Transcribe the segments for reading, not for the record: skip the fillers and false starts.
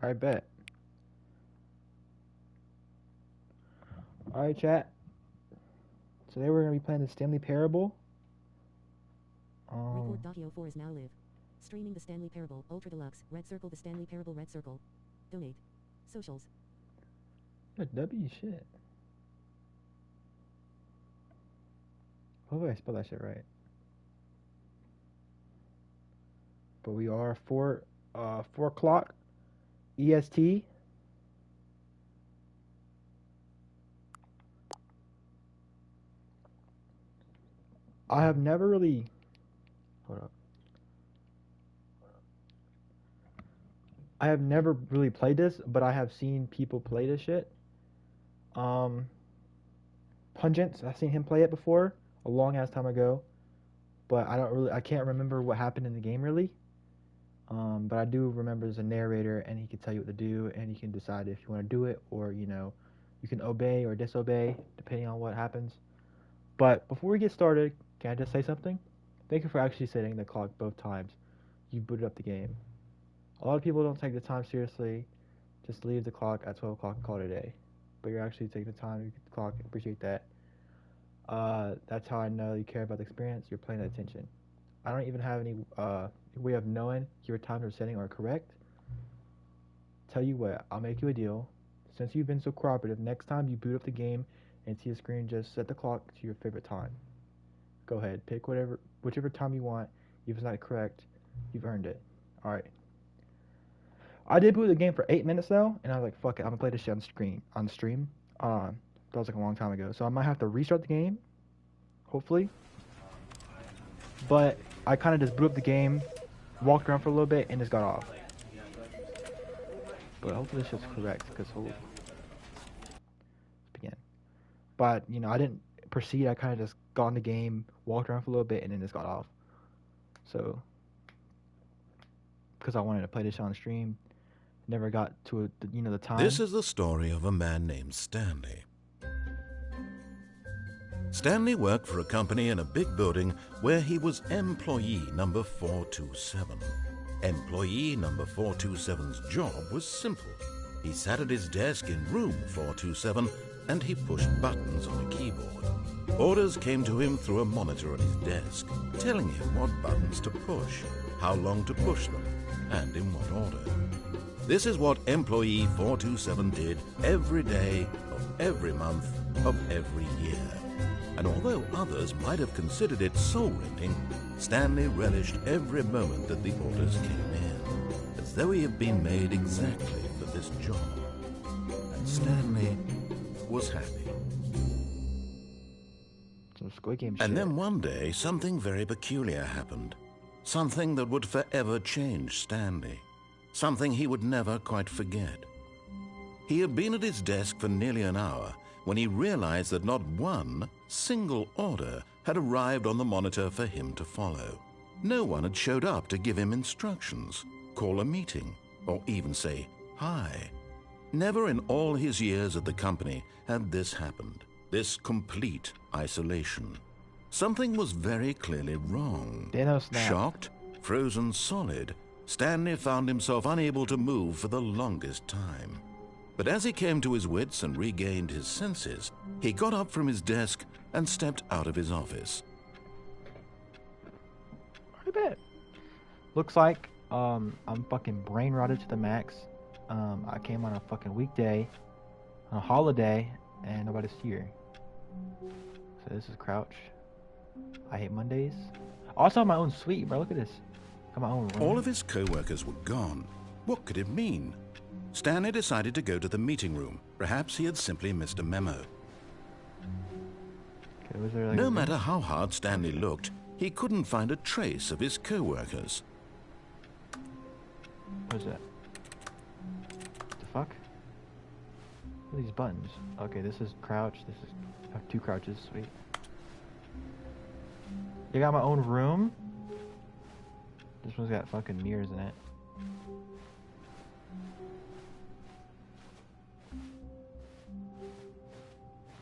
Alright, bet. Alright, chat. Today we're gonna be playing the Stanley Parable. Recordedohio 4 is now live. Streaming the Stanley Parable, Ultra Deluxe, Red Circle the Stanley Parable Red Circle. Donate. Socials. W shit. Hopefully I spelled that shit right. But we are 4 o'clock EST. I have never really hold up. I have never really played this, but I have seen people play this shit. Pungent, I've seen him play it before, a long ass time ago. But I can't remember what happened in the game really. But I do remember there's a narrator and he can tell you what to do and you can decide if you want to do it or, you can obey or disobey depending on what happens. But before we get started, can I just say something? Thank you for actually setting the clock both times you booted up the game. A lot of people don't take the time seriously. Just leave the clock at 12 o'clock and call it a day. But you're actually taking the time to get the clock. Appreciate that. That's how I know you care about the experience. You're paying attention. I don't even have any way of knowing your time or setting are correct. Tell you what, I'll make you a deal. Since you've been so cooperative, next time you boot up the game and see a screen, just set the clock to your favorite time. Go ahead, pick whichever time you want. If it's not correct, you've earned it. Alright. I did boot the game for 8 minutes though, and I was like, fuck it, I'm gonna play this shit on stream. That was like a long time ago. So I might have to restart the game. Hopefully. But I kinda just boot up the game, walked around for a little bit, and just got off. But hopefully this shit's correct, because let's begin. But, I didn't proceed, I kinda just got in the game, walked around for a little bit, and then just got off. So, because I wanted to play this on stream, never got to the time. This is the story of a man named Stanley. Stanley worked for a company in a big building where he was employee number 427. Employee number 427's job was simple. He sat at his desk in room 427 and he pushed buttons on a keyboard. Orders came to him through a monitor on his desk, telling him what buttons to push, how long to push them, and in what order. This is what employee 427 did every day of every month of every year. And although others might have considered it soul-rending, Stanley relished every moment that the orders came in, as though he had been made exactly for this job. And Stanley was happy. Some Squid Game shit. And then one day, something very peculiar happened. Something that would forever change Stanley. Something he would never quite forget. He had been at his desk for nearly an hour when he realized that not one single order had arrived on the monitor for him to follow. No one had showed up to give him instructions, call a meeting, or even say hi. Never in all his years at the company had this happened, this complete isolation. Something was very clearly wrong. Shocked, frozen solid, Stanley found himself unable to move for the longest time. But as he came to his wits and regained his senses, he got up from his desk and stepped out of his office. I bet. Looks like I'm fucking brain rotted to the max. I came on a fucking weekday, on a holiday, and nobody's here. So this is Crouch. I hate Mondays. Also have my own suite, bro. Look at this. Got my own room. All of his co-workers were gone. What could it mean? Stanley decided to go to the meeting room. Perhaps he had simply missed a memo. Okay, was there like no matter how hard Stanley looked, he couldn't find a trace of his co-workers. What's that? The fuck? What are these buttons? Okay, this is crouch. This is I have 2 crouches. Sweet. You got my own room? This one's got fucking mirrors in it.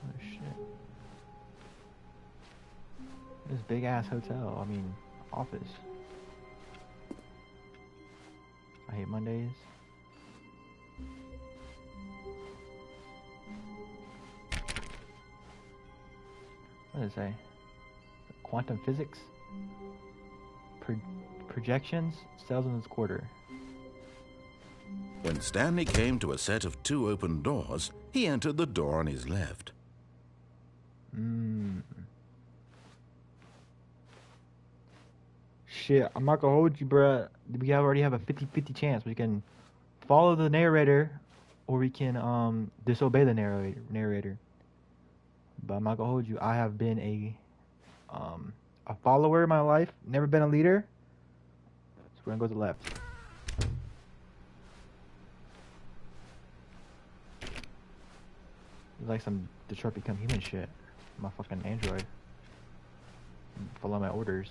Oh shit. This big ass hotel. I mean, office. I hate Mondays. What did it say? Quantum physics? Projections? Cells in its quarter. When Stanley came to a set of 2 open doors, he entered the door on his left. Shit, I'm not gonna hold you, bruh. We already have a 50-50 chance. We can follow the narrator, or we can disobey the narrator. But I'm not gonna hold you. I have been a follower in my life, never been a leader. So we're gonna go to the left. It's like some Detroit Become Human shit. My fucking android. Follow my orders.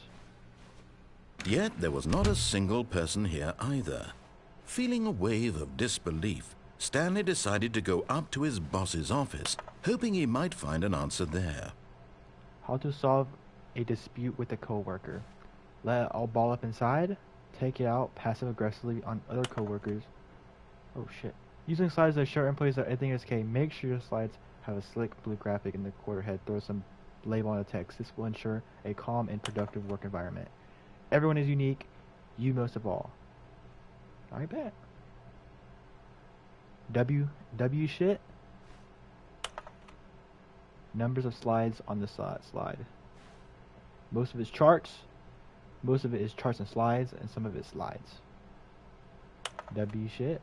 Yet there was not a single person here either. Feeling a wave of disbelief, Stanley decided to go up to his boss's office, hoping he might find an answer there. How to solve a dispute with a coworker. Let it all ball up inside. Take it out passive-aggressively on other coworkers. Oh shit. Using slides that assure employees that everything is okay. Make sure your slides have a slick blue graphic in the quarter head. Throw some label on the text. This will ensure a calm and productive work environment. Everyone is unique. You most of all. I bet. W shit. Numbers of slides on the slide. Most of it's charts. Most of it is charts and slides, and some of it's slides. W shit.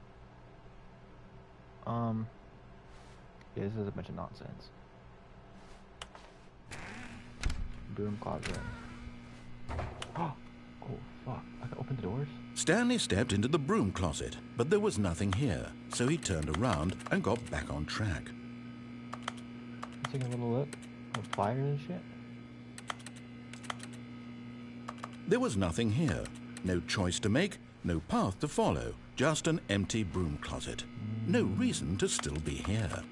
Yeah, this is a bunch of nonsense. Broom closet. Oh fuck! I can open the doors. Stanley stepped into the broom closet, but there was nothing here, so he turned around and got back on track. Let's take a little look. Little pliers and shit. There was nothing here. No choice to make, no path to follow, just an empty broom closet. No reason to still be here.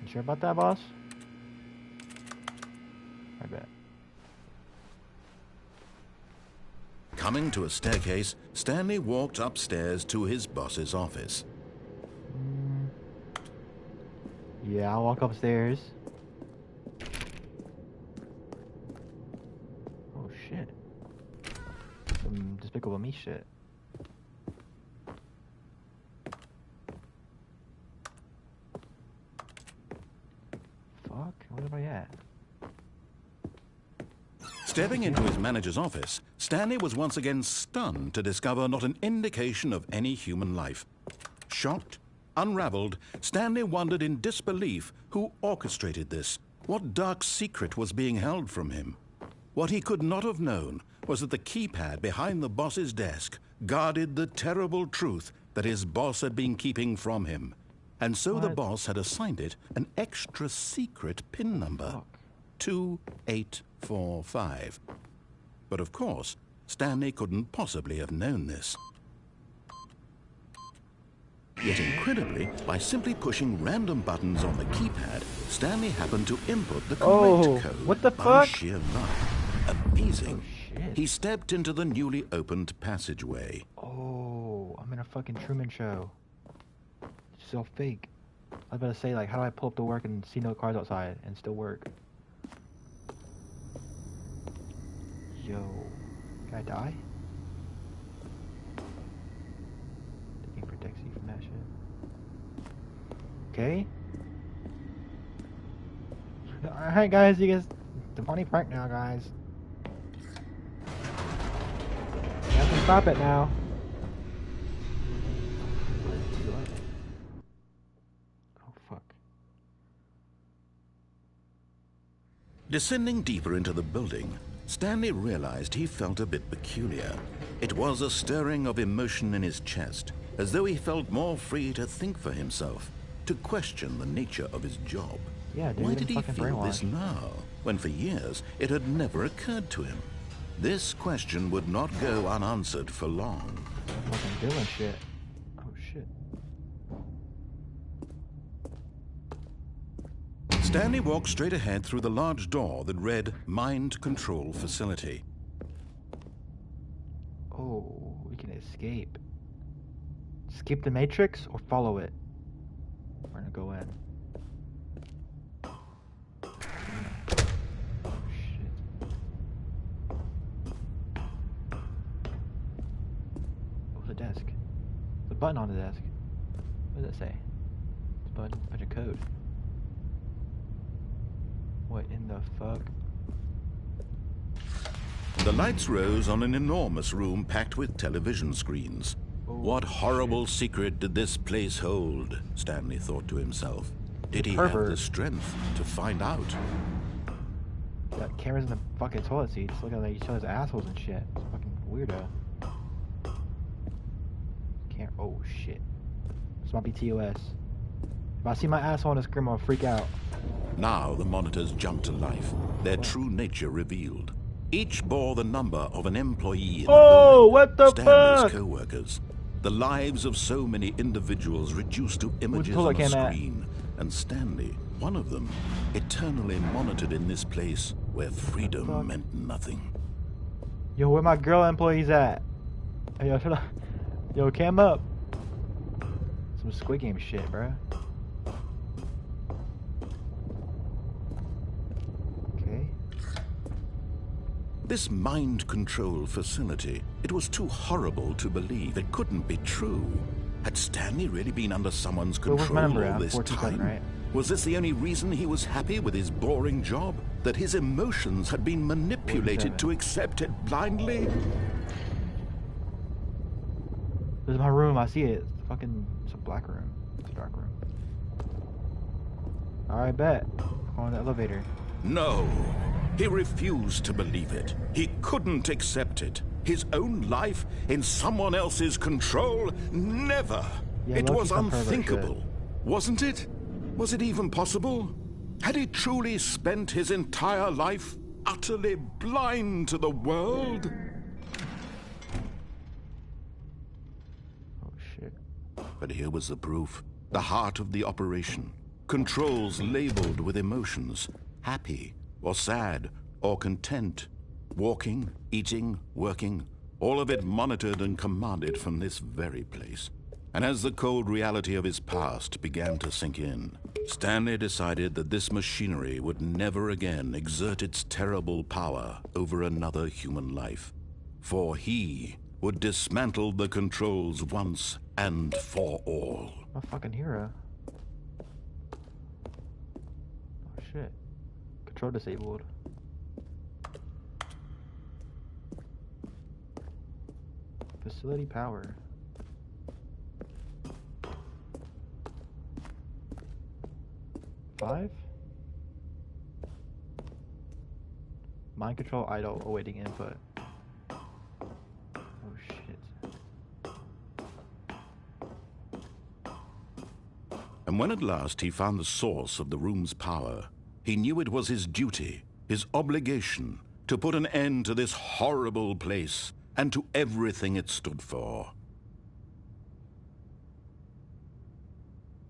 You sure about that, boss? I bet. Coming to a staircase, Stanley walked upstairs to his boss's office. Yeah, I'll walk upstairs. Oh shit. Some Despicable Me shit. Fuck, where am I at? Stepping into his manager's office, Stanley was once again stunned to discover not an indication of any human life. Shocked, unraveled, Stanley wondered in disbelief who orchestrated this, what dark secret was being held from him. What he could not have known was that the keypad behind the boss's desk guarded the terrible truth that his boss had been keeping from him. And so the boss had assigned it an extra secret PIN number, 2845. But of course, Stanley couldn't possibly have known this. Yet incredibly, by simply pushing random buttons on the keypad, Stanley happened to input the correct code. What the by fuck? sheer luck. Amazing. Oh, shit. He stepped into the newly opened passageway. Oh, I'm in a fucking Truman Show. It's so fake. I was about to say, like, how do I pull up to work and see no cars outside and still work? Yo, can I die? The game protects you from that shit. Okay. Alright guys, you guys, it's a funny prank now, guys. You have to stop it now. Oh fuck. Descending deeper into the building, Stanley realized he felt a bit peculiar. It was a stirring of emotion in his chest, as though he felt more free to think for himself, to question the nature of his job. Yeah, dude, Why I'm did he fucking feel this brainwashed. now, when for years it had never occurred to him? This question would not go unanswered for long. Fucking villain shit. Oh shit. Stanley walked straight ahead through the large door that read Mind Control Facility. Oh, we can escape. Skip the matrix or follow it? We're gonna go in. the desk? The button on the desk. What does it say? It's a bunch of code. What in the fuck? The lights rose on an enormous room packed with television screens. Oh, What horrible secret did this place hold? Stanley thought to himself. Did he have the strength to find out? Got cameras in the fucking toilet seat. Just look at each other's assholes and shit. It's fucking weirdo. Can't. Oh shit. This might be TOS. If I see my asshole on the screen, I'll freak out. Now the monitors jumped to life, their true nature revealed. Each bore the number of an employee in the building. What the Stanley's fuck? co-workers. The lives of so many individuals reduced to images on a screen. And Stanley, one of them, eternally monitored in this place where freedom meant nothing. Yo, where my girl employees at? Hey, yo, shut up. Yo, cam up. Some Squid Game shit, bro. Okay. This mind control facility, it was too horrible to believe. It couldn't be true. Had Stanley really been under someone's control all this time? Right? Was this the only reason he was happy with his boring job? That his emotions had been manipulated to accept it blindly? This is my room. I see it. It's a black room. It's a dark room. Alright, bet. Go on the elevator. No. He refused to believe it. He couldn't accept it. His own life in someone else's control? Never. Yeah, it was unthinkable. Wasn't it? Was it even possible? Had he truly spent his entire life utterly blind to the world? Oh shit. But here was the proof. The heart of the operation. Controls labeled with emotions. Happy or sad or content. Walking, eating, working. All of it monitored and commanded from this very place. And as the cold reality of his past began to sink in, Stanley decided that this machinery would never again exert its terrible power over another human life. For he would dismantle the controls once and for all. My fucking hero. Oh shit. Control disabled. Facility power. Five? Mind control idle awaiting input. Oh shit. And when at last he found the source of the room's power, he knew it was his duty, his obligation, to put an end to this horrible place and to everything it stood for.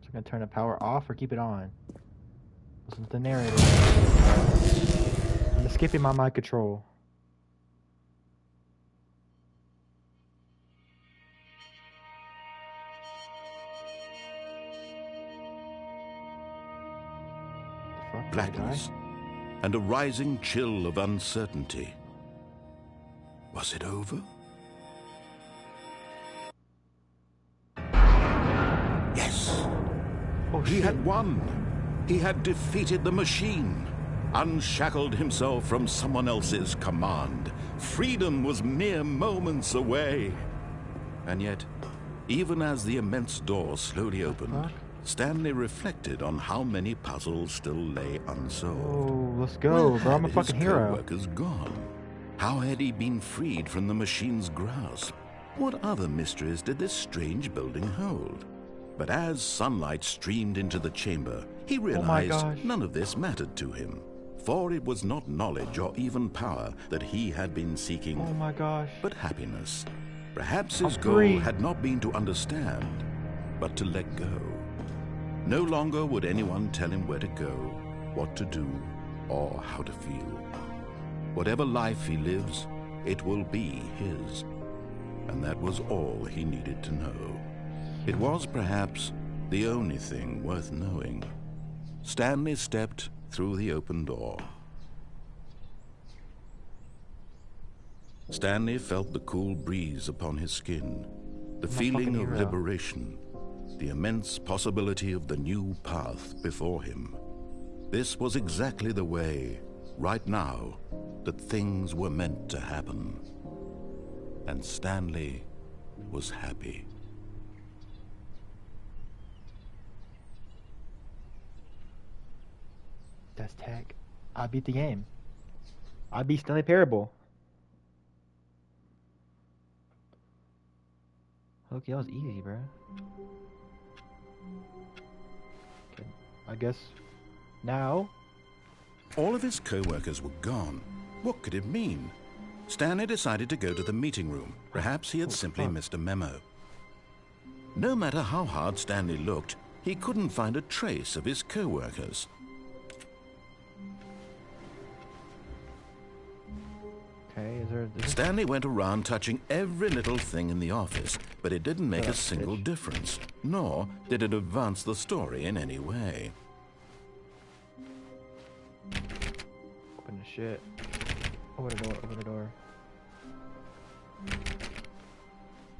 So I'm gonna turn the power off or keep it on. Listen to the narrator. I'm skipping my mind control. Blackness and a rising chill of uncertainty. Was it over? Yes. Oh, he shit. had won. He had defeated the machine, unshackled himself from someone else's command. Freedom was mere moments away. And yet, even as the immense door slowly opened, Stanley reflected on how many puzzles still lay unsolved. Oh, let's go, bro. I'm a fucking hero. Co-workers gone? How had he been freed from the machine's grasp? What other mysteries did this strange building hold? But as sunlight streamed into the chamber, he realized none of this mattered to him. For it was not knowledge or even power that he had been seeking, but happiness. Perhaps his goal had not been to understand, but to let go. No longer would anyone tell him where to go, what to do, or how to feel. Whatever life he lives, it will be his. And that was all he needed to know. It was perhaps the only thing worth knowing. Stanley stepped through the open door. Stanley felt the cool breeze upon his skin. The I'm a feeling fucking of hero. liberation, the immense possibility of the new path before him. This was exactly the way, right now, that things were meant to happen. And Stanley was happy. That's tech. I beat the game. I beat Stanley Parable. Okay, that was easy, bro. Okay, I guess now. All of his co-workers were gone. What could it mean? Stanley decided to go to the meeting room. Perhaps he had simply missed a memo. No matter how hard Stanley looked, he couldn't find a trace of his co-workers. Okay, is there? Stanley went around touching every little thing in the office, but it didn't make a single bitch. difference, nor did it advance the story in any way. Open the shit. Open the door. Open the door.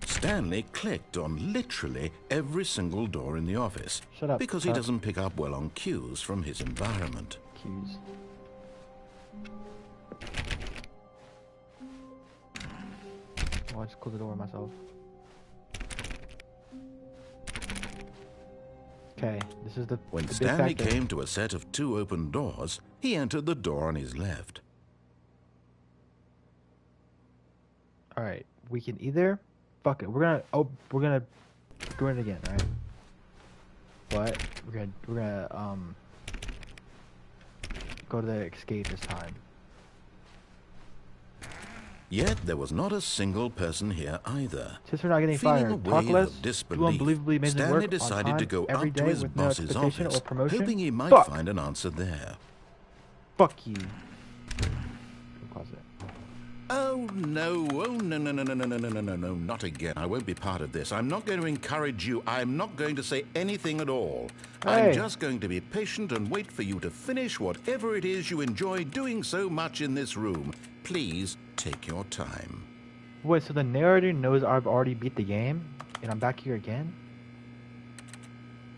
Stanley clicked on literally every single door in the office. Shut up. Because he doesn't pick up well on cues from his environment. Cues. Oh, I just closed the door myself. Okay, this is the When the big Stanley factor. came to a set of 2 open doors, he entered the door on his left. All right, we can either fuck it. We're gonna do it again, right? But we're gonna go to the escape this time. Yet there was not a single person here either. Since we're not getting Feeling fired, a talk wave less, of do disbelief, unbelievably amazing Stanley work on decided time to go every up to day his with no boss's expectation office, or promotion. hoping he might Fuck. find an answer there. Fuck you. Closet. Oh no, no, not again. I won't be part of this. I'm not going to encourage you. I'm not going to say anything at all. Hey. I'm just going to be patient and wait for you to finish whatever it is you enjoy doing so much in this room. Please take your time. Wait, so the narrator knows I've already beat the game, and I'm back here again?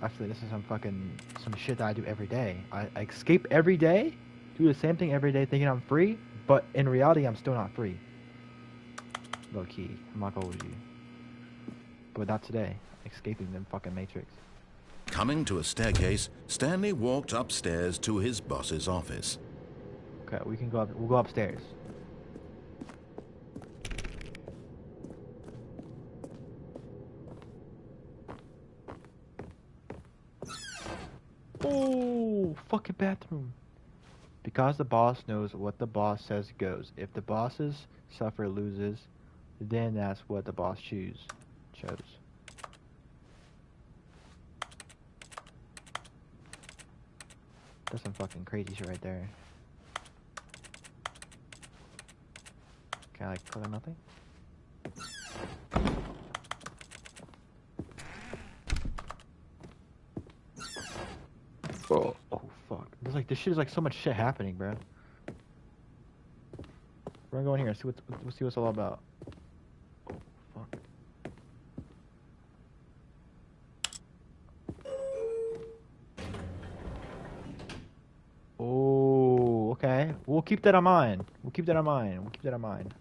Actually, this is some shit that I do every day. I escape every day, do the same thing every day, thinking I'm free, but in reality, I'm still not free. Low key, I'm not gonna hold you. But not today. Escaping the fucking Matrix. Coming to a staircase, Stanley walked upstairs to his boss's office. Okay, we can go up. We'll go upstairs. Oh, fucking bathroom. Because the boss knows what the boss says goes. If the bosses suffer loses, then that's what the boss chose. That's some fucking crazy shit right there. Can I like click on nothing? Oh fuck. There's like this shit is like so much shit happening, bro. We're gonna go in here and see see what's all about. Oh fuck. Oh, okay. We'll keep that in mind. We'll keep that in mind. We'll keep that in mind.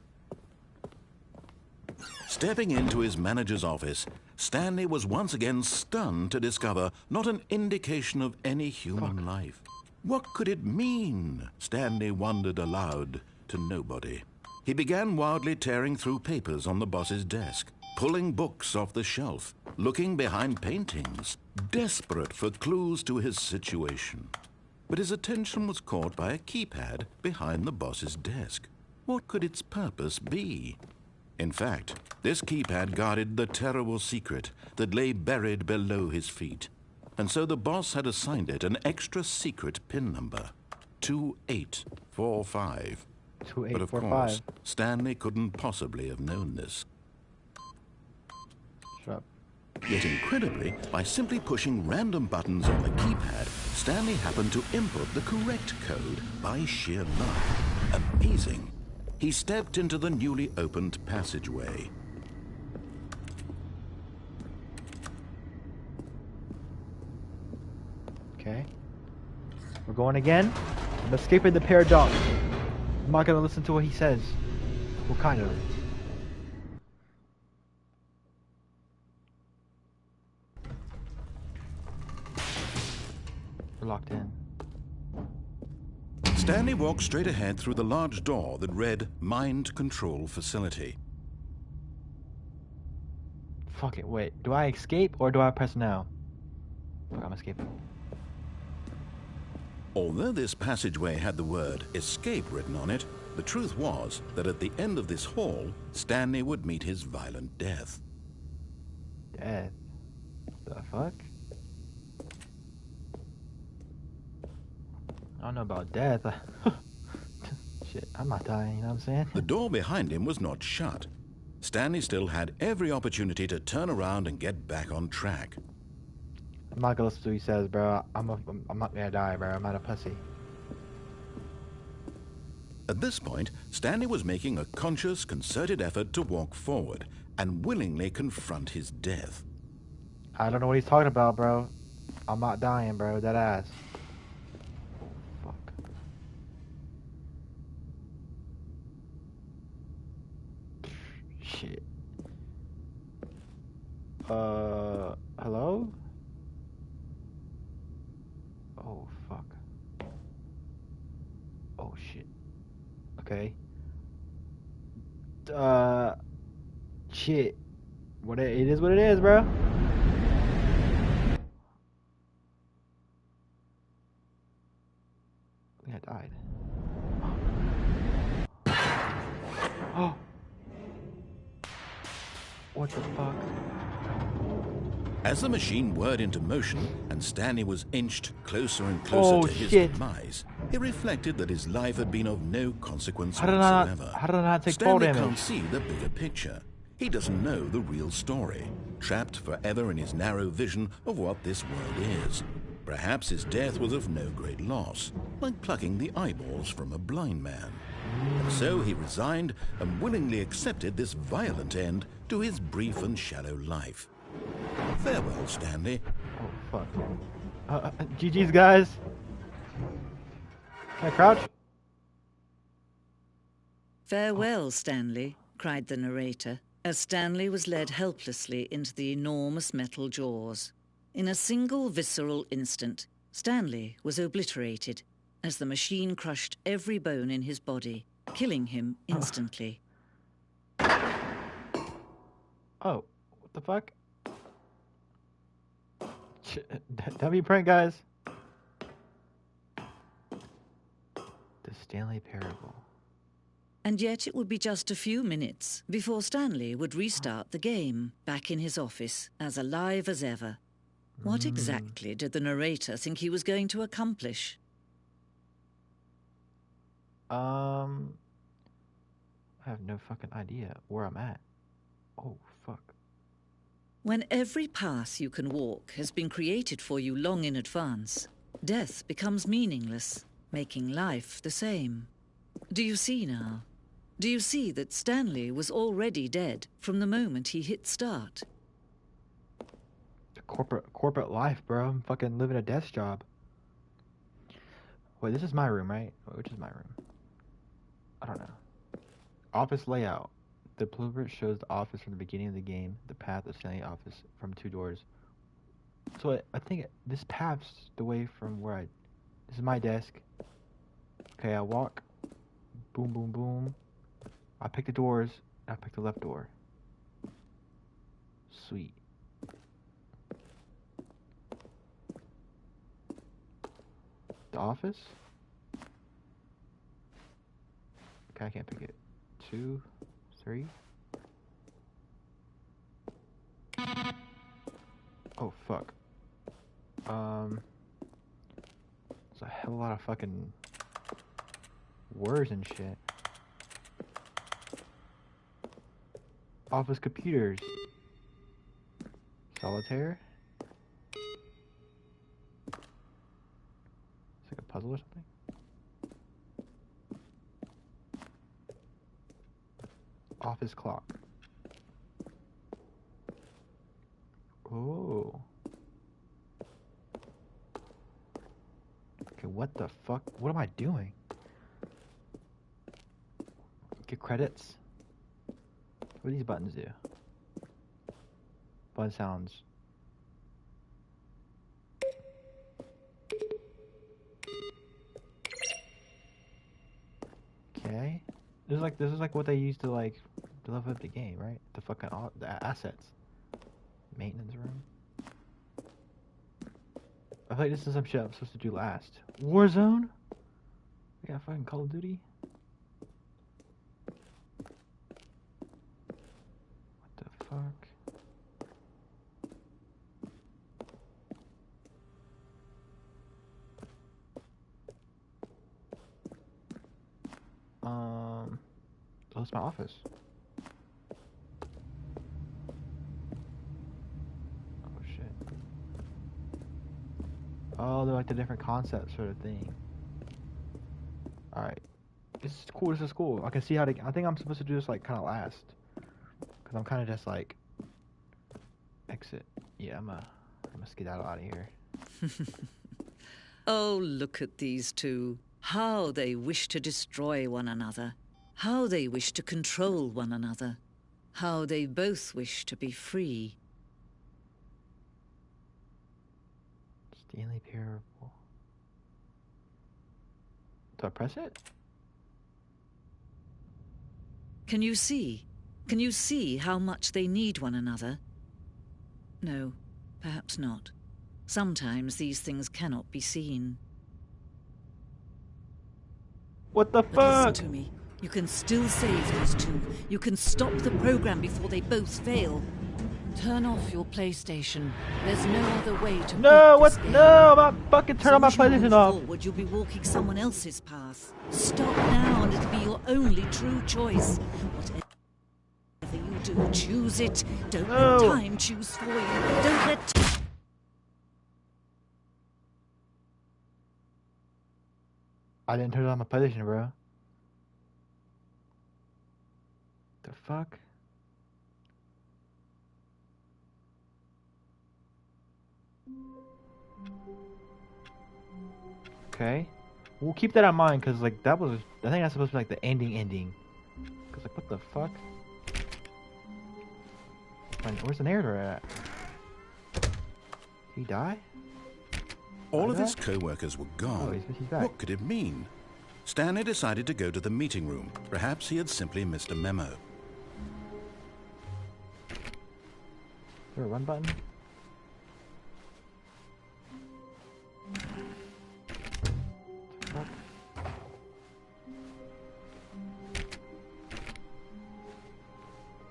Stepping into his manager's office, Stanley was once again stunned to discover not an indication of any human life. What could it mean? Stanley wondered aloud to nobody. He began wildly tearing through papers on the boss's desk, pulling books off the shelf, looking behind paintings, desperate for clues to his situation. But his attention was caught by a keypad behind the boss's desk. What could its purpose be? In fact, this keypad guarded the terrible secret that lay buried below his feet. And so the boss had assigned it an extra secret PIN number, 2845. But of course, Stanley couldn't possibly have known this. Shut up. Yet incredibly, by simply pushing random buttons on the keypad, Stanley happened to input the correct code by sheer luck. Amazing. He stepped into the newly opened passageway. Okay. We're going again. I'm escaping the paradox. I'm not gonna listen to what he says. Well, kind of. We're locked in. Stanley walked straight ahead through the large door that read Mind Control Facility. Fuck it, wait. Do I escape or do I press now? Fuck, I'm escaping. Although this passageway had the word escape written on it, the truth was that at the end of this hall, Stanley would meet his violent death. Death? The fuck? I don't know about death. Shit, I'm not dying, you know what I'm saying? The door behind him was not shut. Stanley still had every opportunity to turn around and get back on track. I'm not gonna listen to what he says, bro. I'm not gonna die, bro. I'm not a pussy. At this point, Stanley was making a conscious, concerted effort to walk forward and willingly confront his death. I don't know what he's talking about, bro. I'm not dying, bro. That ass. Fuck. Shit. Hello? Oh, fuck. Oh, shit. Okay. Shit. It is what it is, bro. I think I died. Oh. What the fuck? As the machine whirred into motion and Stanley was inched closer and closer to his demise, he reflected that his life had been of no consequence whatsoever. How did I not take Stanley fall damage? can't see the bigger picture. He doesn't know the real story, trapped forever in his narrow vision of what this world is. Perhaps his death was of no great loss, like plucking the eyeballs from a blind man. And so he resigned and willingly accepted this violent end to his brief and shallow life. Farewell, Stanley. Oh, fuck. GG's, guys. Can I crouch? Farewell, Stanley, cried the narrator, as Stanley was led helplessly into the enormous metal jaws. In a single visceral instant, Stanley was obliterated as the machine crushed every bone in his body, killing him instantly. Oh, what the fuck? W prank, guys. The Stanley Parable. And yet it would be just a few minutes before Stanley would restart the game, back in his office, as alive as ever. What exactly did the narrator think he was going to accomplish? I have no fucking idea where I'm at. Oh, fuck. When every path you can walk has been created for you long in advance, death becomes meaningless, making life the same. Do you see now? Do you see that Stanley was already dead from the moment he hit start? Corporate life, bro. I'm fucking living a desk job. Wait, this is my room, right? Which is my room? I don't know. Office layout. The blueprint shows the office from the beginning of the game. The path of Stanley office from 2 doors. So I think this path's the way from where I... This is my desk. Okay, I walk. Boom, boom, boom. I pick the doors. I pick the left door. Sweet. The office? Okay, I can't pick it. 2, 3. Oh, fuck. There's a hell of a lot of fucking words and shit. Office computers. Solitaire. It's like a puzzle or something. Office clock. Oh. what the fuck? What am I doing? Get credits. What do these buttons do? Button sounds. Okay. This is like what they used to like level up the game, right? The fucking the assets. Maintenance room. I feel like this is some shit I'm supposed to do last. Warzone? We got fucking Call of Duty? What the fuck? Oh, it's my office. Oh shit. Oh, they're like the different concepts sort of thing. Alright. This is cool, this is cool. I can see how to, I think I'm supposed to do this like kind of last. Cause I'm kind of just like, exit. Yeah, I'm gonna skedaddle out of here. Oh, look at these two. How they wish to destroy one another. How they wish to control one another. How they both wish to be free. Stanley Parable. Do I press it? Can you see? Can you see how much they need one another? No, perhaps not. Sometimes these things cannot be seen. What the But fuck? listen to me. You can still save these two. You can stop the program before they both fail. Turn off your PlayStation. There's no other way to No, beat what? this game. No, I'm not fucking turn on my As long as you PlayStation move off. forward, you'll be walking someone else's path. Stop now, and it'll be your only true choice. Whatever you do, choose it. Don't No. let time choose for you. Don't let. I didn't turn on my PlayStation, bro. The fuck? Okay. We'll keep that in mind, cause like that was, I think that's supposed to be like the ending. Cause like what the fuck? Where's the narrator at? Did he die? All of his co-workers were Oh, gone. he's back. What could it mean? Stanley decided to go to the meeting room. Perhaps he had simply missed a memo. Is there a run button? Fuck.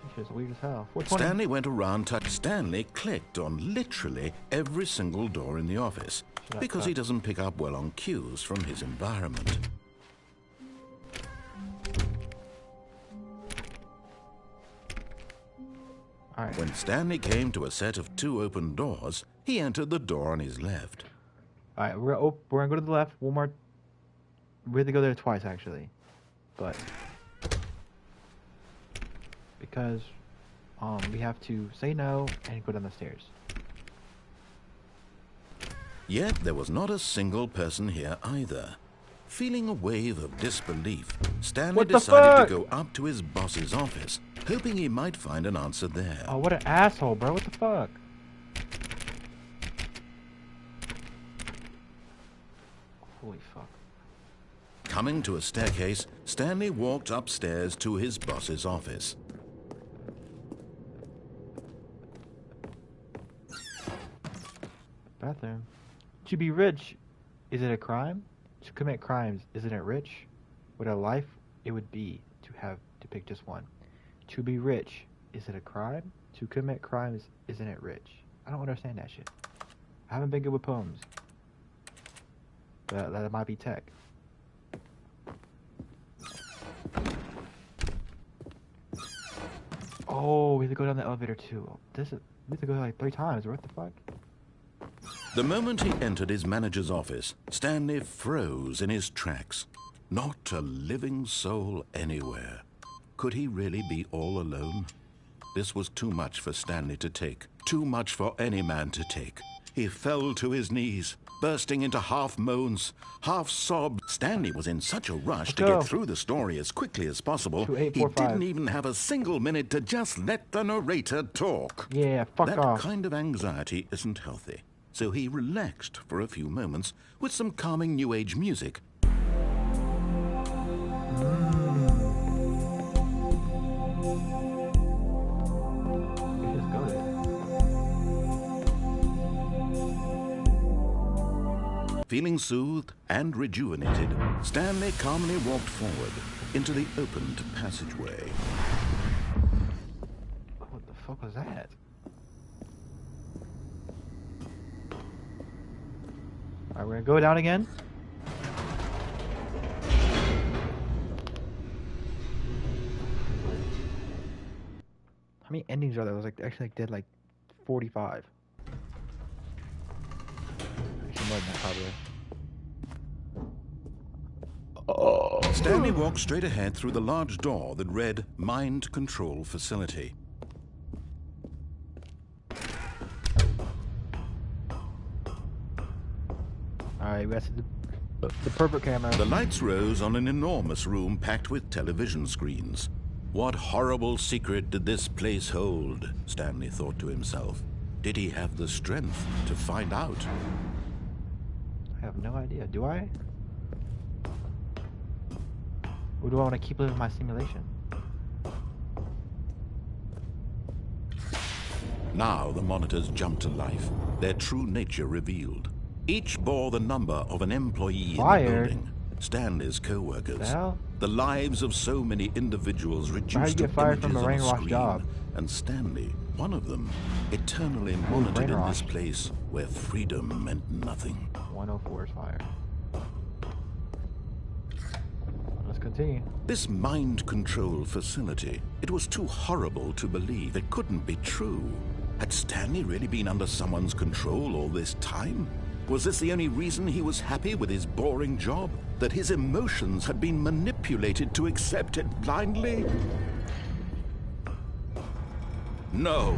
This shit's weird as hell. 420. Stanley went around Stanley clicked on literally every single door in the office Shut up, because Doc. he doesn't pick up well on cues from his environment. Alright. When Stanley came to a set of 2 open doors, he entered the door on his left. Alright, we're gonna go to the left. One more. We had to go there twice actually, but because we have to say no and go down the stairs. Yet there was not a single person here either. Feeling a wave of disbelief, Stanley What the decided fuck? to go up to his boss's office, hoping he might find an answer there. Oh, what an asshole, bro! What the fuck? Holy fuck! Coming to a staircase, Stanley walked upstairs to his boss's office. Bathroom. To be rich, is it a crime? To commit crimes, isn't it rich? What a life it would be to have to pick just one. To be rich, is it a crime? To commit crimes, isn't it rich? I don't understand that shit. I haven't been good with poems. But that might be tech. Oh, we have to go down the elevator too. We have to go like 3 times. What the fuck? The moment he entered his manager's office, Stanley froze in his tracks. Not a living soul anywhere. Could he really be all alone? This was too much for Stanley to take. Too much for any man to take. He fell to his knees. bursting into half moans, half sobs. Stanley was in such a rush Let's to go. get through the story as quickly as possible, 2845. he didn't even have a single minute to just let the narrator talk. Yeah, fuck That off. kind of anxiety isn't healthy, so he relaxed for a few moments with some calming New Age music. Let's go there. Feeling soothed and rejuvenated, Stanley calmly walked forward into the opened passageway. What the fuck was that? Alright, we're gonna go down again. How many endings are there? I was like actually did like 45. Actually more than that probably. Stanley walked straight ahead through the large door that read Mind Control Facility. Alright, we got the perfect camera. The lights rose on an enormous room packed with television screens. What horrible secret did this place hold? Stanley thought to himself. Did he have the strength to find out? I have no idea. Do I? Or do I want to keep living my simulation? Now the monitors jumped to life, their true nature revealed. Each bore the number of an employee Fired? in the building, Stanley's co-workers. The hell? The lives of so many individuals How'd you reduced to get fired from images a on a brainwash screen, job? and Stanley, one of them, eternally monitored in this brainwashed. place where freedom meant nothing. 104 is fired. Let's continue. This mind control facility, it was too horrible to believe. It couldn't be true. Had Stanley really been under someone's control all this time? Was this the only reason he was happy with his boring job? That his emotions had been manipulated to accept it blindly? No,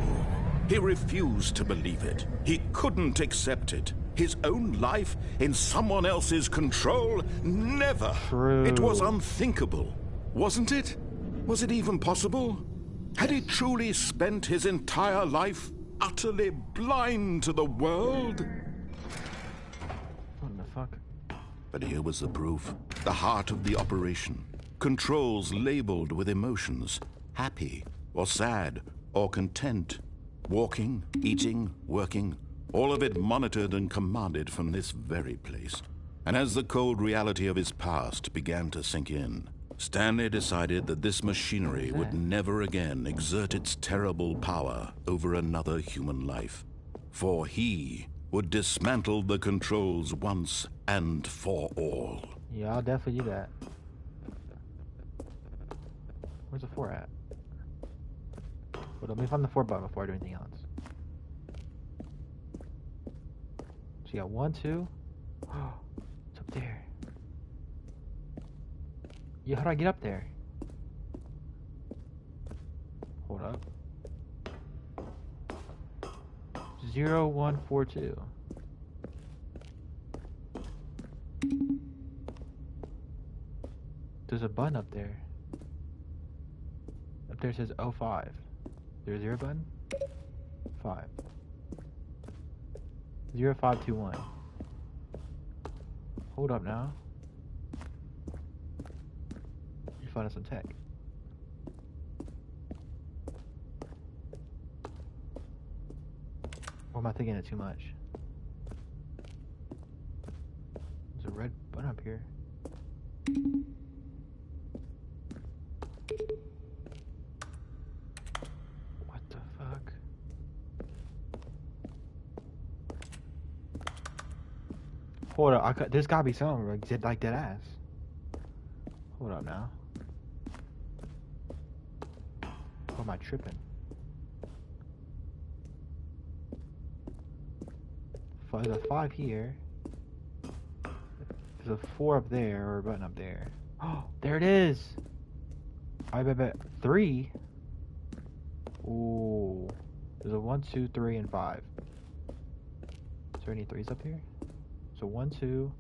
he refused to believe it. He couldn't accept it. His own life in someone else's control? Never. True. It was unthinkable, wasn't it? Was it even possible? Had he truly spent his entire life utterly blind to the world? What the fuck? But here was the proof. The heart of the operation. Controls labeled with emotions. Happy, or sad, or content. Walking, eating, working. All of it monitored and commanded from this very place. And as the cold reality of his past began to sink in, Stanley decided that this machinery would never again exert its terrible power over another human life. For he would dismantle the controls once and for all. Yeah, I'll definitely do that. Where's the 4 at? Hold on, let me find the 4 button before I do anything else. So you got 1, 2. It's up there. Yeah, how do I get up there? Hold up. 0, 1, 4, 2. There's a button up there. Up there it says 05. Is there a 0 button? 5. 0521. Hold up now. You find us some tech. Or am I thinking it too much? There's a red button up here. What the fuck? Hold up, there's gotta be something like that ass. Hold up now. Or am I tripping? There's a 5 here. There's a 4 up there, or a button up there. Oh, there it is! I bet 3. Ooh. There's a 1, 2, 3, and 5. Is there any 3s up here? So 1, 2,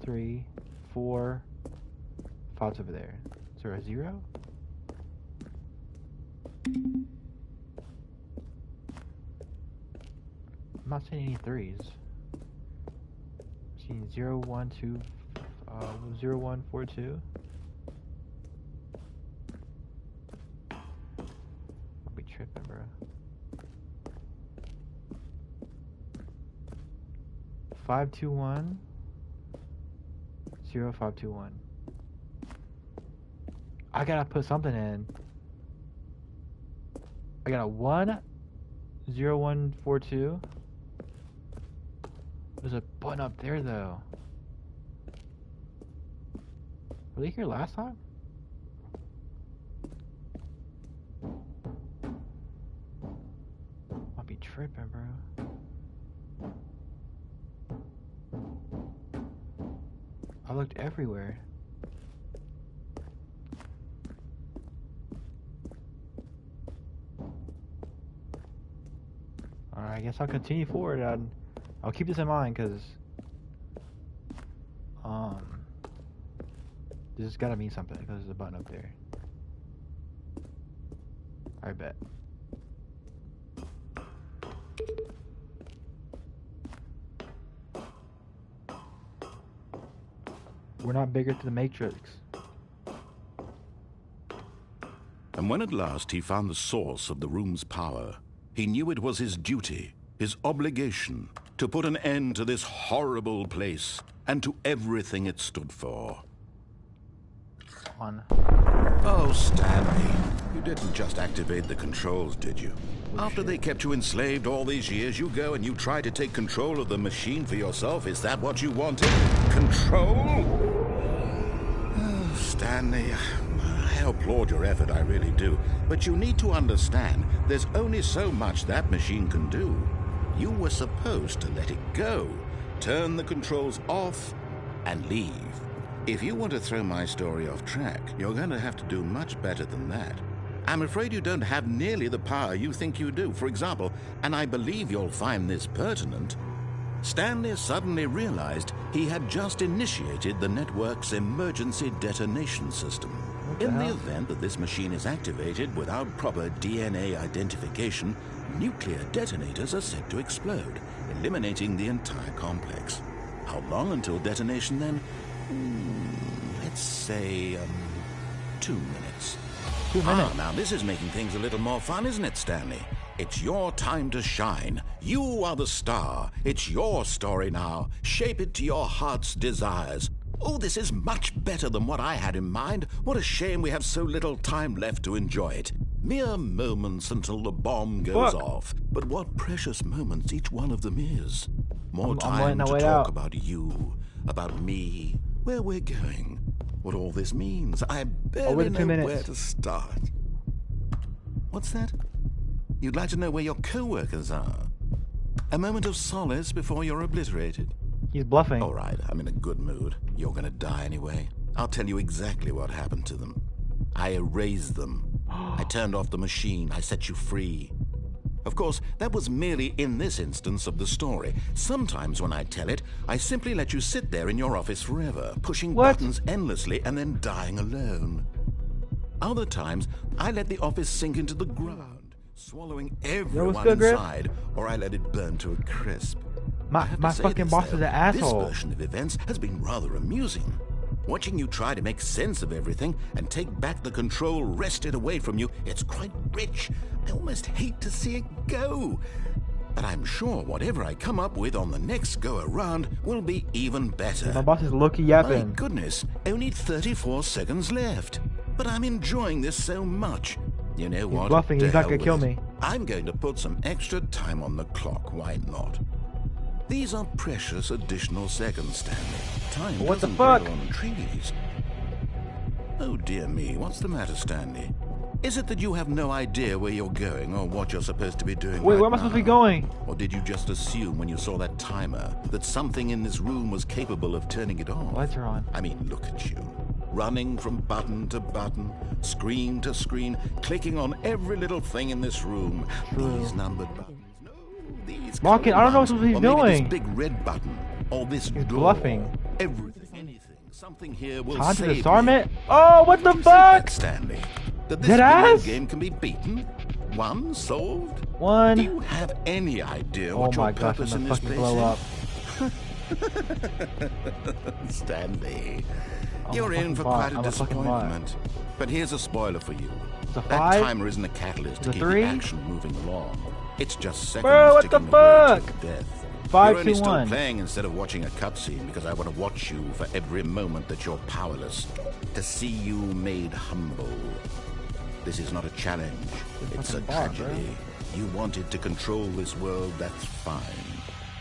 3, 4, 5's over there. Is there a 0? I'm not seeing any 3's. I'm seeing 0, 1, 2, 0, 1, 4, 2. I'll be tripping, bro. 5, 2, 1. 0, 5, 2, 1. I gotta put something in. I got a 1, 0, 1, 4, 2. There's a button up there though. Were they here last time? I'll be tripping, bro. I looked everywhere. Alright, I guess I'll continue forward. I'll keep this in mind because this has gotta mean something because there's a button up there. I bet. We're not bigger to the Matrix. And when at last he found the source of the room's power, he knew it was his duty, his obligation, to put an end to this horrible place and to everything it stood for. On. Oh, Stanley, you didn't just activate the controls, did you? After they kept you enslaved all these years, you go and you try to take control of the machine for yourself. Is that what you wanted? Control? Oh, Stanley, I applaud your effort, I really do. But you need to understand, there's only so much that machine can do. You were supposed to let it go, turn the controls off, and leave. If you want to throw my story off track, you're going to have to do much better than that. I'm afraid you don't have nearly the power you think you do. For example, and I believe you'll find this pertinent, Stanley suddenly realized he had just initiated the network's emergency detonation system. In the event that this machine is activated without proper DNA identification, nuclear detonators are set to explode, eliminating the entire complex. How long until detonation then? Let's say 2 minutes. 2 minutes. Now this is making things a little more fun, isn't it, Stanley? It's your time to shine. You are the star. It's your story now. Shape it to your heart's desires. Oh, this is much better than what I had in mind. What a shame we have so little time left to enjoy it. Mere moments until the bomb goes off. But what precious moments each one of them is. More time to talk about you, about me, where we're going, what all this means. I barely know where to start. What's that? You'd like to know where your co-workers are? A moment of solace before you're obliterated. He's bluffing. All right, I'm in a good mood. You're gonna die anyway. I'll tell you exactly what happened to them. I erased them. I turned off the machine. I set you free. Of course, that was merely in this instance of the story. Sometimes when I tell it, I simply let you sit there in your office forever, pushing buttons endlessly and then dying alone. Other times, I let the office sink into the ground, swallowing everyone inside, or I let it burn to a crisp. My fucking boss is an asshole. This version of events has been rather amusing. Watching you try to make sense of everything and take back the control wrested away from you, it's quite rich. I almost hate to see it go. But I'm sure whatever I come up with on the next go-around will be even better. My boss is low-key yapping. My goodness, only 34 seconds left. But I'm enjoying this so much. You know what? He's bluffing, he's not gonna kill me. I'm going to put some extra time on the clock, why not? These are precious additional seconds, Stanley. Time what the doesn't fuck? grow on trees. Oh dear me, what's the matter, Stanley? Is it that you have no idea where you're going or what you're supposed to be doing? Wait, right where am I supposed to be now? going? Or did you just assume when you saw that timer that something in this room was capable of turning it off? Lights are on. I mean, look at you. Running from button to button, screen to screen, clicking on every little thing in this room. True. These numbered buttons. No, these Market, I don't know what he's or maybe doing. this big red button. or this He's door. bluffing. Everything, anything, something here will Time to save disarm me. it. Oh, what the You see that, fuck? Stanley? That this Dead video ass? game can be beaten? One solved? Do One. you have any idea Oh what your my gosh, I'm purpose in gonna this fucking place blow is? up. Stanley, I'm you're a in fucking for bot. quite a I'm a fucking bot. disappointment. But here's a spoiler for you. It's a That 5. timer isn't a catalyst to It's a keep 3. the action moving along. It's just seconds Bro, what the ticking away fuck? to death. 5, You're only 2, still 1. playing instead of watching a cutscene because I want to watch you for every moment that you're powerless. To see you made humble. This is not a challenge. It's a fucking bot, bro. tragedy. You wanted to control this world, that's fine.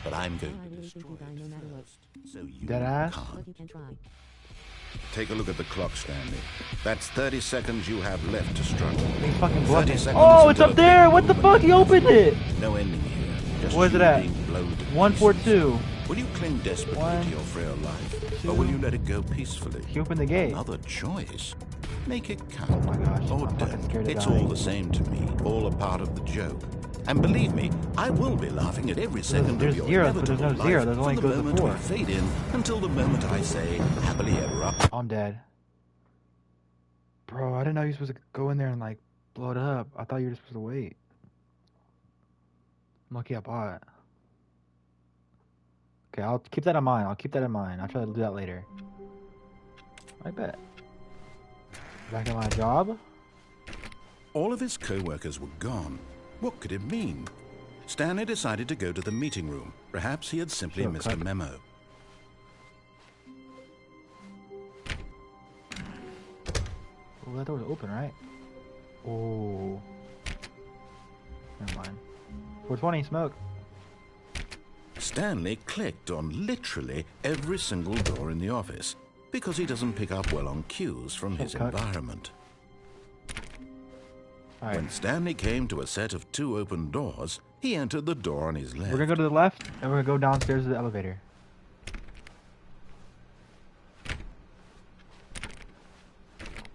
But I'm going I to really destroy think you die no matter what. it. So you Dead ass? can't. But you can try. Take a look at the clock, Stanley. That's 30 seconds you have left to struggle. He's fucking 30 bluffing. seconds Oh, it's until up a there. big What the moment fuck? He opened it. No ending here. Just Where's you it at? being blown to 142. pieces. Will you cling desperately 1, to your frail life, 2. or will you let it go peacefully? He opened the gate. Another choice. Make it count. Oh my gosh, Or I'm fucking don't. scared of It's dying. all the same to me. All a part of the joke. And believe me, I will be laughing at every second there's of your zeros, but there's no inevitable zero. life There's only from the goes to moment 4. we fade in until the moment I say happily ever after. I'm dead. Bro, I didn't know you were supposed to go in there and like blow it up. I thought you were just supposed to wait. I'm lucky I bought. Okay, I'll keep that in mind. I'll keep that in mind. I'll try to do that later. I bet. Back at my job? All of his co-workers were gone. What could it mean? Stanley decided to go to the meeting room. Perhaps he had simply Sure, missed a cut. memo. Oh, that door was open, right? Oh. Never mind. 420, smoke. Stanley clicked on literally every single door in the office because he doesn't pick up well on cues from his Shortcut. environment. Alright. When Stanley came to a set of 2 open doors, he entered the door on his left. We're gonna go to the left, and we're gonna go downstairs to the elevator.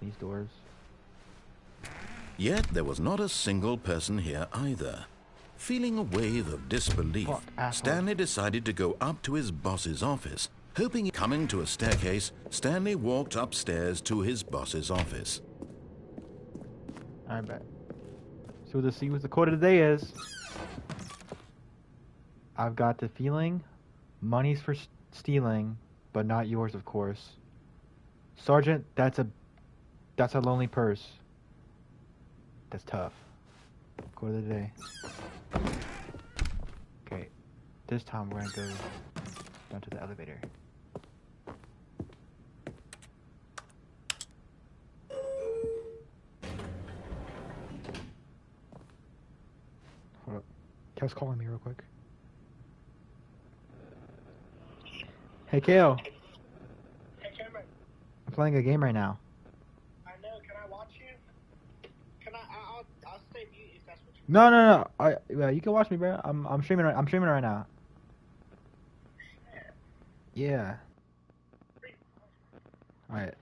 These doors. Yet there was not a single person here either. Feeling a wave of disbelief, Fuck, asshole. Stanley decided to go up to his boss's office. Coming to a staircase, Stanley walked upstairs to his boss's office. I bet. So let's see what the quote of the day is. I've got the feeling money's for stealing, but not yours, of course. Sergeant, that's a lonely purse. That's tough. Quote of the day. Okay, this time we're gonna go down to the elevator. Hold up. Kale's calling me real quick. Hey, Kale. Hey, Cameron. I'm playing a game right now. I know. Can I watch you? Can I? I'll stay mute if that's what you. No. Yeah, you can watch me, bro. I'm streaming. I'm streaming right now. Yeah. All right.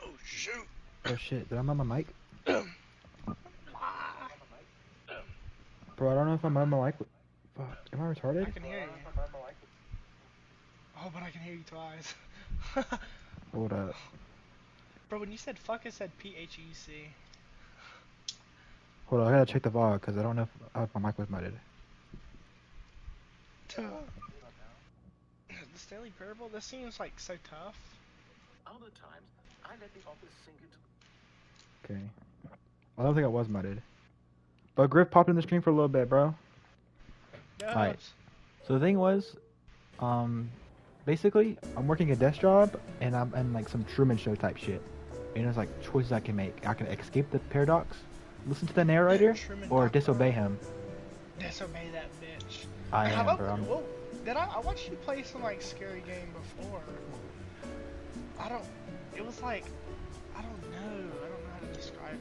Oh shoot. Oh shit! Did I mute my mic? Bro, I don't know if I'm on my mic. Fuck. Am I retarded? I can hear you. Oh, but I can hear you twice. Hold up. Bro, when you said fuck, it said PHEC. Hold on. I gotta check the VOD because I don't know if my mic was muted. The Stanley Parable. This seems like so tough. Other times, I let the office sink into Okay. I don't think I was muted. But Griff popped in the stream for a little bit, bro. Yes. Alright. So the thing was, basically, I'm working a desk job, and I'm in like some Truman Show type shit. And there's like choices I can make. I can escape the paradox, listen to the narrator, Truman or Doctor. disobey him. Disobey that bitch. I Have am, bro. Whoa, I watched you play some like scary game before. It was like, I don't know how to describe it.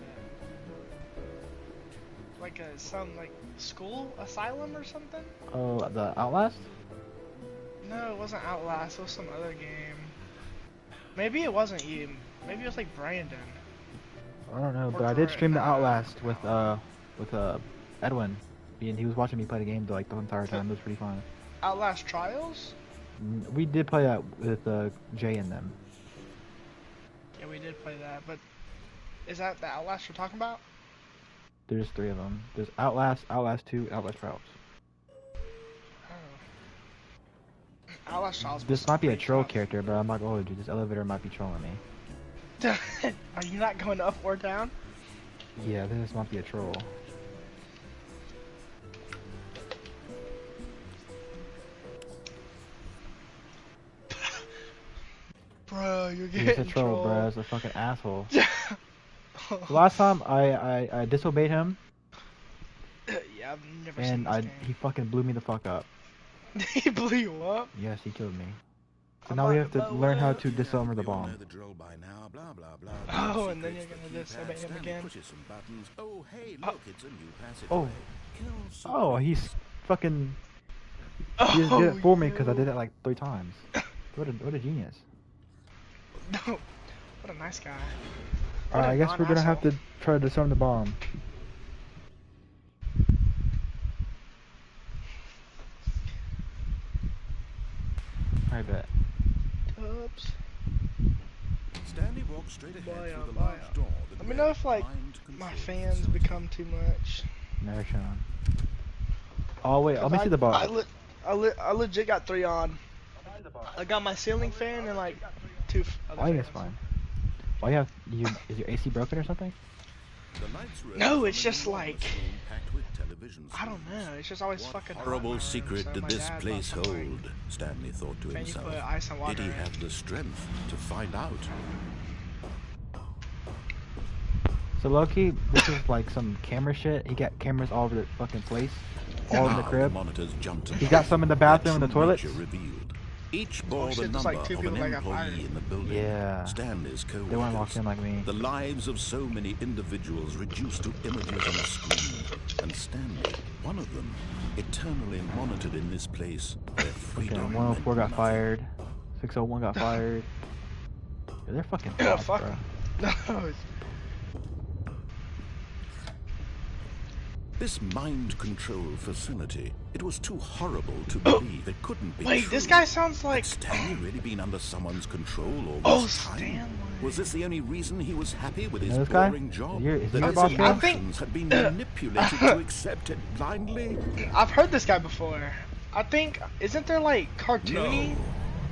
Like some like school asylum or something? Oh, the Outlast? No, it wasn't Outlast, it was some other game. Maybe it wasn't you. Maybe it was like Brandon. I don't know, Or but I did stream the correct. Outlast with Edwin. And he was watching me play the game like the entire time. It was pretty fun. Outlast Trials? We did play that with Jay and them. Yeah, we did play that, but is that the Outlast you're talking about? There's 3 of them. There's Outlast, Outlast 2, Outlast Trials. Oh. Outlast Trials. This might be a troll character, but I'm not gonna hold you. This elevator might be trolling me. Are you not going up or down? Yeah, this might be a troll. Bro, you're getting He's a troll, bro. He's a fucking asshole. The last time I disobeyed him, yeah, I've never seen and this game. he fucking blew me the fuck up. He blew you up? Yes, he killed me. So I'm now we about have to learn how to disarm the bomb. Oh, and then you're gonna disobey him again. Oh, hey, look, it's a new passage. Oh, he's fucking. He just did it for me because I did it like 3 times. What a genius. No, what a nice guy. Alright, I guess we're gonna have to try to disarm the bomb. I bet. Oops. Stanley walked straight ahead Bye, through the bye. large door that Let me know if like mind my control fans facility. become too much. Never shown. Oh wait, let me see the bomb. I legit got 3 on. I got my ceiling fan and like 2 other I think it's fans. fine. Why is your AC broken or something? The lights were No, from it's an just enormous like room packed with television I don't screens. know. It's just always What fucking hot in horrible my room, secret so did my this dad place bought some, like, hold? Stanley thought to fan you himself. put ice and water Did he in. have the strength to find out? So Loki, this is like some camera shit. He got cameras all over the fucking place, all in the Now crib. monitors jumped to He got some in the bathroom and the true toilets. nature revealed. Each bore the shit, there's number like 2 of people an that got fired. employee in the building. Yeah. Stanley's They weren't locked co-workers. in like me. The lives of so many individuals reduced to images on a screen. And Stanley, one of them, eternally monitored in this place where Okay, freedom 104 got meant fired. 601 got fired. Yeah, they're fucking Yeah, bots, fuck bro. 'em. No, it's- This mind control facility, it was too horrible to believe it couldn't be wait, true. this guy sounds like. Had Stanley really been under someone's control all Oh, this time? Stanley. Was this the only reason he was happy with his know this guy? boring job? Is he That your his boss guy? emotions had been manipulated to accept it blindly? I've heard this guy before. I think isn't there like cartoony No.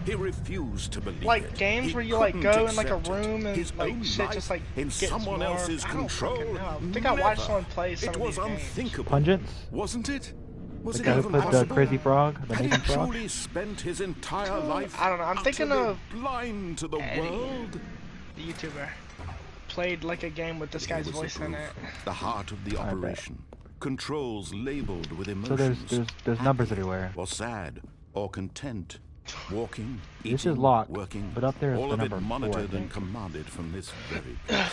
He refused to believe like it. games He where you like couldn't go in like a accept it. room and His like own shit life just like in gets someone more. else's I don't control. fucking know. I think I watched Never. someone play some It of was these games. unthinkable, Pungence? wasn't it? Was The it guy who even played the possible? crazy frog, the Had he naked frog. truly spent his entire life I don't know, I'm thinking utterly of blind to the Eddie. world? The YouTuber played like a game with this Here guy's was the voice in proof, it. the heart of the I bet. operation. Controls labeled with So emotions. there's numbers happy everywhere. Or sad, or content. Walking, eating, This is locked, working, but up there is all the of it number 4, I monitored and think. commanded from this very place.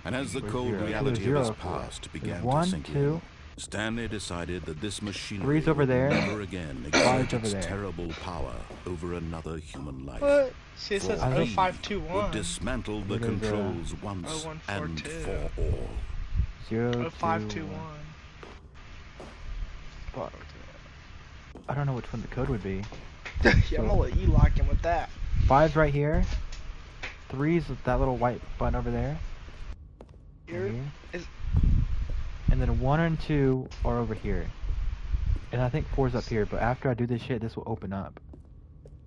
And as the Where's cold 0? reality There's of his 0 for it. past began There's to 1, sink 2. in, Stanley decided that this machinery 3's over would there. never again 5's exert over its there. terrible power over another human life. What? See, it says For he 0521. would dismantle the It is, controls once and 0142. for all. 0, 2, 0521. Fuck. I don't know which one the code would be. Yeah, I'm gonna let you lock in with that. 5's right here. 3's with that little white button over there. Here Right here. is. And then 1 and 2 are over here. And I think 4's up here, but after I do this shit, this will open up.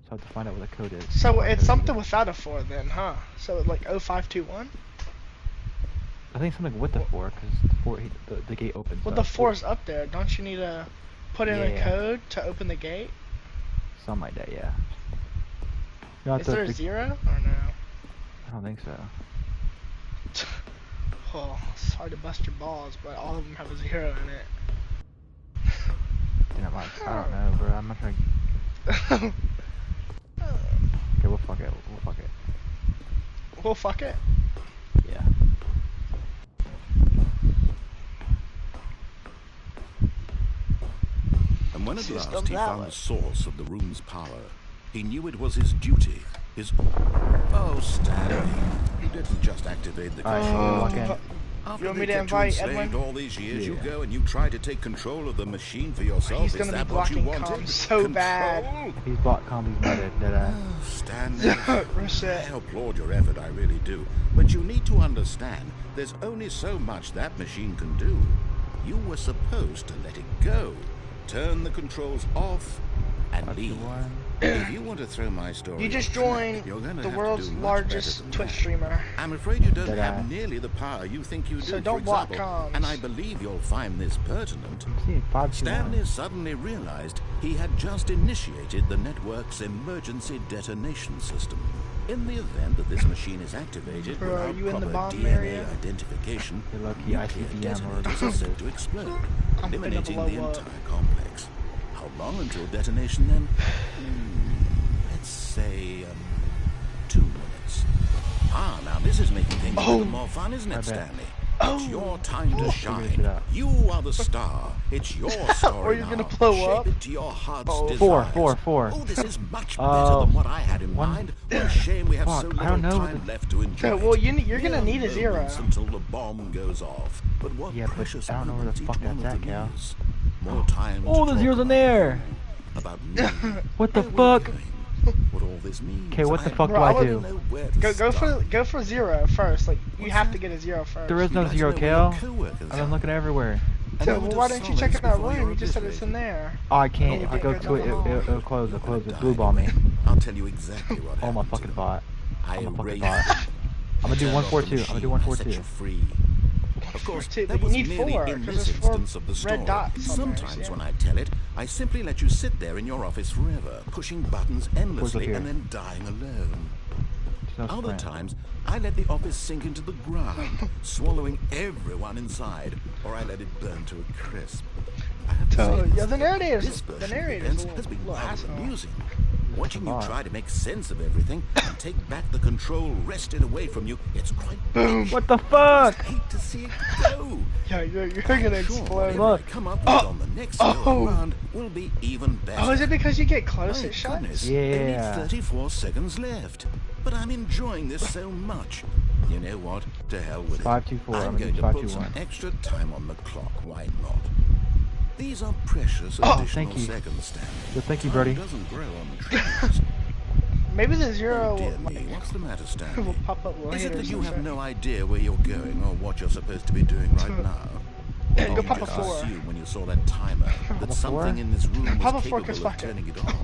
So I have to find out what the code is. So it's something without a 4 then, huh? So like 0521? I think something with the 4, because the gate opens Well, up. the 4's up there. Don't you need to put in a Yeah. code to open the gate? Something like that, yeah. No, Is there a 0 or no? I don't think so. Oh, it's hard to bust your balls, but all of them have a 0 in it. You know, like, I don't know, bro. I'm not trying to... Okay, we'll fuck it. We'll fuck it. Well, fuck it. Yeah. And when at System last he found valid. the source of the room's power, he knew it was his duty, his... Oh, Stanley, you didn't just activate the Alright, so we'll control. walk in. After You want me they to kept you invite enslaved Edwin? all these years, you Yeah. go and you try to take control of the machine for yourself. He's Is gonna be that what you blocking wanted? comms so bad. Control? If he's blocked comms, he's muted. Deadass. Stanley, Reset. I applaud your effort, I really do. But you need to understand, there's only so much that machine can do. You were supposed to let it go, turn the controls off, and leave. 521. If you want to throw my story You just off track, joined you're gonna the have to world's do much largest better than Twitch that. streamer. I'm afraid you don't Deadass. have nearly the power you think you do, So for don't block example, comms. and I believe you'll find this pertinent. I'm seeing 521. Stanley suddenly realized he had just initiated the network's emergency detonation system. In the event that this machine is activated Bro, are without you in the proper bomb DNA area? identification, You're lucky nuclear ICBM or detonators are set explosive. to explode, I'm finna eliminating blow the up. entire complex. How long until detonation then? Let's say 2 minutes. Ah, now this is making things a little more fun, isn't I it, bet. Stanley? It's your time to Figure shine. it out. You are the star. It's your story Or you're now. gonna blow Shape up. it to your heart's Oh. desires. Four. Oh, this is much better than what I had in one- mind. What a shame we have so Fuck, I little don't know time the- left to enjoy Okay, well, it. you're gonna Mere need a zero. moments until the bomb goes off. But what Yeah, but precious I don't know where the moments fuck each one that's of at, them Cal. is. More time Oh, to the talk zero's in about there. you, about me. What the where we're fuck? going, What all this means. Okay, what the fuck Bro, do I I would do? know where to Go for zero first. Like you What's have that? to get a zero first. There is no You'd like to zero, know where Kale. your coworkers I've been are. looking everywhere. A So, moment well, why of don't you check solace in that before room? you're You just said it's in obliterated. there. Oh, I can't. Oh, If I go good to it, God. it'll close. It'll close. It's blue Died ball me. away. I'll tell you exactly what Oh my happened fucking to bot. I I'm a fucking erased bot. you. I'm gonna do Turned off the 142. I'm gonna do machine. I set 142. you free. Of course, Two, that but you was need merely 4, in 'cause this there's 4 instance of the story. red dots on there, Sometimes see? when I tell it, I simply let you sit there in your office forever, pushing buttons endlessly here? and then dying alone. There's no Other sprint. times, I let the office sink into the ground, swallowing everyone inside, or I let it burn to a crisp. I have to So, say, yeah, the narrator's- this the version of narrator's events a little- has been little rather asshole. amusing. Watching you bot. try to make sense of everything and take back the control wrested away from you, it's quite Boom. What the fuck? I hate to see it go. Yeah, you're I'm gonna sure explode. whatever Look. I come up with on the next go round will be even better. Oh, is it because you get close My it shuts? goodness, Yeah. only 34 seconds left. But I'm enjoying this so much. You know what? To hell with it. 524, I'm I'm gonna going do to put some 521. extra time on the clock. Why not? These are precious Oh, additional thank you. seconds, Stanley. Good, thank you, Time Brody. doesn't grow on trees. Maybe the zero Oh, dear will, me, what's the matter, Stanley? will pop up later. Is it or that you some have shit. no idea where you're going or what you're supposed to be doing right now? Go Or did pop you a just 4. assume when you saw that timer that a something 4? in this room Pop was a 4 'cause capable of fuck it. turning it off?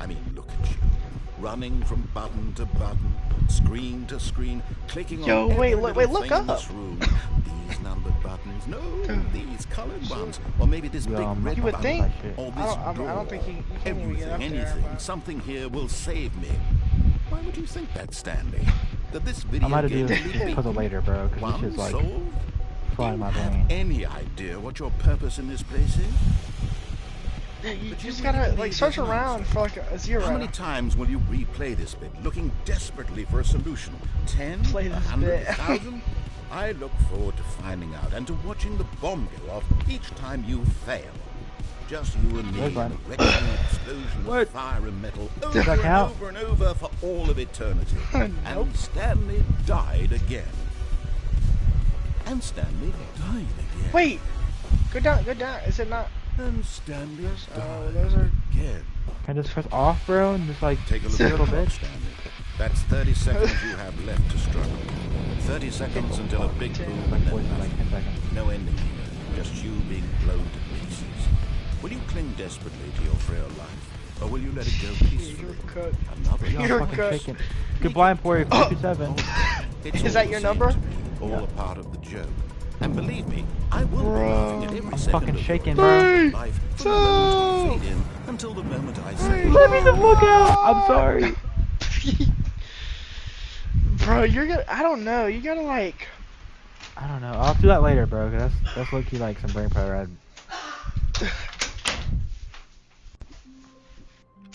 I mean, look at you. Running from button to button, screen to screen, clicking Yo, on wait, every look- little wait, look thing in up. this room. These numbered buttons, no, these colored ones, or maybe this big I'm red You would button, think- or I this don't- I door. don't think you can't even get Everything, up there, anything, but- something here will save me. Why would you think that, Stanley? That this video I might have to game do will this be puzzle later, bro, because one this is like solved? frying my Do you have brain. any idea what your purpose in this place is? Yeah, you But you just really gotta believe like search there's an around answer? for like a zero. How many times will you replay this bit, looking desperately for a solution? 10? Play this 100? bit. 1,000? I look forward to finding out and to watching the bomb go off each time you fail. Just you and me Where's in mine? a wrecking explosion What? of fire and metal over that and count? over and over for all of eternity. Nope. And Stanley died again. And Stanley died again. Wait, go down, go down. Is it not? And Stanley Oh, died those are. again. Can I just press off, bro, and just like Take a look a at little the clock, bit? Stanley. That's 30 seconds you have left to struggle. 30 seconds until a big boom Like and voice then in like 10 seconds. no ending here. Just you being blown to pieces. Will you cling desperately to your frail life? Or will you let it go peacefully? You're cooked. Another Yo, I'm You're fucking good. shaking. Goodbye, Emporia 427. It's Is all that your the same number? to me, all a part of the joke. And believe me, I will be Bro. laughing at every second fucking of shaking, your bro. life from the moment you fade in until the moment I say Let me the fuck out! I'm sorry. Bro, you're gonna. I don't know. You gotta like. I don't know. I'll do that later, bro, 'cause that's low-key like some brain power.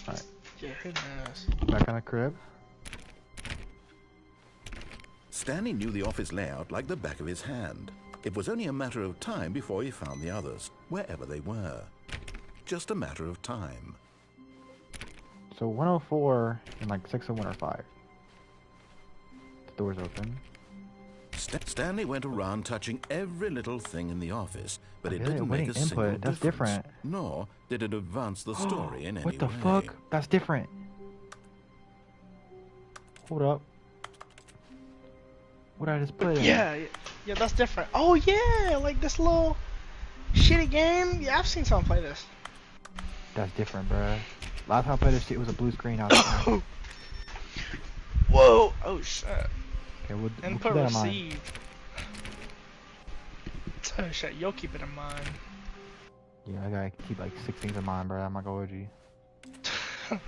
Alright, Yeah, who knows? back on the crib. Stanley knew the office layout like the back of his hand. It was only a matter of time before he found the others, wherever they were. Just a matter of time. So 104 and like 601 or 5. The door's open. Stanley went around touching every little thing in the office, but it Okay, didn't make a awaiting single input. That's difference. different. Nor did it advance the story in any way. What the fuck? That's different. Hold up. What did I just put in? Yeah, that's different. Oh yeah, like this little shitty game. Yeah, I've seen someone play this. That's different, bruh. Last time I played this shit, it was a blue screen. Outside. Whoa! Oh shit. Okay, we'll Input keep that in mind. received. Oh shit, you'll keep it in mind. Yeah, I gotta keep like 6 things in mind, bruh. I'm like OG.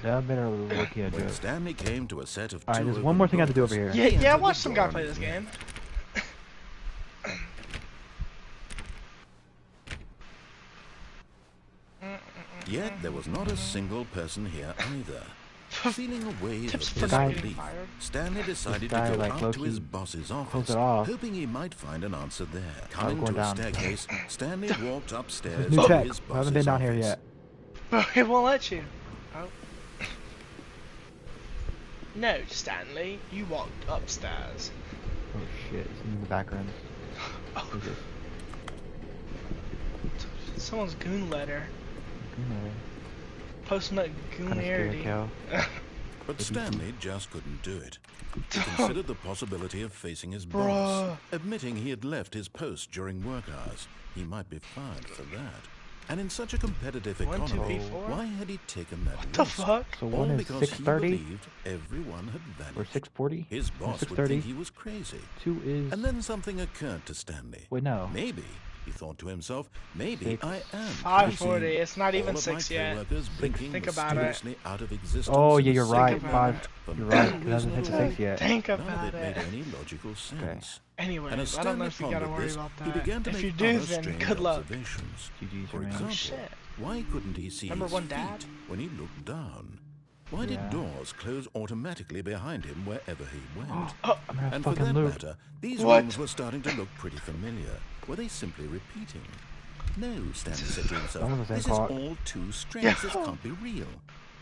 That better look here, When dude. Stanley came to a set of Alright, two there's one more thing I have to do over open here. doors, he Yeah, I entered watched the some guy door play and this he game. Yet there was not a single person here either. Feeling a wave Tips of for not disbelief, getting fired. Stanley decided guy, to go like, up to low-key his boss's close office, it off. hoping he might find an answer there. Coming going to a down. staircase, Stanley walked upstairs New to tech. his I haven't been boss's down here office. yet. Bro, it won't let you. Oh. No, Stanley, you walked upstairs. Oh shit, it's in the background. Oh. Who's this? Someone's goon letter. Kinda Posting that scared, goonarity. Cal. But Stanley just couldn't do it. He considered the possibility of facing his boss, Bruh. admitting he had left his post during work hours. He might be fired for that. And in such a competitive 1, 2, economy, 4? why had he taken that What the risk? fuck? So All one is because he 6:30 believed everyone had or vanished. 6:40. His boss would 6:30. think he was crazy. 2 is. And then something occurred to Stanley. Wait, no. Maybe, he thought to himself, maybe 6. I am 5:40. crazy. It's not even All of 6 my yet. coworkers blinking Think about it. mysteriously out of existence. Oh in yeah, a you're single right. about moment 5. for You're no right. It reason hasn't hit at the all. 6 yet. Think None of about it made it. any logical sense. Anyways, And as I don't know Stanley if you gotta pondered worry this, about he that. began to If make you do, other then strange good luck. observations. GG's, For man. example, shit. why couldn't he see Number his 1 feet dad? when he looked down? Why Yeah. did doors close automatically behind him wherever he went? Oh, I'm gonna And for fucking that loop. matter, these What? rooms were starting to look pretty familiar. Were they simply repeating? No, Stanley said to himself, Some of the same this clock. is all too strange. Yeah. This can't be real.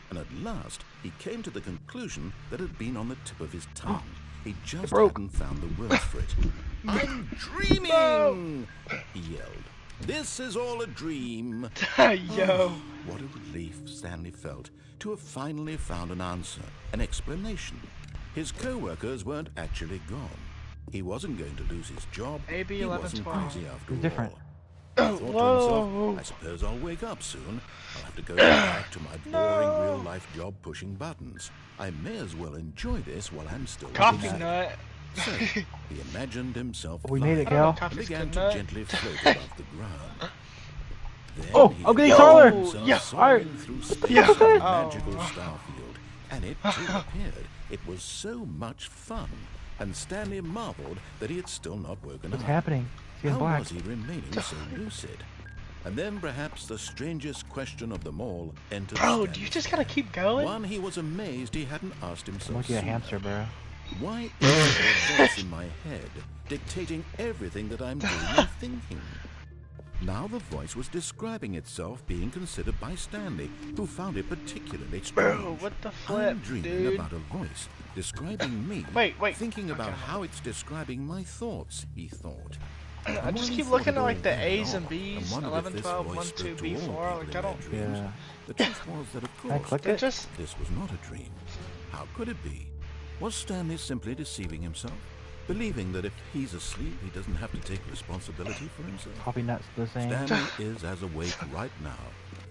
And at last, he came to the conclusion that had been on the tip of his tongue. He just broke. hadn't found the words for it. I'm dreaming! He yelled. This is all a dream. yo. What a relief Stanley felt to have finally found an answer, an explanation. His co-workers weren't actually gone. He wasn't going to lose his job. AB He 11, wasn't 12. crazy after It's different. all. He thought to himself, I suppose I'll wake up soon. I'll have to go back to my boring real-life job pushing buttons. I may as well enjoy this while I'm still Coffee busy. nut. So, he imagined himself We made it, flying Cal. and Coffee's began good to nut. gently float above the ground. Then Oh, he I'm getting found taller. himself Yeah, soaring alright. through space Yeah. in a Oh. magical star field, and it too appeared. It was so much fun, and Stanley marveled that he had still not woken What's up. happening? It's getting How black. was he remaining so lucid? And then perhaps the strangest question of them all entered Bro, Stanley's do you just gotta keep going? One he was amazed he hadn't asked I'm himself looking at a sooner. hamster, bro. Why is there a voice in my head dictating everything that I'm doing and thinking? Now the voice was describing itself being considered by Stanley, who found it particularly strange. Bro, what the I'm flip, dreaming dude? about a voice describing me, Wait. thinking about Okay. how it's describing my thoughts, he thought. I And just while he keep thought looking it at all like the went A's on and B's, wondered if 11, this 12, voice 1, spoke 2, to B4, all like people I in don't. their dreams. Yeah. The truth was that, of Can I course, click It it? just. this was not a dream. How could it be? Was Stanley simply deceiving himself? Believing that if he's asleep, he doesn't have to take responsibility for himself? Coffee nuts the same. Stanley is as awake right now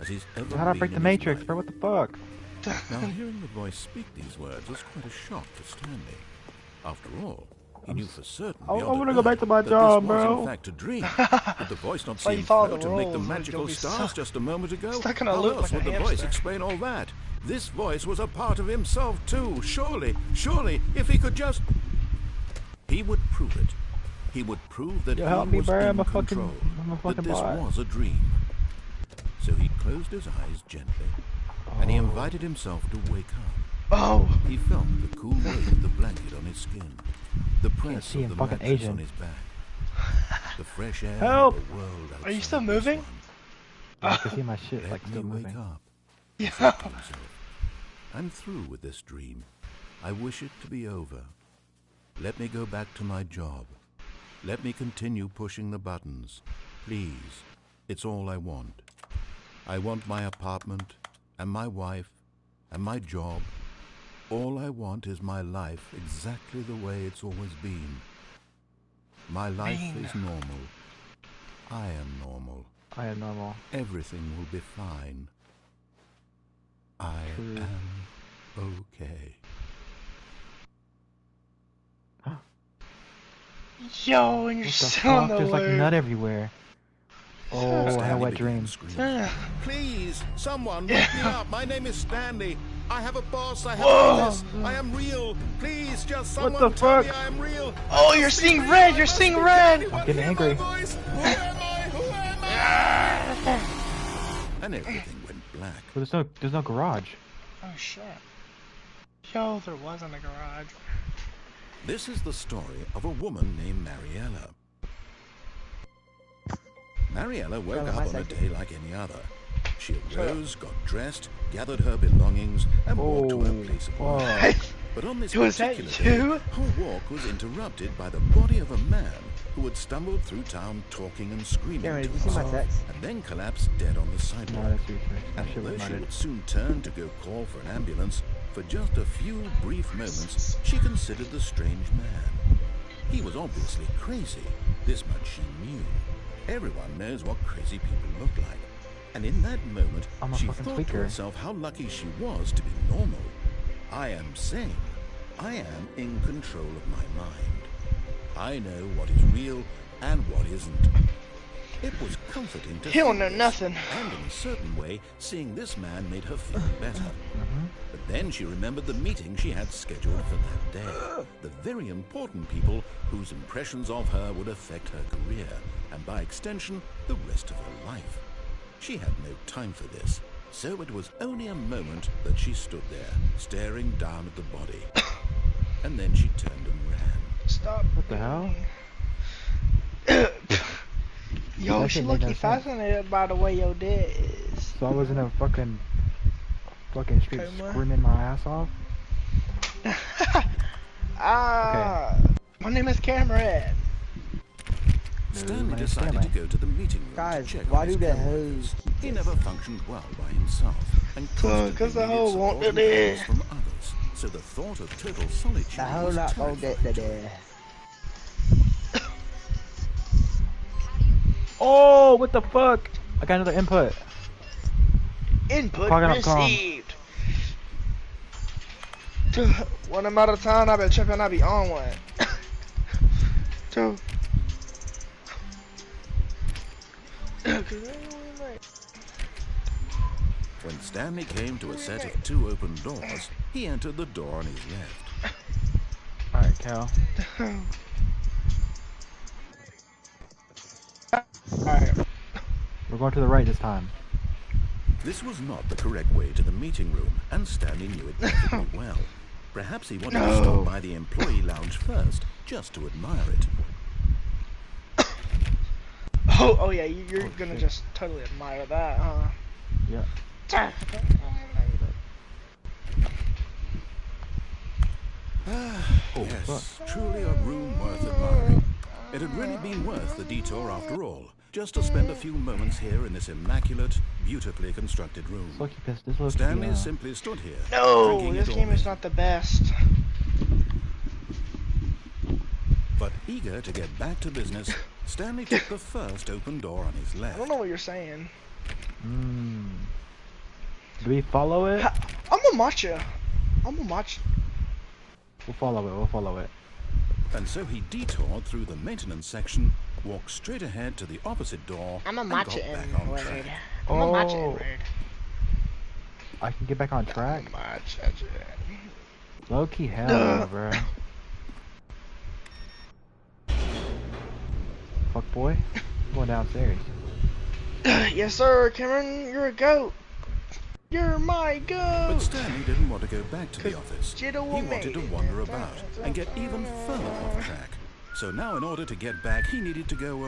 as he's ever How'd I been break the in his Matrix, life. bro? What the fuck? Now, hearing the voice speak these words was quite a shock to Stanley. After all, he knew for certain I beyond wanna a go back doubt to my that job, this was bro. in fact a dream. Did the voice not see Like him you follow float the and make the rules, like magical you'll be stars stuck- just a moment ago? stuck in a How loop else like would a the voice hamster. explain all that? This voice was a part of himself too. Surely, if he could just... He would prove it. He would prove that Yo, he help me, was bro. in I'm a fucking- control. I'm a That fucking this bot. was a dream. So he closed his eyes gently, and he invited himself to wake up. Oh! He felt the cool weight of the blanket on his skin, the press see of him, the fucking mattress Asian. on his back, the fresh air Help! of the world outside. Are you still this moving? one. I can see my shit Let like me still wake moving. up. he Yeah. said to himself. I'm through with this dream. I wish it to be over. Then he closed his eyes. And he felt the cool weight of the blanket on his skin, the press of the mattress on his back, the fresh air of the world outside. Yeah. He Let me go back to my job. Let me continue pushing the buttons. Please. It's all I want. I want my apartment, and my wife, and my job. All I want is my life exactly the way it's always been. My life is normal. I am normal. I am normal. Everything will be fine. I am okay. Yo, and you're What the still on fuck? the There's like word. nut everywhere. Oh, I had a Stanley wet began dream. screaming. Please, someone, wake me up. My name is Stanley. I have a boss. I have Whoa. a business. I am real. Please, just What someone the tell me fuck? I am real. Oh, you're seeing red. You're seeing red. I'm getting angry. Who am I? Who am I? And everything went black. But there's no garage. Oh shit. Yo, there wasn't a garage. This is the story of a woman named Mariella. Mariella woke up on a day like any other. She arose, got dressed, gathered her belongings, and walked to her place of work. Oh. But on this Was that particular day, you? her walk was interrupted by the body of a man who had stumbled through town talking and screaming Cameron, to did you see my himself, text? and then collapsed dead on the No, sidewalk. that's your turn. And That shit although was she nutted. would soon turn to go call for an ambulance, for just a few brief moments, she considered the strange man. He was obviously crazy. This much she knew. Everyone knows what crazy people look like. And in that moment, I'm a she fucking thought to tweaker. herself how lucky she was to be normal. I am sane. I am in control of my mind. I know what is real and what isn't. It was comforting to He don't see know this, nothing. and in a certain way, seeing this man made her feel better. But then she remembered the meeting she had scheduled for that day. The very important people whose impressions of her would affect her career, and by extension, the rest of her life. She had no time for this, so it was only a moment that she stood there, staring down at the body. And then she turned and ran. Stop. What the hell? Yo, That she shit made no looking sense. fascinated by the way your dad is. So I was in a fucking street Coma. screaming my ass off. My name is Cameron. Stanley my name's decided Stanley. to go to the meeting room Guys, to check why on his do the co-workers. hoes keep He this? never functioned well by himself, and constantly 'cause the needed hoe support wanted and it. praise from others. So the thought of total solitude The hoe was not gonna get the terrifying. day. Oh, what the fuck? I got another input. Input Clogging up comms. received. One amount of time I've been tripping, I be on one. Two. When Stanley came to a set of two open doors, he entered the door on his left. Alright, Cal. Alright. We're going to the right this time. This was not the correct way to the meeting room, and Stanley knew it perfectly well. Perhaps he wanted to stop by the employee lounge first, just to admire it. Oh yeah, you're Oh, gonna shit. just totally admire that, huh? Yeah. Yes, truly a room worth admiring. It had really been worth the detour after all, just to spend a few moments here in this immaculate, beautifully constructed room. This looky pissed. This looks. Stanley simply stood here, No, drinking this it game all is in. not the best. But eager to get back to business, Stanley took the first open door on his I left. don't know what you're saying. Do we follow it? I'm gonna watch you. I'm gonna watch. We'll follow it. We'll follow it. And so he detoured through the maintenance section, walked straight ahead to the opposite door, I'm and gonna got watch it back on inward. track. I'm gonna watch it Oh. inward. I can get back on track. Watch it. Low key hell no, bro. Fuck boy. I'm going downstairs. Yes, sir, Cameron. You're a goat. You're my But goat. Stanley didn't want to go back to the office. He Jiddle wanted to me. wander about and get even further off track. So now in order to get back, he needed to go,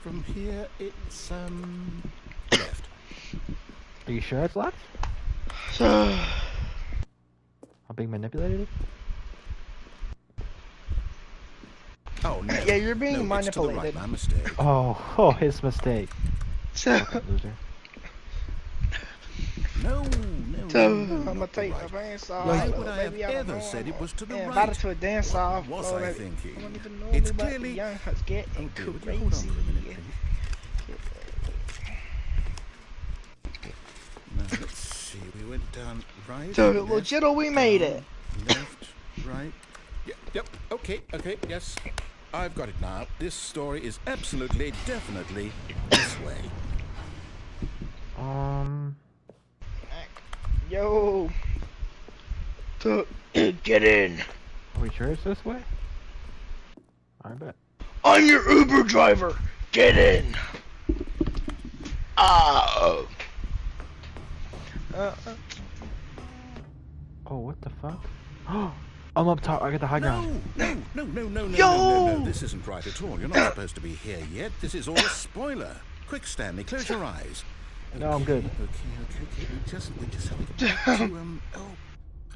from here it's, left. Are you sure it's left? being manipulated? Oh no. Yeah, you're being no, it's to the right, manipulated. my mistake. Oh, his mistake. So, Fucking loser. No, I'm no, gonna not the take my right. pants off. Why little would I have baby, I don't ever know, said it was to the invited right? to a dance What off. was little I baby. thinking? I don't even know It's me, but clearly... the young hearts getting Oh dear, would you crazy. hold on for a minute, please? Now, let's see, we went down right, So, left, legit, we made it. left, right. Yep, okay, yes. I've got it now. This story is absolutely, definitely this way. Yo. So, get in. Are we sure it's this way? I bet. I'm your Uber driver. Get in. Ah. Oh, what the fuck? I'm up top. I got the high ground. No. This isn't right at all. You're not supposed to be here yet. This is all a spoiler. Quick, Stanley, close your eyes. No, I'm good. Okay. We just have to,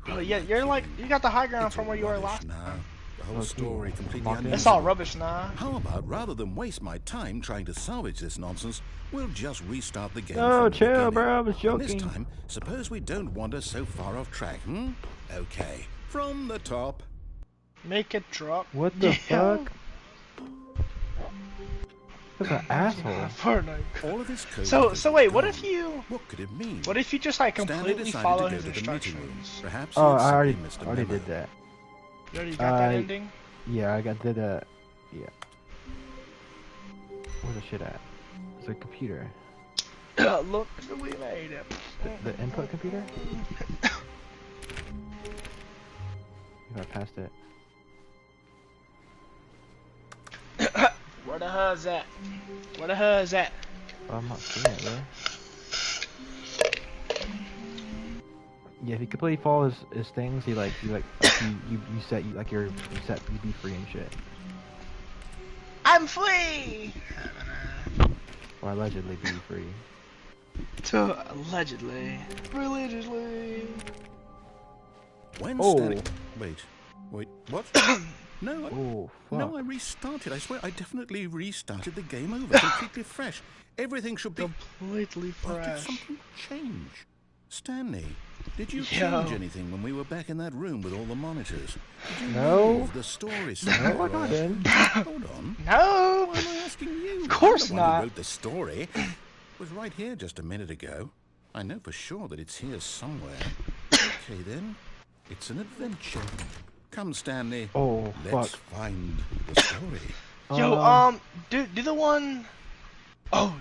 Oh, yeah, you're like, you got the high ground from where you were last. Now. The whole Okay. story completely It's unusual. It's all rubbish now. How about, rather than waste my time trying to salvage this nonsense, we'll just restart the game No, from the chill, beginning. bro. I was And this joking. time, suppose we don't wander so far off track, Okay. From the top. Make it drop. What the Yeah. fuck? That's an asshole. Fortnite. All of his code. So wait, what if you, What could it mean? what if you just like Stanley completely decided follow to go his to the meeting room. instructions? Perhaps Oh, he had I already, simply missed a already memo. did that. You already got that I- ending? Yeah, I got did that. Yeah. Where's the shit at? It's a computer. Look, we made it. The input computer? I passed it. Where the hell's at? Where the hell's at? Oh, I'm not seeing it, bro. Yeah, if you completely follow his things, you set you be free and shit. I'm free. Or allegedly be free. So allegedly, religiously. When Oh. Stanley... Wait, what? No, Oh, fuck. no, I restarted. I swear, I definitely restarted the game over, completely fresh. Everything should be... Completely But did fresh. something change? Stanley, did you Yo. change anything when we were back in that room with all the monitors? Did you No. move the story No, somewhere? I didn't. Hold on. No. Why am I asking you? Of course I'm the one not. who wrote the story. It was right here just a minute ago. I know for sure that it's here somewhere. Okay then, it's an adventure. Come, Stanley. Oh, Let's fuck. find the story. Yo, do the one. Oh.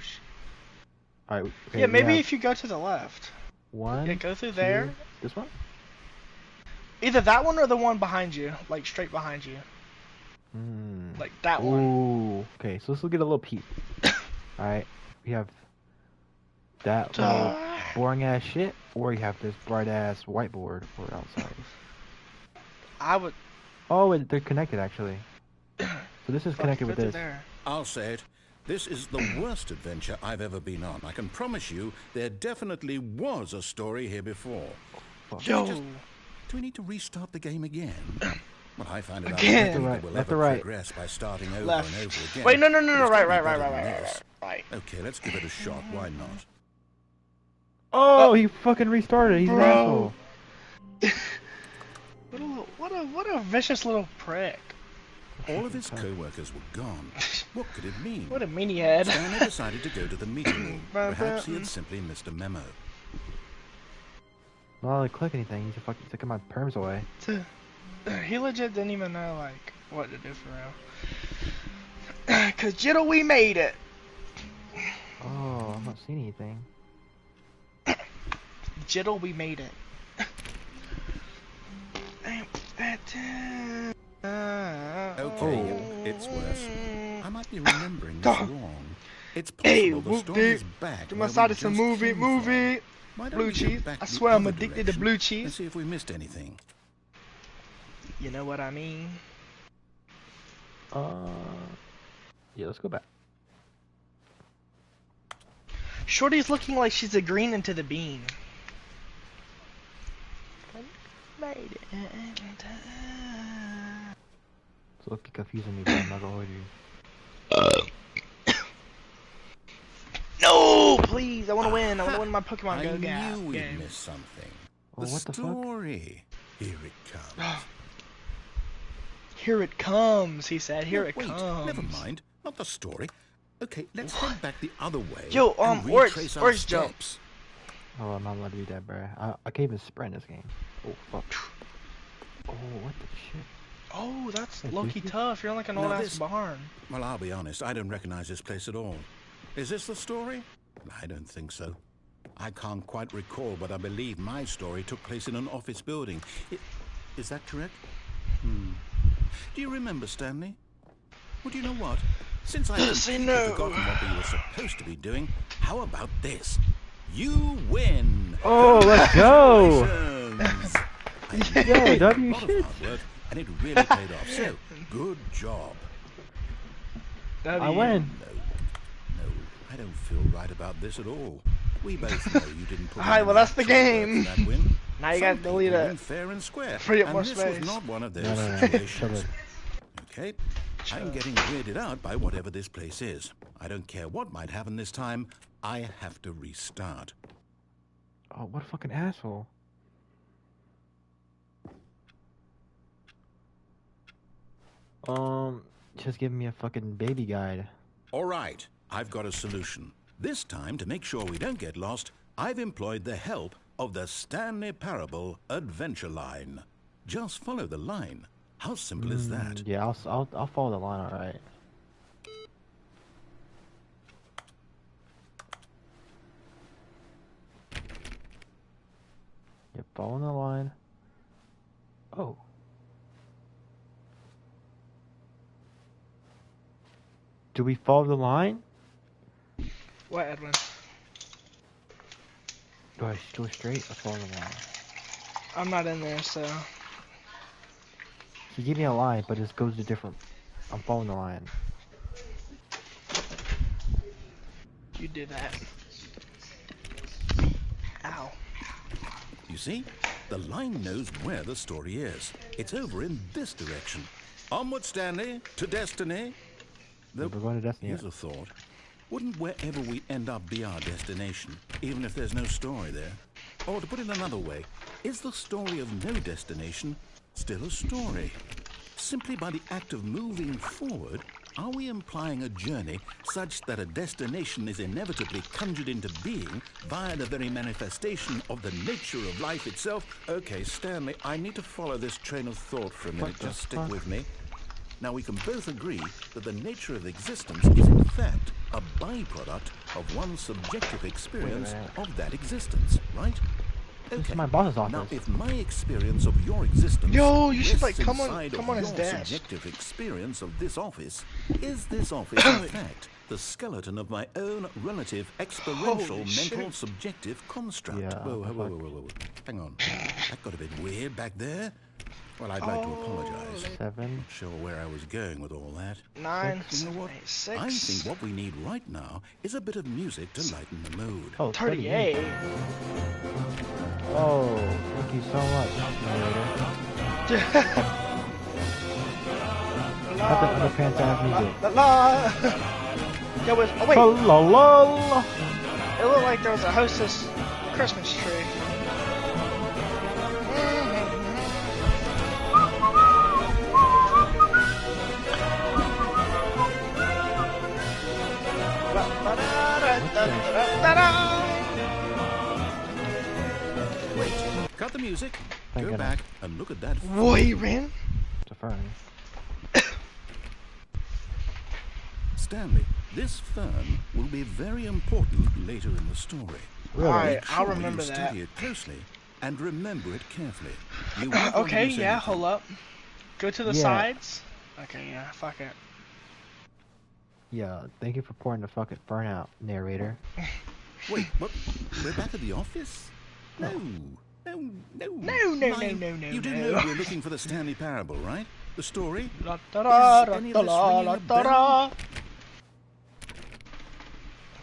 Alright, okay, Yeah, we maybe have if you go to the left. one. Yeah, go through two- there. This one? Either that one or the one behind you, like straight behind you, Hmm. like that one. Ooh. Okay, so let's look at a little peep. Alright, we have that little boring ass shit, or you have this bright ass whiteboard or outside. I would. Oh, they're connected actually. So this is connected go with through this. there. I'll say it. This is the worst adventure I've ever been on. I can promise you there definitely was a story here before. Fuck. Yo. Do we need to restart the game again? Well, I find it Again. unlikely Left or right, we'll left ever or right? progress by starting over Left. and over again. Wait, no, But it's right, gotta be better than right. this. Okay, let's give it a shot. Why not? Oh, he fucking restarted. He's an Bro. asshole. What a vicious little prick. All of his co-workers were gone. What could it mean? What a meanie Stanley decided to go to the meeting room. Perhaps he had simply missed a memo. Not allowed to click anything. He's fucking taking my perms away. He legit didn't even know like what to do for real. Cause Jittle, we made it. Oh, I'm not seeing anything. Jittle, we made it. Okay, it's worse. I might be remembering this wrong. It's Hey, possible the whoop story is dick. back. To where my side, we it's a just movie. came from. Why don't Blue we get cheese. back I the swear I'm other addicted to direction blue and cheese. see if we missed anything. You know what I mean? Yeah, let's go back. Shorty's looking like she's agreeing into the bean. Made it. It's looking confusing me, but I'm not gonna hold you. No, please! I want to win. I want to win my Pokemon Go I knew we'd game. miss something. Oh, The what the fuck? story. Here it comes. Here it comes, he said. Here No, it wait, comes. never mind. Not the story. Okay, let's head back the other way. Yo, and Oryx, retrace our Oryx jump. steps. Oh, I'm not allowed to do that, bro. I can't even sprint this game. Oh, fuck. Oh, what the shit? Oh, that's Hey, low-key Goofy. tough. You're like an Now old ass this- barn. Well, I'll be honest, I don't recognize this place at all. Is this the story? I don't think so. I can't quite recall, but I believe my story took place in an office building. Is that correct? Do you remember, Stanley? Well, do you know what? Since I've Say completely no. forgotten what we were supposed to be doing, how about this? You win! Oh, let's go! Congratulations! I Yo, made a W lot of shit. hard work, and it really paid off. So, good job. I win. No, I don't feel right about this at all. We both know you didn't put Alright, in well, that's the actual work game. for that win. Now you Some gotta delete people it. win fair and square, Free up and more this space. was not one of those No, no, no. situations. Shut Okay, I'm getting weirded out by whatever this place is. I don't care what might happen this time. I have to restart. Oh, what a fucking asshole. Just give me a fucking baby guide. All right, I've got a solution. This time, to make sure we don't get lost, I've employed the help of the Stanley Parable Adventure Line. Just follow the line. How simple is that? Yeah, I'll follow the line, alright. Yep, following the line. Oh. Do we follow the line? What, Edwin? Do I go straight or follow the line? I'm not in there, so... You give me a line, but it goes to different. I'm following the line. You did that. Ow. You see? The line knows where the story is. It's over in this direction. Onward, Stanley, to destiny. Though, We're going to Destiny. here's a thought. Wouldn't wherever we end up be our destination, even if there's no story there? Or to put it another way, is the story of no destination still a story? Simply by the act of moving forward, are we implying a journey such that a destination is inevitably conjured into being via the very manifestation of the nature of life itself? Okay, Stanley, I need to follow this train of thought for a minute. the Just stick fuck? with me. Now, we can both agree that the nature of existence is in fact a byproduct of one's subjective experience minute. of that existence, right? This is my boss's Now, office. if my experience of your existence Yo, you should, rests like, come on inside of his your desk. subjective experience of this office, is this office in fact the skeleton of my own relative experiential Holy mental shit. subjective construct? Yeah, Whoa. Hang on. That got a bit weird back there. Well, I'd like to apologize. 7. Not sure where I was going with all that. 9, You know what? 6. I think what we need right now is a bit of music to lighten the mood. Oh, 38. Oh, thank you so much, narrator. Cut the underpants ass music. La, la. Yo, oh wait, La la la. it looked like there was a Hostess Christmas tree. Wait, cut the music, Thank go goodness. back and look at that. Whoa, he ran? It's a fern. Stanley, this fern will be very important later in the story. Really? Alright, Make I'll sure remember you that. study it closely and remember it carefully. You won't want to Okay, miss yeah, anything. hold up. Go to the Yeah. sides. Okay, yeah, fuck it. Yeah, thank you for pouring the fucking fern out, narrator. Wait, what? We're back at the office? No. No, Lion, no, You do no. know we're looking for the Stanley Parable, right? The story? La da da Is da any of da this la ringing la a da bell? da.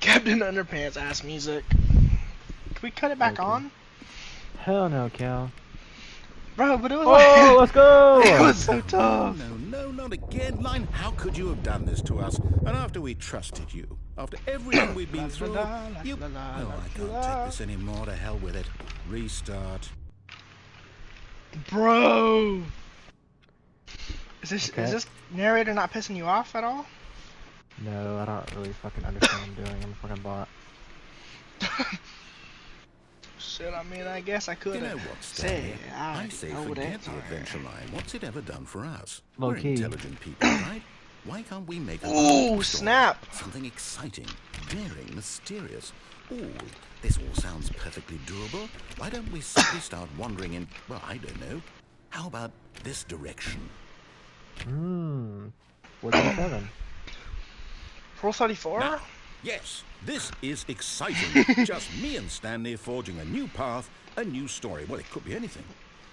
Captain Underpants ass music. Can we cut it back Okay. on? Hell no, Cal. Bro, but it was Oh, let's go! it was so tough. No, not again, Line. How could you have done this to us? And after we trusted you, after everything we've been through, you... Oh, I can't take this anymore. To hell with it. Restart. Bro! Is this narrator not pissing you off at all? No, I don't really fucking understand what I'm doing. I'm a fucking bot. Shit, I mean, I guess I could You know what, Stanley? I say forget the adventure line. What's it ever done for us? We're intelligent people, right? Why can't we make a Ooh, snap! Something exciting, daring, mysterious. Ooh, this all sounds perfectly doable. Why don't we simply start wandering in, well, I don't know. How about this direction? What's in 7? Rule 34? Now, yes, this is exciting. Just me and Stanley forging a new path, a new story. Well, it could be anything.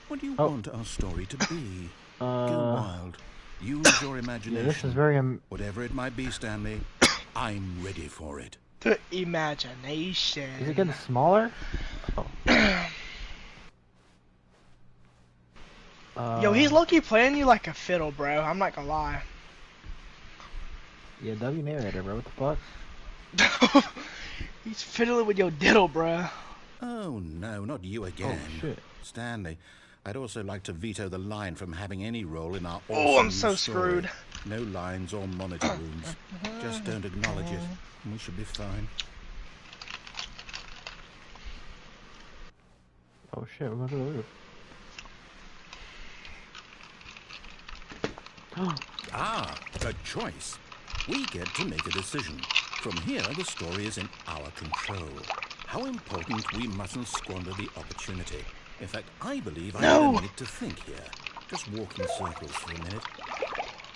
What do you want our story to be? Go wild. Use your imagination. Yeah, this is very whatever it might be, Stanley, I'm ready for it. The imagination. Is it getting smaller? Yo, he's low-key playing you like a fiddle, bro. I'm not gonna lie. Yeah, W narrator, bro. What the fuck? He's fiddling with your diddle, bro. Oh, no, not you again. Oh, shit. Stanley, I'd also like to veto the line from having any role in our Oh, I'm so awesome story. screwed. No lines or monitor rooms. Just don't acknowledge it, and we should be fine. Oh shit, we're going to the roof. Ah, the choice. We get to make a decision. From here, the story is in our control. How important we mustn't squander the opportunity. In fact, I believe I have a minute to think here. Just walk in circles for a minute.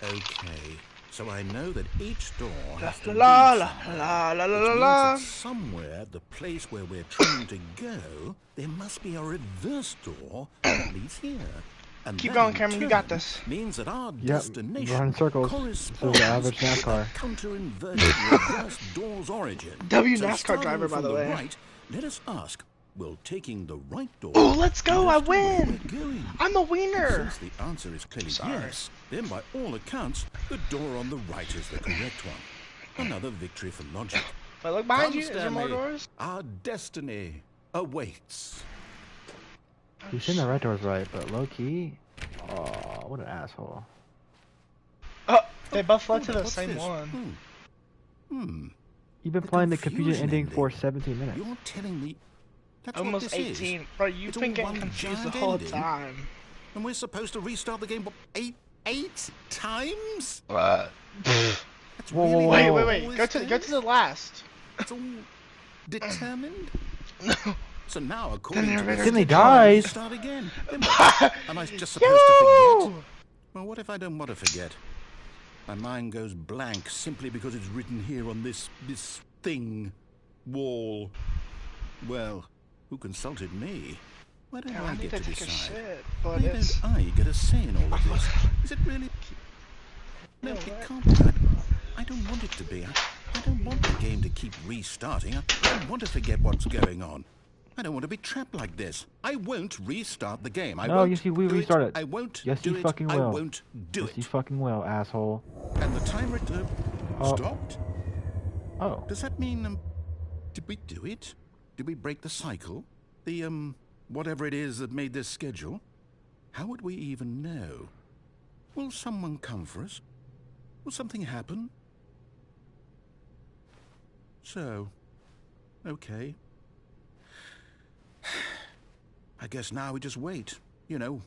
Okay, so I know that each door has to lead somewhere, which means that somewhere, the place where we're trying to go, there must be a reverse door that leads here. And Keep that going, in Cameron, you turn got this. Means that our Yep, destination run in circles. corresponds So the average with NASCAR. the counter-inverted reverse door's origin. W So NASCAR starting driver, by from the way. Right, let us ask, will taking the right door... Oh, let's go! I lead us to where win! we're going? I'm a winner! Since the answer is clearly Sorry. yes, then by all accounts, the door on the right is the correct one. Another victory for logic. But look behind Come, you. Is there more Stanley. doors? Our destiny awaits. He's saying the right door's right, but low key. Oh, what an asshole. Oh, they both led to the What's same this? one. You've been The playing the confusion confusion ending for ending. 17 minutes. You're telling me that's Almost what this 18. is? Bro, you've It's been all getting one confused the giant whole ending? time. And we're supposed to restart the game eight times? What? That's Whoa, really whoa, Wait, whoa. wait, all wait. this Go to the last. It's all determined? No. So now, according to narrator this, Stanley it's time dies. to Start again. Am I just supposed to forget? Well, what if I don't want to forget? My mind goes blank simply because it's written here on this thing, wall. Well, who consulted me? Why don't Yeah, I I need get to to take a decide? shit, Why but it's... don't I get a say in all of this? Is it really? No, it can't be. I don't want it to be. I don't want the game to keep restarting. I don't want to forget what's going on. I don't want to be trapped like this. I won't restart the game. I No, won't yes, you will do restart it. I won't Yes, do you it. fucking I will. won't do Yes, you it. fucking will, asshole. And the timer Oh. stopped? Oh. Does that mean, did we do it? Did we break the cycle? The, whatever it is that made this schedule? How would we even know? Will someone come for us? Will something happen? So, okay. I guess now we just wait. You know,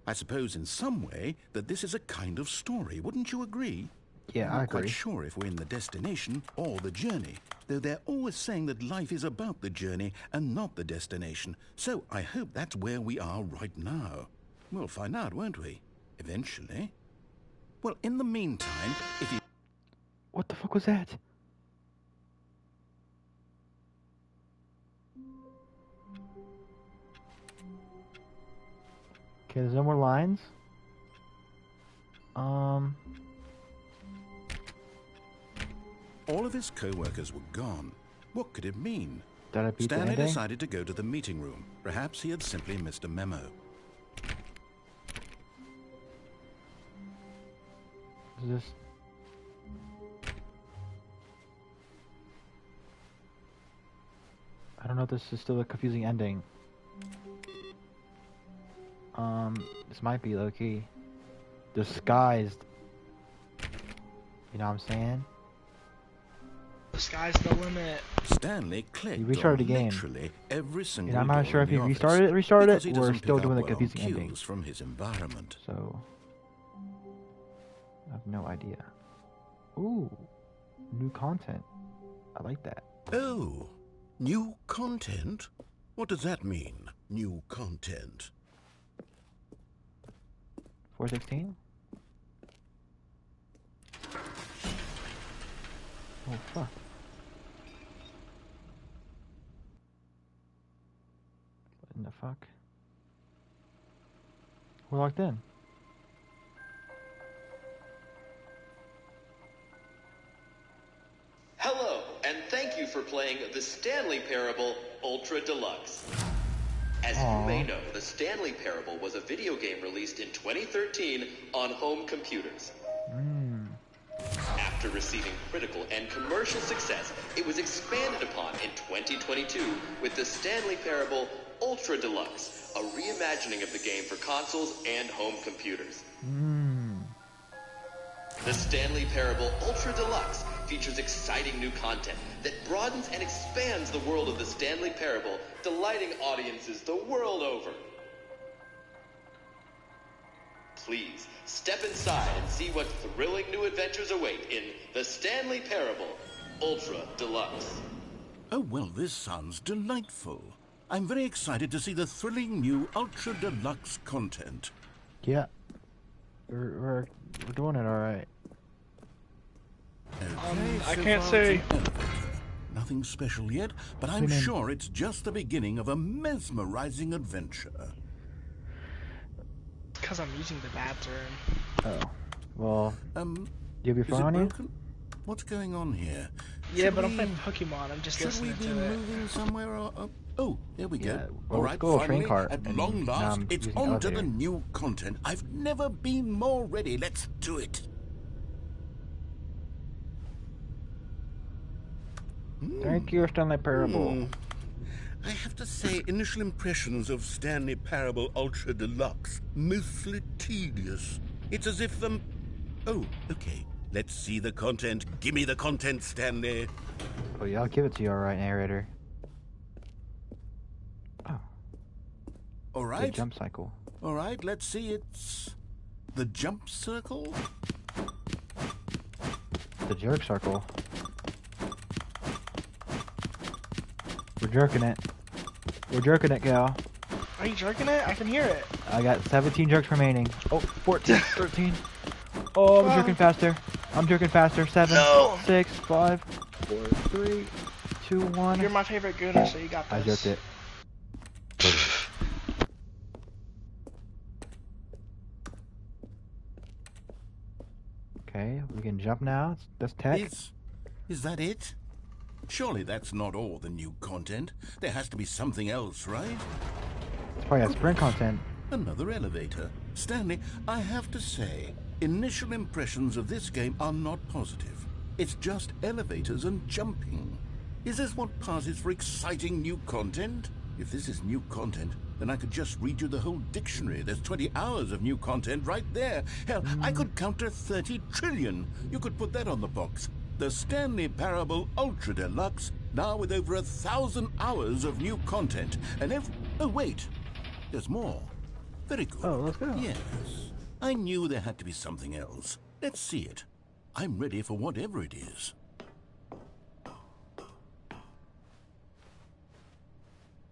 I suppose in some way that this is a kind of story. Wouldn't you agree? Yeah, I'm I not quite agree. sure if we're in the destination or the journey, though they're always saying that life is about the journey and not the destination. So I hope that's where we are right now. We'll find out, won't we? Eventually. Well, in the meantime, if you... What the fuck was that? Okay, there's no more lines. All of his co-workers were gone. What could it mean? Did I beat the Stanley ending? decided to go to the meeting room. Perhaps he had simply missed a memo. is this? I don't know if this is still a confusing ending. This might be low-key. Disguised. You know what I'm saying? The sky's the limit. Stanley clicked He restarted on the game. literally every single And I'm not door sure in if he the office restarted because he it, or doesn't still pick doing the up well confusing cues ending. from his environment. So, I have no idea. Ooh, new content. I like that. Oh, new content? What does that mean, new content? 416? Oh, fuck. What in the fuck? We're locked in. Hello, and thank you for playing The Stanley Parable Ultra Deluxe. As Aww. you may know, The Stanley Parable was a video game released in 2013 on home computers. After receiving critical and commercial success, it was expanded upon in 2022 with The Stanley Parable Ultra Deluxe, a reimagining of the game for consoles and home computers. The Stanley Parable Ultra Deluxe features exciting new content that broadens and expands the world of The Stanley Parable, delighting audiences the world over. Please, step inside and see what thrilling new adventures await in The Stanley Parable Ultra Deluxe. Oh, well, this sounds delightful. I'm very excited to see the thrilling new Ultra Deluxe content. Yeah. We're doing it alright. Okay, I so can't far say. it's an elevator. Nothing special yet, but I'm mean- sure it's just the beginning of a mesmerizing adventure. Because I'm using the bathroom. Oh. Well, do you have your Is phone it on you? broken? What's going on here? Yeah, Should but I'm we- playing Pokemon. I'm just Should we listening be to it. moving somewhere? Or, oh, there we go. Yeah, All well, right, let's go to a train finally, cart, at and long now last, I'm it's using the on to the elevator. new content. I've never been more ready. Let's do it. Thank you, Stanley Parable. I have to say, initial impressions of Stanley Parable Ultra Deluxe, mostly tedious. It's as if Oh, okay. Let's see the content. Give me the content, Stanley. Oh yeah, I'll give it to you alright, narrator. Oh, All the right. jump cycle. All right, let's see. It's the jump circle. The jerk circle. We're jerking it. We're jerking it, gal. Are you jerking it? I can hear it. I got 17 jerks remaining. Oh, 14, 13. Oh, I'm jerking faster. I'm jerking faster. 7, No. 6, 5, 4, 3, 2, 1. You're my favorite gooner, so you got this. I jerked it. Okay, we can jump now. That's tech. Is that it? Surely that's not all the new content. There has to be something else, right? It's probably got sprint content. Another elevator. Stanley, I have to say, initial impressions of this game are not positive. It's just elevators and jumping. Is this what passes for exciting new content? If this is new content, then I could just read you the whole dictionary. There's 20 hours of new content right there. Hell, I could counter 30 trillion. You could put that on the box. The Stanley Parable Ultra Deluxe, now with over 1,000 hours of new content. And oh, wait. There's more. Very good. Oh, let's go. Yes. I knew there had to be something else. Let's see it. I'm ready for whatever it is.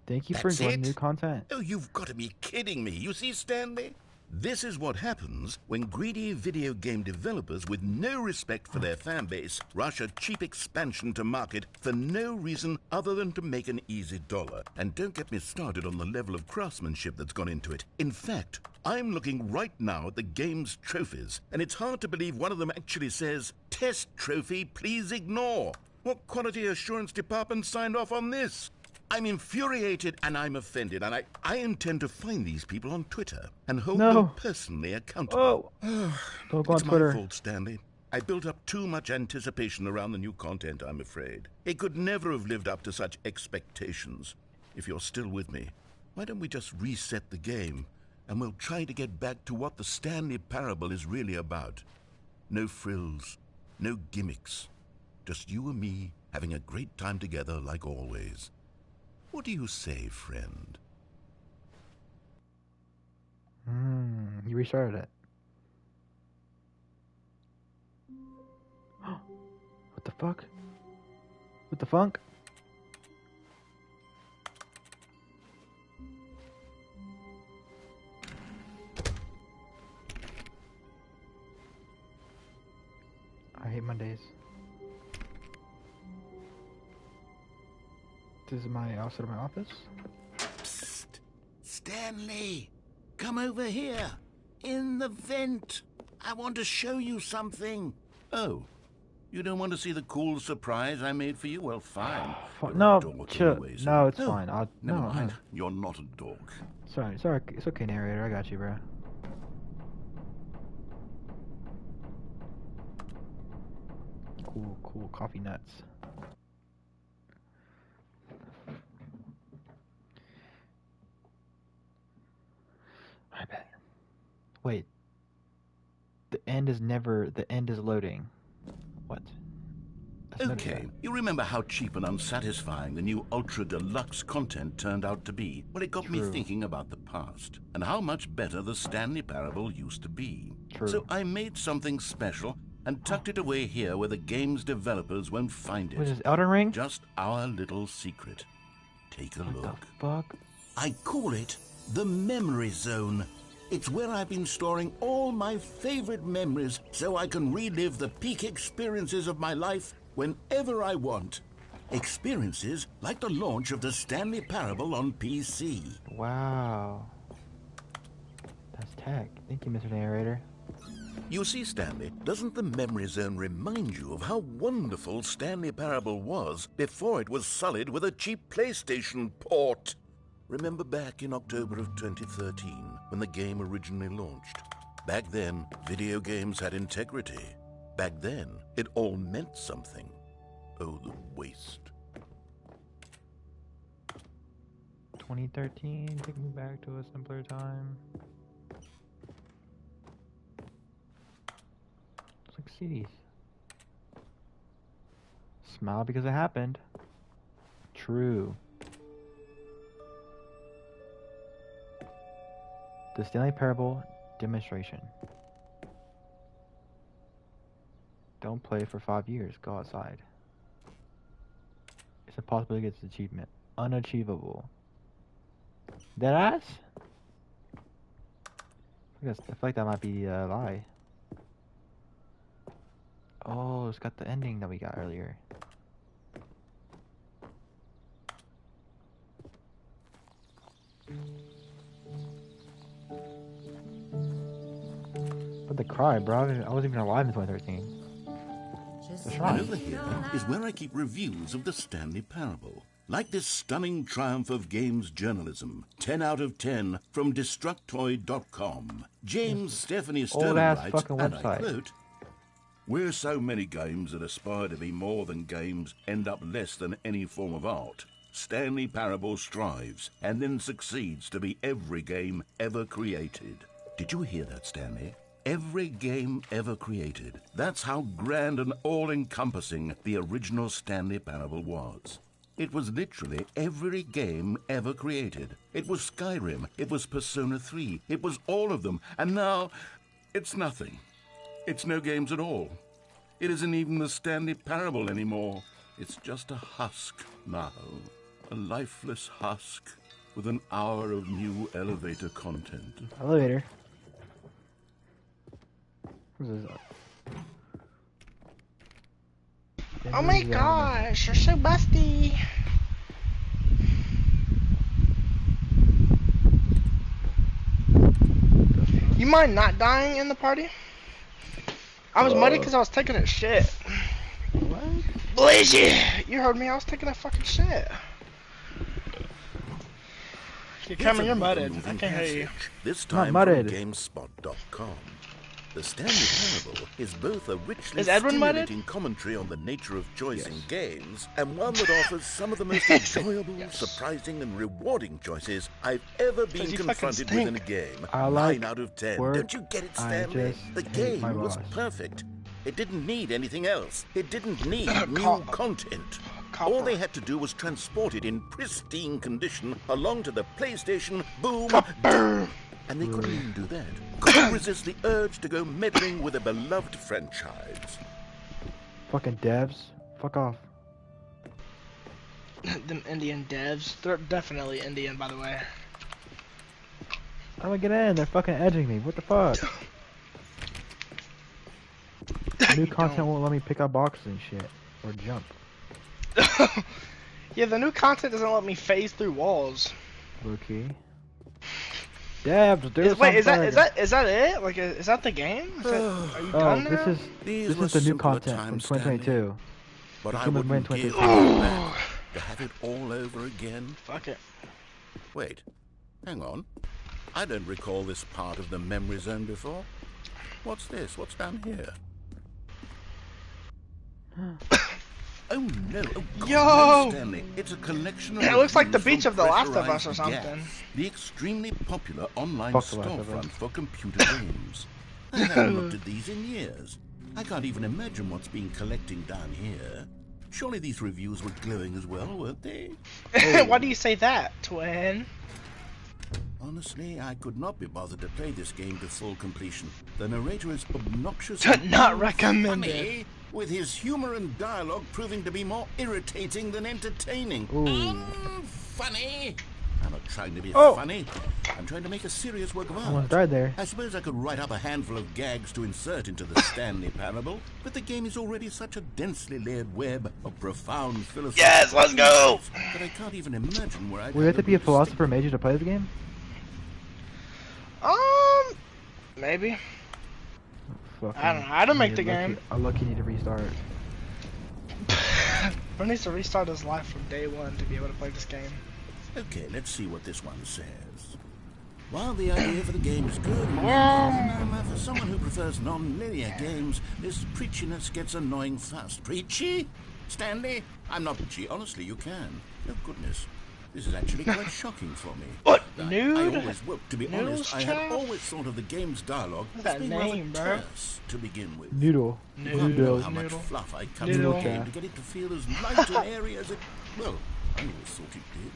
Thank you for That's enjoying it? new content. Oh, you've got to be kidding me. You see, Stanley? This is what happens when greedy video game developers with no respect for their fan base rush a cheap expansion to market for no reason other than to make an easy dollar. And don't get me started on the level of craftsmanship that's gone into it. In fact, I'm looking right now at the game's trophies, and it's hard to believe one of them actually says, "Test trophy, please ignore." What quality assurance department signed off on this? I'm infuriated and I'm offended, and I intend to find these people on Twitter and hold No. them personally accountable. Oh. Don't go on It's Twitter. my fault, Stanley. I built up too much anticipation around the new content, I'm afraid. It could never have lived up to such expectations. If you're still with me, why don't we just reset the game, and we'll try to get back to what the Stanley Parable is really about. No frills, no gimmicks. Just you and me having a great time together like always. What do you say, friend? You restarted it. What the fuck? What the funk? I hate Mondays. This is my outside of my office. Psst! Stanley! Come over here! In the vent! I want to show you something! Oh, you don't want to see the cool surprise I made for you? Well, fine. You're a No, dork chill. anyway, so- No, it's Oh, fine. Never No. mind. You're not a dork. Sorry. It's okay, narrator. I got you, bro. Cool. Coffee nuts. I bet. Wait. The end is loading. What? That's not Okay, good. you remember how cheap and unsatisfying the new Ultra Deluxe content turned out to be? Well, it got me True. thinking about the past and how much better the Stanley Parable used to be. True. So I made something special and tucked it away here where the game's developers won't find it. What is this, Elden Ring? Just our little secret. Take a What look. the fuck? I call it the Memory Zone. It's where I've been storing all my favorite memories so I can relive the peak experiences of my life whenever I want. Experiences like the launch of the Stanley Parable on PC. Wow. That's tech. Thank you, Mr. Narrator. You see, Stanley, doesn't the Memory Zone remind you of how wonderful Stanley Parable was before it was sullied with a cheap PlayStation port? Remember back in October of 2013, when the game originally launched? Back then, video games had integrity. Back then, it all meant something. Oh, the waste. 2013, take me back to a simpler time. It's like CDs. Smile because it happened. True. The Stanley Parable demonstration. Don't play for 5 years. Go outside. It's impossible to get this achievement. Unachievable. Deadass? I feel like that might be a lie. Oh, it's got the ending that we got earlier. But the cry, bro. I wasn't even alive in 2013. That's And right. over here is where I keep reviews of the Stanley Parable. Like this stunning triumph of games journalism, 10 out of 10 from Destructoid.com. James Stephanie Sterling Old-ass writes, fucking and I website. quote, "Where so many games that aspire to be more than games end up less than any form of art, Stanley Parable strives and then succeeds to be every game ever created." Did you hear that, Stanley? Every game ever created. That's how grand and all-encompassing the original Stanley Parable was. It was literally every game ever created. It was Skyrim, it was Persona 3, it was all of them, and now it's nothing. It's no games at all. It isn't even the Stanley Parable anymore. It's just a husk now. A lifeless husk with an hour of new elevator content. Elevator. What is this? Oh my gosh, you're so busty. You mind not dying in the party? I was muddy because I was taking a shit. What? Blizzy! You heard me, I was taking a fucking shit. You're Here's coming, a you're rather mudded. I moving can't hear you. passage, this Not time mudded. from GameSpot.com. The Stanley Parable is both a richly Is Edwin mudded? stimulating commentary on the nature of choice in Yes. games, and one that offers some of the most enjoyable, surprising, and rewarding choices I've ever been you fucking confronted with in a stink. game. I like 9 out of 10. work. Don't you get it, I Stanley? just The hate my game was boss. perfect. It didn't need anything else. It didn't need new Cop- content. Copper. All they had to do was transport it in pristine condition along to the PlayStation. Boom. Copper. And they couldn't even do that. Couldn't resist the urge to go meddling with a beloved franchise. Fucking devs. Fuck off. Them Indian devs. They're definitely Indian, by the way. I'm gonna get in. They're fucking edging me. What the fuck? New You content don't. won't let me pick up boxes and shit. Or jump. Yeah, the new content doesn't let me phase through walls. Low key. Devs, do something. Wait, is that it? Like, is that the game? Are you Oh, done now? These this were is the new simpler content from times, Stanley. 2022. But I Human wouldn't Win give 2022. that to have it all over again. Fuck it. Wait, hang on. I don't recall this part of the memory zone before. What's this? What's down here? Oh no! Oh, God, Yo! no, Stanley! It's a collection of. It looks like the reviews beach from of The Last of Us Pressurized or something. Gas, the extremely popular online Fuck The Last of storefront Us. for computer games. I haven't looked at these in years. I can't even imagine what's been collecting down here. Surely these reviews were glowing as well, weren't they? Why do you say that, twin? Honestly, I could not be bothered to play this game to full completion. The narrator is obnoxious Not recommended. funny, with his humor and dialogue proving to be more irritating than entertaining. Ooh. Funny! I'm not trying to be Oh. funny. I'm trying to make a serious work of art. Almost died there. I suppose I could write up a handful of gags to insert into the Stanley Parable, but the game is already such a densely layered web of profound philosophy. Yes, let's go! That I can't even imagine where I'd Will you have to be a stick. philosopher major to play the game? Maybe. Fucking, I don't know. I didn't make need the a lucky- game. I lucky need to restart. Bro needs to restart his life from day one to be able to play this game. Okay, let's see what this one says. While the idea for the game is good, for someone who prefers non-linear games, this preachiness gets annoying fast. Preachy? Stanley? I'm not preachy. Honestly, you can. Oh, goodness. This is actually quite shocking for me. What? I Nude? always, well, to be Noodles, honest, I had child? always thought of the game's dialogue What's as that being name, rather bro? terse to begin with. Noodle. You can't know Noodle. how much Noodle. fluff I cut Noodle. into the game to get it to feel as light and airy as it... Well, I always thought it did,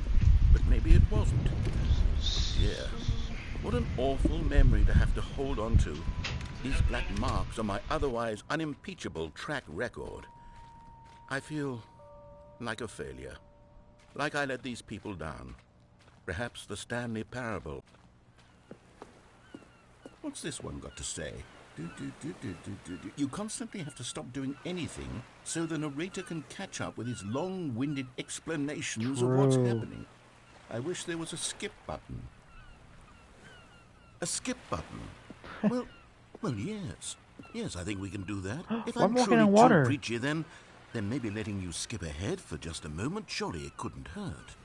but maybe it wasn't. Yeah. What an awful memory to have to hold on to. These black marks on my otherwise unimpeachable track record. I feel like a failure. Like I let these people down. Perhaps the Stanley Parable. What's this one got to say? You constantly have to stop doing anything so the narrator can catch up with his long-winded explanations of what's True. happening. I wish there was a skip button. A skip button? Well, yes. Yes, I think we can do that. If I'm I'm walking truly in water. too preachy, then maybe letting you skip ahead for just a moment, surely it couldn't hurt.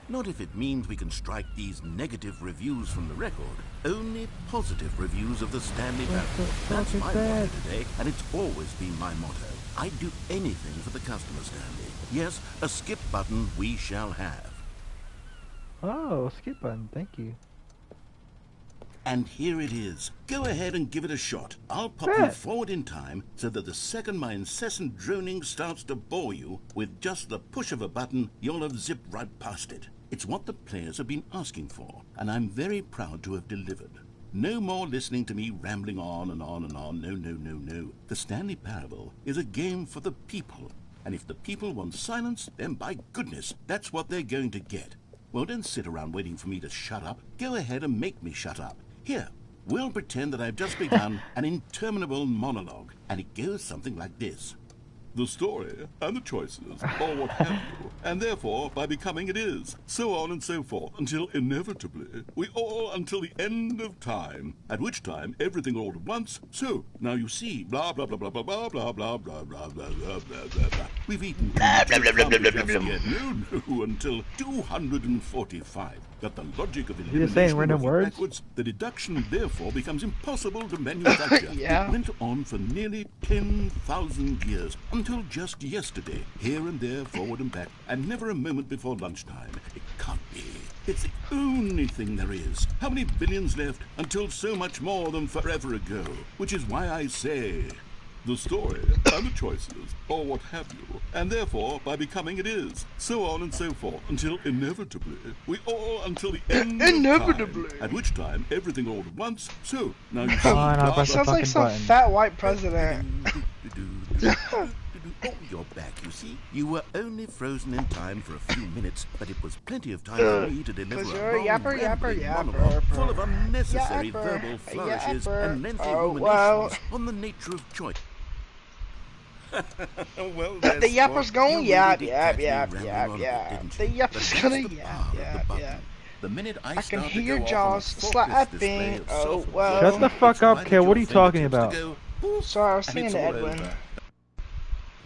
Not if it means we can strike these negative reviews from the record. Only positive reviews of the Stanley Parable. That's fuck is my that? motto today, and it's always been my motto. I'd do anything for the customer, Stanley. Yes, a skip button we shall have. Oh, skip button. Thank you. And here it is. Go ahead and give it a shot. I'll pop you Bet. forward in time so that the second my incessant droning starts to bore you, with just the push of a button, you'll have zipped right past it. It's what the players have been asking for, and I'm very proud to have delivered. No more listening to me rambling on and on and on. No, no, no, no. The Stanley Parable is a game for the people. And if the people want silence, then by goodness, that's what they're going to get. Well, don't sit around waiting for me to shut up. Go ahead and make me shut up. Here, we'll pretend that I've just begun an interminable monologue, and it goes something like this. The story and the choices are what have you, and therefore, by becoming it is, so on and so forth, until inevitably, we all until the end of time, at which time everything all at once, so, now you see, blah, blah, blah, blah, blah, blah, blah, blah, blah, blah, blah, blah, blah, blah, blah. We've eaten no, until 245. that the logic of just elimination saying random working words? backwards, the deduction therefore becomes impossible to manufacture. Yeah. It went on for nearly 10,000 years, until just yesterday, here and there, forward and back, and never a moment before lunchtime. It can't be. It's the only thing there is. How many billions left until so much more than forever ago? Which is why I say, the story, and the choices, or what have you, and therefore, by becoming it is, so on and so forth, until inevitably, we all until the end Inevitably. of time, at which time, everything all at once, so, now you Fine, I'll press the Sounds like fucking some button. fat white president. Oh, you're back, you see. You were only frozen in time for a few minutes, but it was plenty of time for me to deliver 'Cause a you're a long, yapper, rambling yapper, monologue yapper. full of unnecessary Yapper, verbal flourishes yapper. and lengthy Oh, ruminations well. on the nature of choice. Well, The yapper's going you yap, really did yap, catch me yap, rambling yap, on a bit, yap. didn't The you? yapper's But that's gonna the yap, power of the yap, button. yap. The minute I I can start hear to your go off jaws on a focused display slapping. of Oh, self-absorption, well. Shut the fuck it's up, right kid. at What are your you talking fingertips about? to go, Sorry, I was and singing it's to all Edwin. over.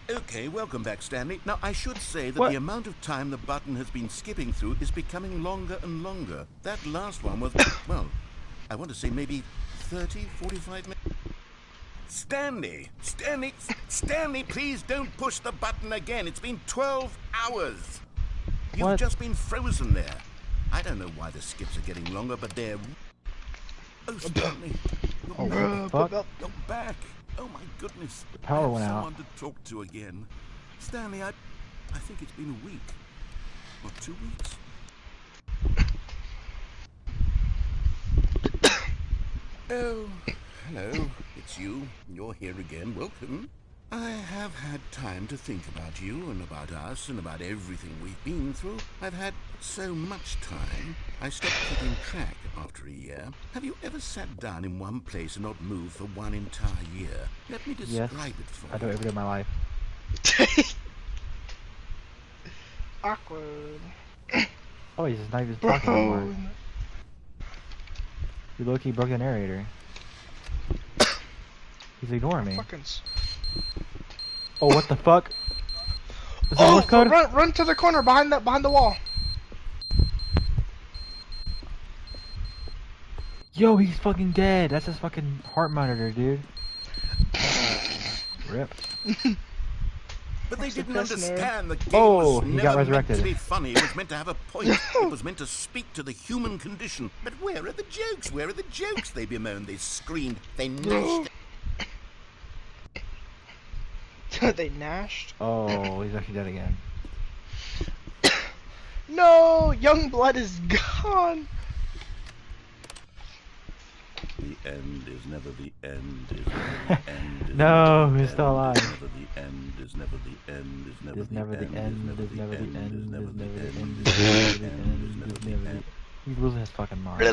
Okay, welcome back, Stanley. Now, I should say that What? the amount of time the button has been skipping through is becoming longer and longer. That last one was, well, I want to say maybe 30, 45 minutes. Stanley, please don't push the button again. It's been 12 hours. You've What? just been frozen there. I don't know why the skips are getting longer, but they're... Oh, Stanley. Oh, what the fuck? You're back. Oh, my goodness. The power I have went out. someone to talk to again. Stanley, I think it's been a week. Or 2 weeks. Oh, hello. It's you. You're here again. Welcome. I have had time to think about you and about us and about everything we've been through. I've had so much time. I stopped keeping track after a year. Have you ever sat down in one place and not moved for one entire year? Let me Yes, describe it for I do it every day of my life. Awkward. Oh, he's just not even talking anymore. Bro. You low-key broke the narrator. He's ignoring me. Fucking. Oh, what the fuck? Is that Morse code? Run to the corner behind the wall. Yo, he's fucking dead. That's his fucking heart monitor, dude. Rip. But they didn't Suppressor. understand the game Oh, was he never got meant resurrected. to be funny. It was meant to have a point. It was meant to speak to the human condition. But where are the jokes? Where are the jokes? They bemoaned, they screamed, they gnashed. They gnashed. Oh, he's actually dead again. No, young blood is gone. The end is never the end. Is never the end. Is No, never the he's still end, alive. Is never the end. Is never the end. Is never There's never the end. There's never the end. There's never the end. end. There's never the end. There's never the end. He's losing his fucking mind.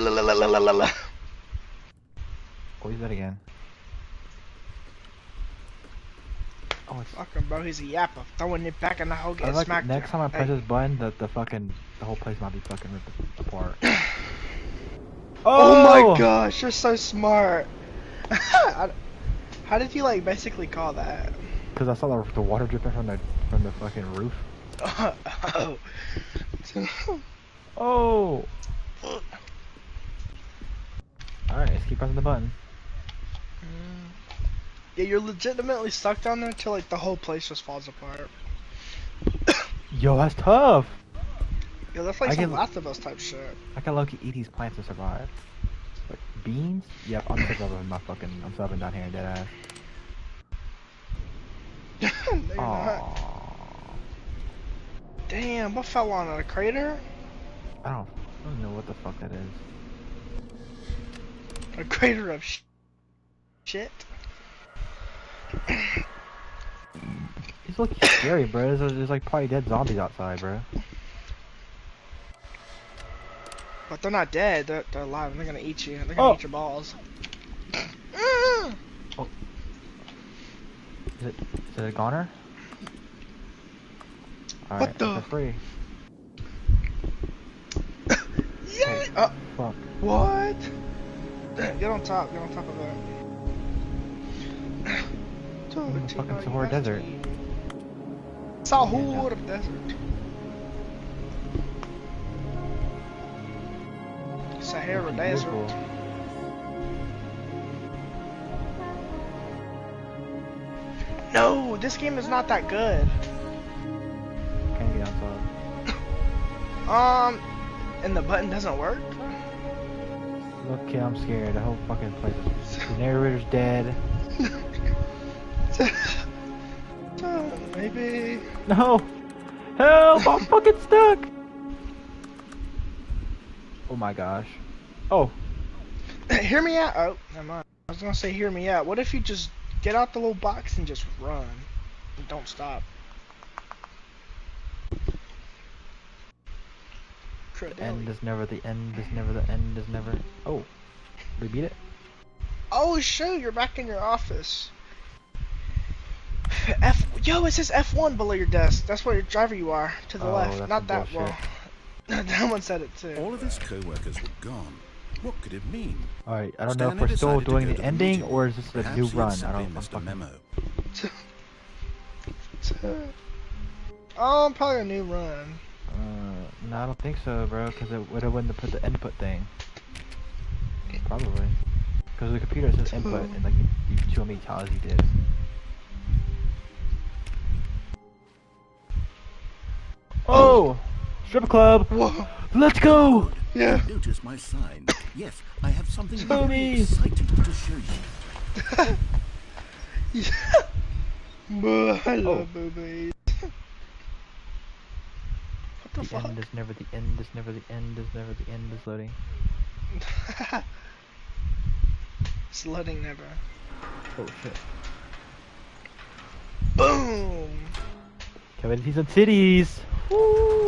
Oh, he's dead again. Oh, it's. Fucking bro, he's a yapper. Throwing it back in the hole, I getting like smacked. next time I press Hey. this button, the whole place might be fucking ripped apart. Oh my gosh, you're so smart. How did you like basically call that? Because I saw the water dripping from the fucking roof. Oh. Oh. Alright, let's keep pressing the button. Yeah, you're legitimately stuck down there until like the whole place just falls apart. Yo, that's tough. Yeah, that's like I some can- Last of Us type shit. I can low-key eat these plants to survive. Like beans? Yep, I'm surviving I'm surviving down here in dead ass. No, you're not. Aww. Damn, what fell on it? A crater? I don't know what the fuck that is. A crater of shit? He's looking scary, bro. There's like probably dead zombies outside, bro. But they're not dead. They're alive and they're gonna eat you. They're gonna eat your balls. Oh. Is it a goner? Alright, What the- for free. Yeah. Oh, fuck. What? Get on top. Get on top of that. the fucking Sahara Desert. Sahara Desert. Sahara Looks Desert. beautiful. No, this game is not that good. Can't get outside. And the button doesn't work? Okay, I'm scared. The whole fucking place is. The narrator's dead. Maybe. No! Help! I'm fucking stuck! Oh my gosh. Oh. Hear me out. Oh, never mind. I was gonna say hear me out. What if you just get out the little box and just run? And don't stop. The end is never the end is never the end is never. Oh. We beat it? Oh shoot, you're back in your office. Yo, it says F1 below your desk. That's where your driver you are. To the left. That's Not that bullshit. well. That one said it too. All of his co-workers were gone. What could it mean? Alright, I don't know if Stanley we're still decided to doing go the to ending meeting. or is this a Perhaps new he had run? I simply don't know. missed a memo. Oh, probably a new run. No, I don't think so, bro, because it would have wouldn't have put the input thing. Probably. Because the computer says input, and like you show me how he did. Oh! Strip club! Whoa. Let's go! Yeah. Notice my sign. Yes, I have something very Boobies. exciting to show you. I love boobies. What the The fuck? end is never the end is never the end is never the end is loading. It's loading never. Oh shit. Boom! Can't wait to see some titties! Woo!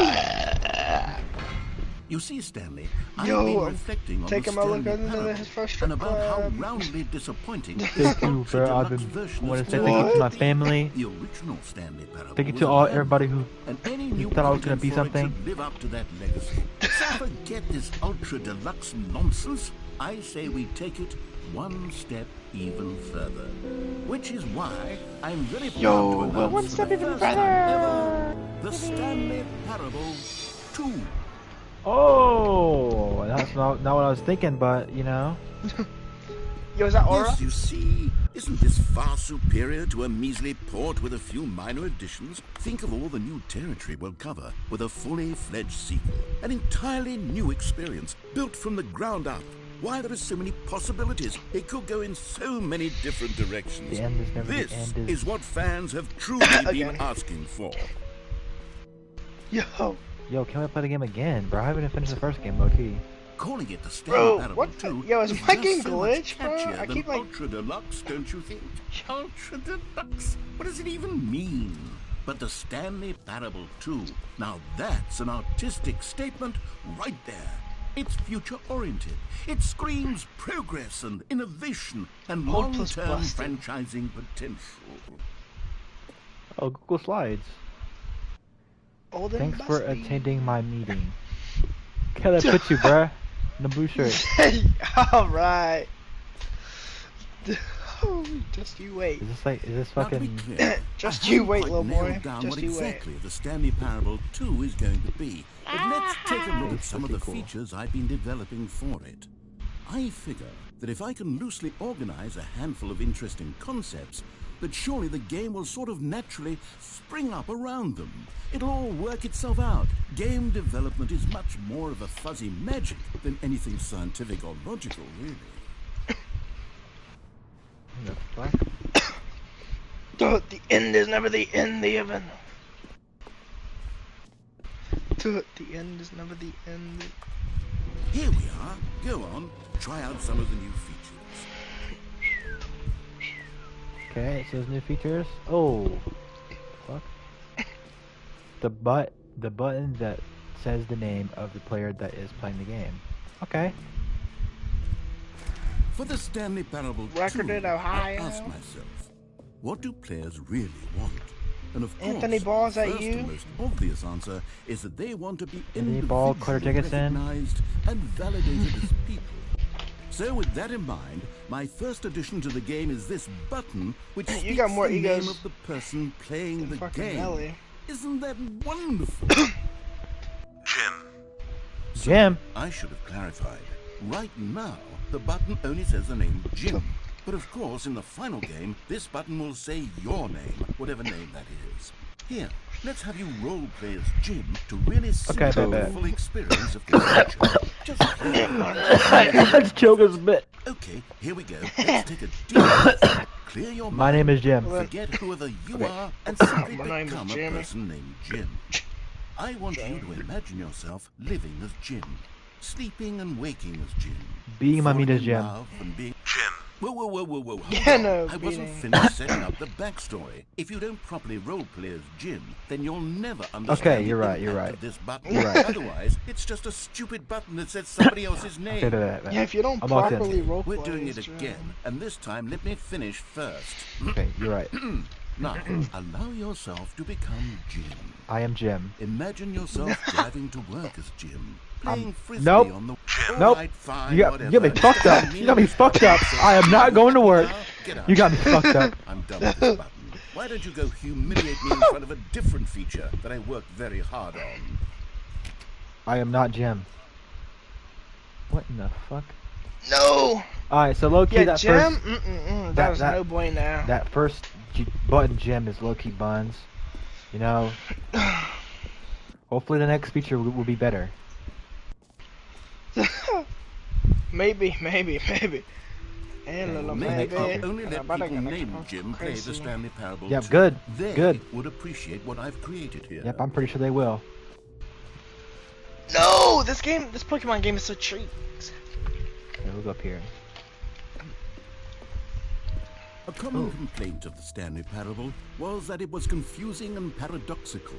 You see, Stanley, Yo, I've been reflecting on taking the my look Stanley into Parable his first and strip about how club. roundly disappointing Thank you, bro. I've been want to say thank you to my family. the original Stanley Parable. Thank you was to all about. everybody who And any new thought I was gonna content be for it something. should live up to that legacy. So forget this ultra deluxe nonsense. I say we take it one step even further. Which is why I'm very proud Yo, to announce one for step the even first time further. ever, the Stanley Parable 2. Oh, that's not what I was thinking, but you know. Yo, is that Aura? Yes, you see, isn't this far superior to a measly port with a few minor additions? Think of all the new territory we'll cover with a fully fledged sequel. An entirely new experience, built from the ground up. Why, there are so many possibilities. It could go in so many different directions. The end is never This the end is what fans have truly been Again. asking for. Yo, Yo, can we play the game again, bro? I haven't even finished the first game, low key. Calling it the Stanley bro, Parable what? 2 Yo, is my just game so much glitched, bro? catchier I than keep like. Ultra Deluxe, don't you think? Ultra Deluxe? What does it even mean? But the Stanley Parable 2, now that's an artistic statement right there. It's future-oriented. It screams progress and innovation and Hold plus long-term busted. franchising potential. Oh, Google Slides. Old and Thanks for busty. attending my meeting. Okay, that put you, bruh. In the blue shirt. Alright. Just you wait. Is this Now, to be fucking... clear, Just I you haven't wait, quite little nailed boy. down Just what you wait. exactly the Stanley Parable 2 is going to be. But let's take a look at some of the Pretty cool. features I've been developing for it. I figure that if I can loosely organize a handful of interesting concepts, that surely the game will sort of naturally spring up around them. It'll all work itself out. Game development is much more of a fuzzy magic than anything scientific or logical, really. The fuck? The end is never the end, the even. The end is never the end. Here we are. Go on, try out some of the new features. Okay, it says new features. Oh, fuck. The button that says the name of the player that is playing the game. Okay. For the Stanley Parable 2, Recordedohio. I asked myself, what do players really want? And of course, Anthony Ball, is that the first you? and most obvious answer is that they want to be Anthony Ball, individually Carter Jacobson. recognized and validated as people. So with that in mind, my first addition to the game is this button, which You speaks got more the egos name of the person playing than the fucking game. Ellie. Isn't that wonderful? Jim. Jim. I should have clarified. Right now, the button only says the name Jim. But of course, in the final game, this button will say your name, whatever name that is. Here, let's have you role-play as Jim to really see Okay, the bet. full experience of the future. Just Let's joke us a bit. Okay, here we go. Let's take a deep breath. Clear your mind. My name is Jim. Forget whoever you Okay. are and simply My name is become a Jim. person named Jim. I want you to imagine yourself living as Jim, sleeping and waking as Jim. Being my falling meat as in Jim. love and being Jim. Whoa. Hold Yeah, on. no, I wasn't beating. finished setting up the backstory. If you don't properly roleplay as Jim, then you'll never understand Okay, the you're right, you're impact right. of this button. You're right. Otherwise, it's just a stupid button that says somebody else's name. Okay, bet. Yeah, if you don't I'm locked in. properly roleplay, We're doing it it's true. again, and this time let me finish first. Okay, you're right. Now, allow yourself to become Jim. I am Jim. Imagine yourself driving to work as Jim, playing frisbee nope. on the... Nope. Alright, fine, You got me whatever. fucked up. You got me fucked up. I am not going to work. Get out. You got me fucked up. I'm done with this button. Why don't you go humiliate me in front of a different feature that I worked very hard on? I am not Jim. What in the fuck? No! Alright, so low key Yeah, that Jim? first That was no bueno. that first button Jim is low key buns. You know. Hopefully the next feature will be better. Maybe. And little maybe. maybe. I'll only And let I'm about to people get named Jim play the crazy. Stanley Parable Yep, too. good, They good. would appreciate what I've created here. Yep, I'm pretty sure they will. No! This Pokemon game is so cheap. Okay, we'll go up here. A common complaint of the Stanley Parable was that it was confusing and paradoxical,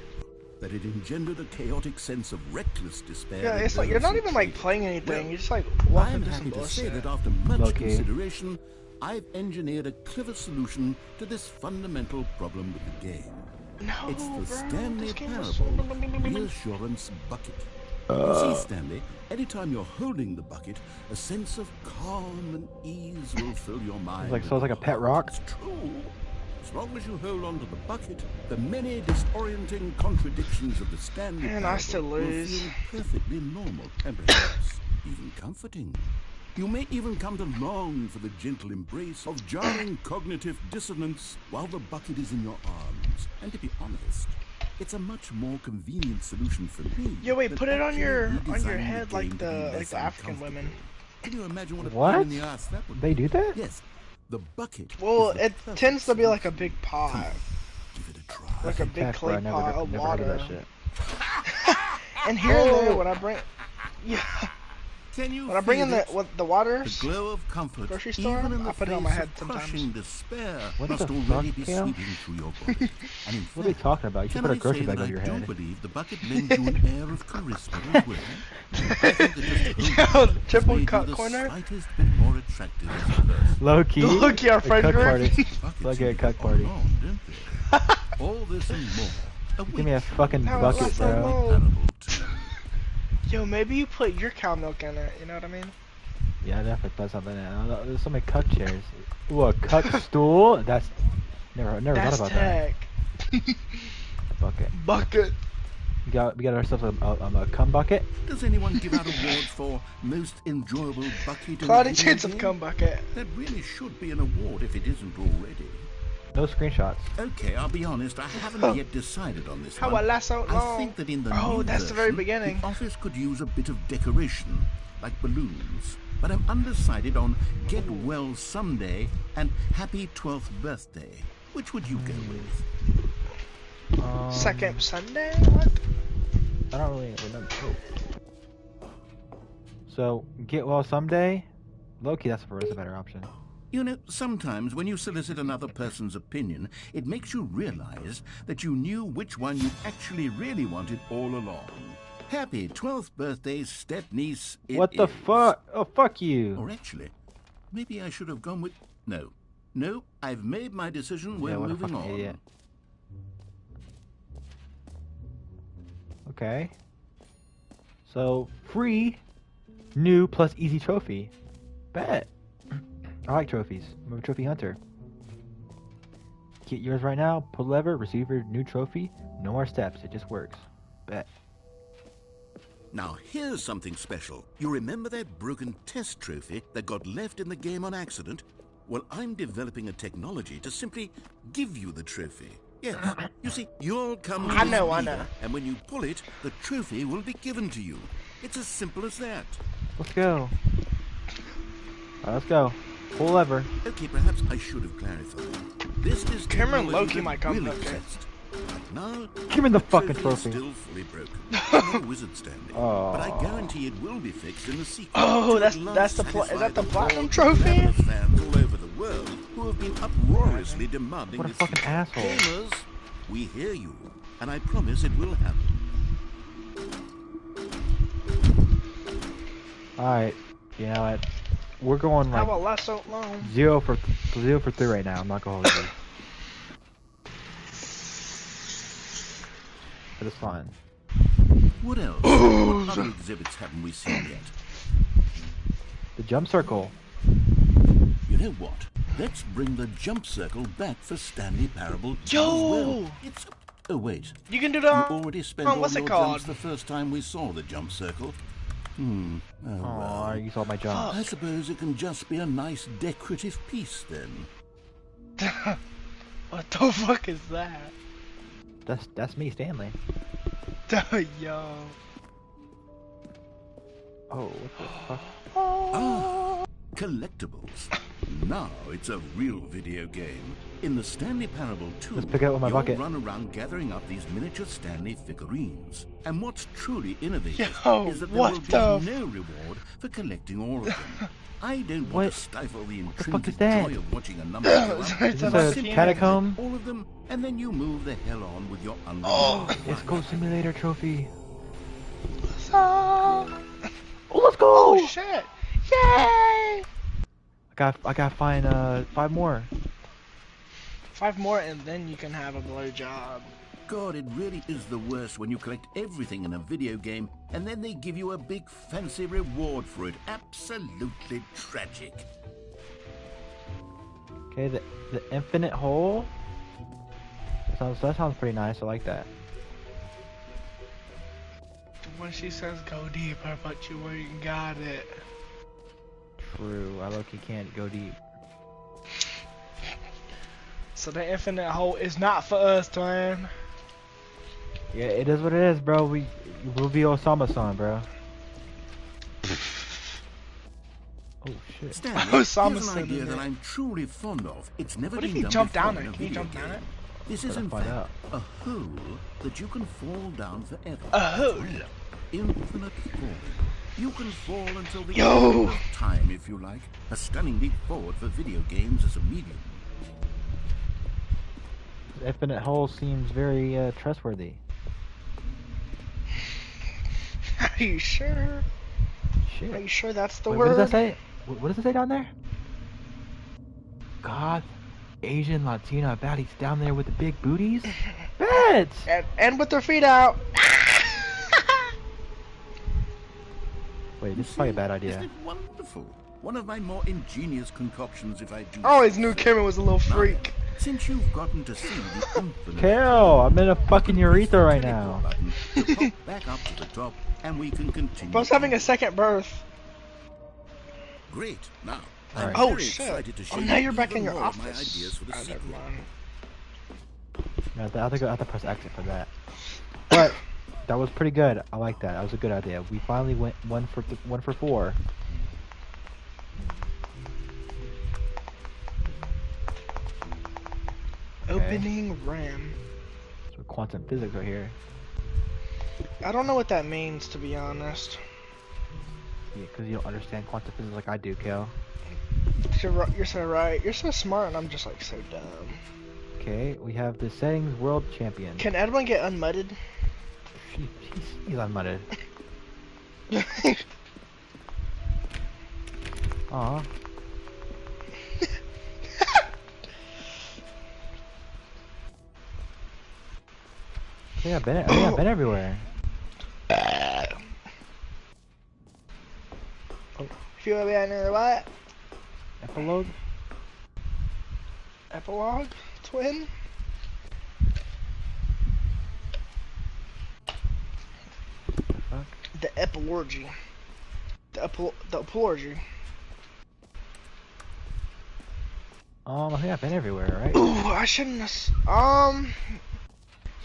that it engendered a chaotic sense of reckless despair. Yeah, in it's like those you're not who even like played it. playing anything. Well, You're just like I'm walking through some happy to say bullshit. that after much Okay. consideration, I've engineered a clever solution to this fundamental problem with the game. No, It's the bro, Stanley this game is Parable Reassurance Bucket. You see, Stanley, anytime you're holding the bucket, a sense of calm and ease will fill your mind. So it's like a pet rock? It's true. As long as you hold on to the bucket, the many disorienting contradictions of the Stanley Man, I Parable still will lose. feel perfectly normal and perhaps even comforting. You may even come to long for the gentle embrace of jarring cognitive dissonance while the bucket is in your arms. And to be honest, it's a much more convenient solution for me. Yo, wait, than put it on actually your redesigning head the like game to be the less African uncomfortable. women. Can you imagine what a What? pain in the ass that would be? They do that? Yes, the bucket. Well, is the it perfect tends to be like a solution. big pot, Give it a try. like a big Heck, bro, clay I never, pot of never heard of water. that shit. And here and there, Oh. when I bring, yeah, Can you when I bring in feel the it? water, The glow of comfort, grocery store, even in the I put it on face my head of sometimes. crushing despair, What must the already fuck, be Kale? sweeping through your body. And in What are you fact, talking about? You should can put a I grocery say bag that over your I do head. believe the bucket lends you an air of charisma as well. I think that just to hold it Triple made you cut the corner. slightest bit more attractive as a person. Low key. Low key, our a friend cuck group. party. Buckets Like a seem to cuck get party. on, don't they? All this and more. Give me a fucking That bucket, was so bro. low. Parable too. Yo, maybe you put your cow milk in it. You know what I mean? Yeah, I definitely put something in. There's so many cuck chairs. Ooh, a cuck stool? That's never That's thought about that. tech. Bucket. Bucket. We got ourselves a cum bucket. Does anyone give out awards for most enjoyable bucket? in a Cloudy video chance of game? cum bucket. That really should be an award if it isn't already. No screenshots. Okay, I'll be honest, I haven't yet decided on this How one. I last so I long. think that in the Oh, new that's the very version, beginning. the office could use a bit of decoration, like balloons. But I'm undecided on Get Well Someday and Happy 12th Birthday. Which would you go with? Second Sunday? What? I don't really remember. Oh. So, get well someday? Low-key, that's a better option. You know, sometimes when you solicit another person's opinion, it makes you realize that you knew which one you actually really wanted all along. Happy 12th birthday, step-niece. it What the is. fuck? Oh, fuck you. Or actually, maybe I should have gone with... No, I've made my decision. We're Yeah, what a moving fucking on. idiot. Okay. So, free, new plus easy trophy. Bet. I like trophies. I'm a trophy hunter. Get yours right now. Pull lever, receive your new trophy. No more steps. It just works. Bet. Now here's something special. You remember that broken test trophy that got left in the game on accident? Well, I'm developing a technology to simply give you the trophy. Yes, you see, you'll come to I this know. lever, and when you pull it, the trophy will be given to you. It's as simple as that. Let's go. Let's go. Pull lever. Okay, perhaps I should have clarified. This is Cameron technology Loki that might come will up there. exist. Right now, Give me the fucking is trophy. still fully broken. I'm not a wizard, Stanley, but I guarantee it will be fixed in the sequel. Oh, to that's at the last is that the satisfy platinum all trophy? Marvelous fans all over the world who have been uproariously demanding What a this fucking sequel. asshole. Gamers, we hear you, and I promise it will happen. Alright. You know what? We're going How like about last so long? 0 for 3 right now. I'm not gonna hold you. But it's fine. What else? What other exhibits haven't we seen yet? The jump circle. You know what? Let's bring the jump circle back for Stanley Parable 2 Yo! as well. It's... Oh, wait. You can do You that. already spent Oh, all what's it your called? jumps the first time we saw the jump circle. Oh, Aw, well. you saw my jump. I suppose it can just be a nice decorative piece then. What the fuck is that? That's me, Stanley. Yo. Oh, what the fuck? Ah, collectibles. Now it's a real video game. In the Stanley Parable 2, Let's pick it up with my you'll bucket. run around gathering up these miniature Stanley figurines. And what's truly innovative Yo, is that there what will the be no reward for collecting all of them. I don't want What? to stifle the the fuck intrinsic is that? joy of watching a number go up. Is this So a simply catacomb? collect all of them, and then you move the hell on with your Oh. unrewarded Let's go simulator trophy. Oh, Let's go! oh shit! Yay! I gotta find 5 more. 5 more and then you can have a blowjob. God, it really is the worst when you collect everything in a video game and then they give you a big fancy reward for it. Absolutely tragic. Okay, the infinite hole. That sounds pretty nice. I like that. When she says go deeper, but you ain't got it. True. I look, you can't go deep. So the infinite hole is not for us, twin. Yeah, it is what it is, bro. We'll be Osama-san, bro. Oh shit. Stanley, Osama here's an said idea it. that I'm truly fond of. It's never What if been you done jump before down in it? a Can you video jump down game. it? This is Gotta in find fact out. a hole that you can fall down forever. A hole? Infinite falling. You can fall until the Yo! end of time if you like. A stunning leap forward for video games as a medium. The infinite hole seems very trustworthy. Are you sure? Shit. Are you sure that's the Wait, word? what does that say? What does it say down there? God, Asian, Latina baddies down there with the big booties? Bet! And with their feet out. Wait, this is probably a bad Isn't idea. it wonderful? One of my more ingenious concoctions, if I do. I always knew Cameron was a little Now, freak. since you've gotten to see the infinite, Kale, I'm in a fucking urethra right teleport now. button to pop back up to the top, and we can continue. Bro's having a second birth. Great. Now, Alright. I'm Oh very shit. excited to show Oh, now you you're back even in your more of my office. ideas for the Oh, never sequel. mind. I have to press exit for that. But that was pretty good. I like that. That was a good idea. We finally went one for 4. Opening RAM. So quantum physics right here. I don't know what that means, to be honest. Yeah, because you don't understand quantum physics like I do, Kale. You're so right. You're so smart, and I'm just like so dumb. Okay, we have the settings world champion. Can Edwin get unmudded? He's unmudded. Aw. I think I've been everywhere. If you want to be on what? Epilogue? Epilogue? Twin? The fuck? The epilogy. The epilogy. I think I've been everywhere, right? Ooh, I shouldn't have. So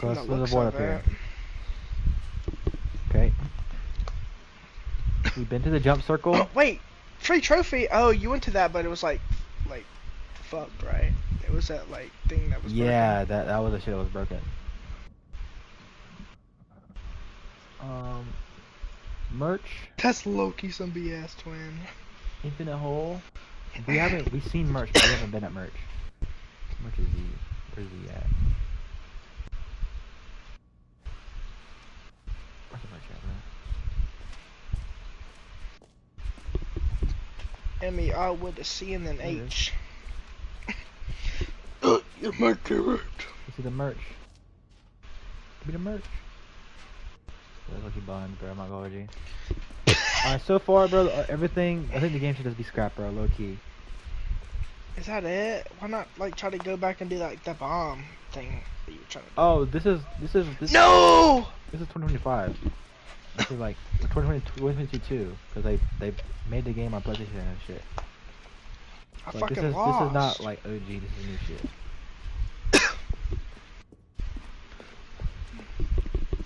let's the do the looks board of up here. it. Okay. We've been to the jump circle. Oh, wait, free trophy. Oh, you went to that, but it was like fucked, right? It was that like thing that was Yeah, broken. that was the shit that was broken. Merch. That's Loki, some BS twin. Infinite hole. We've seen merch, but we haven't been at merch. Merch is he? Where's he at? Where's the merch at, man? MEI with a C and then There it is. H. You're my carrot. Let's see the merch. Give me the merch. That's what you buying, bro. My apology. Alright, so far, bro, everything. I think the game should just be scrapped, bro. Low key. Is that it? Why not like try to go back and do like the bomb thing that you were trying to do? Oh, this is No! This is 2025. This is like 2022 because they made the game on PlayStation and shit. I So, like, fucking this is lost. not like OG. This is new shit.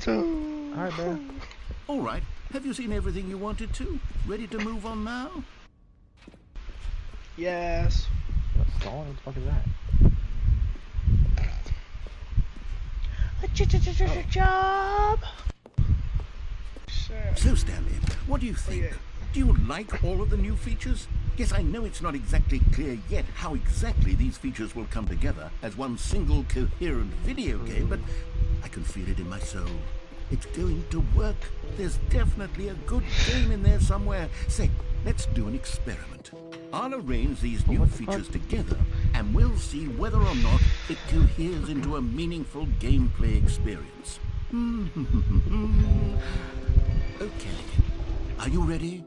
Alright, bro. All right. Have you seen everything you wanted to? Ready to move on now? Yes. What, stalling? What the fuck is that? Job. So, Stanley, what do you think? Do you like all of the new features? Yes, I know it's not exactly clear yet how exactly these features will come together as one single coherent video game, but I can feel it in my soul. It's going to work. There's definitely a good game in there somewhere. Say, let's do an experiment. I'll arrange these new features together, and we'll see whether or not it coheres into a meaningful gameplay experience. Okay. Are you ready?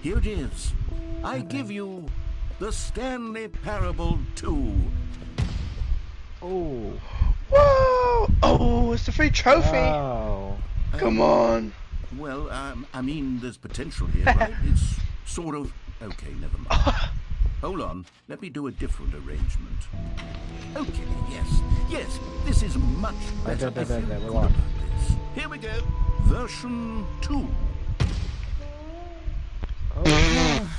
Here it is. I give you The Stanley Parable 2. Oh. Whoa! Oh, it's the free trophy. Oh. Come on. Well, I mean, there's potential here, right? It's sort of... Okay, never mind. Hold on. Let me do a different arrangement. Okay, yes, this is much better. I feel good about this. Here we go. Version 2. Oh.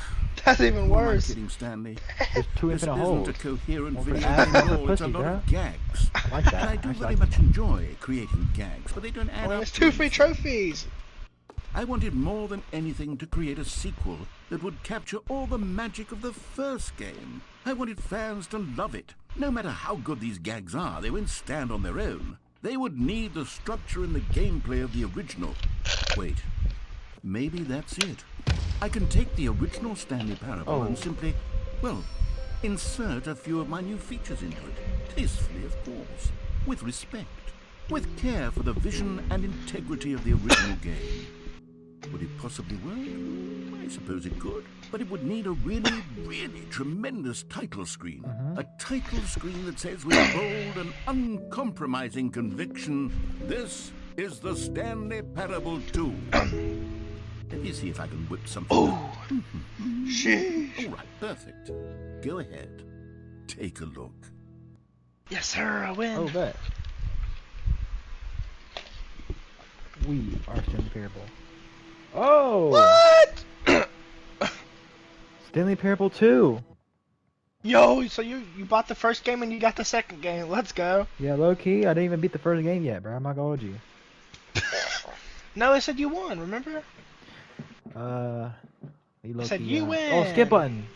That's even Who am I worse. kidding, Stanley? There's two This infinite isn't holes. a coherent Well, for video adding at more all. It's a pussy, lot bro. of gags. I like that. And I do Actually, very like much enjoy creating gags, but they don't add Oh, up. there's to 2 free anything. trophies. I wanted more than anything to create a sequel that would capture all the magic of the first game. I wanted fans to love it. No matter how good these gags are, they won't stand on their own. They would need the structure and the gameplay of the original. Wait, maybe that's it. I can take the original Stanley Parable and simply, well, insert a few of my new features into it. Tastefully, of course. With respect. With care for the vision and integrity of the original game. Would it possibly work? I suppose it could. But it would need a really, really tremendous title screen. A title screen that says with bold and uncompromising conviction, "This is the Stanley Parable 2. Let me see if I can whip something up. Sheesh. All right, perfect. Go ahead. Take a look. Yes, sir, I win. Oh, bet. We are Stanley Parable. Oh! What? Stanley Parable 2. Yo, so you bought the first game and you got the second game. Let's go. Yeah, low key. I didn't even beat the first game yet, bro. I'm not gonna hold you. No, it said you won, remember? You said low-key, you Oh, win. skip button.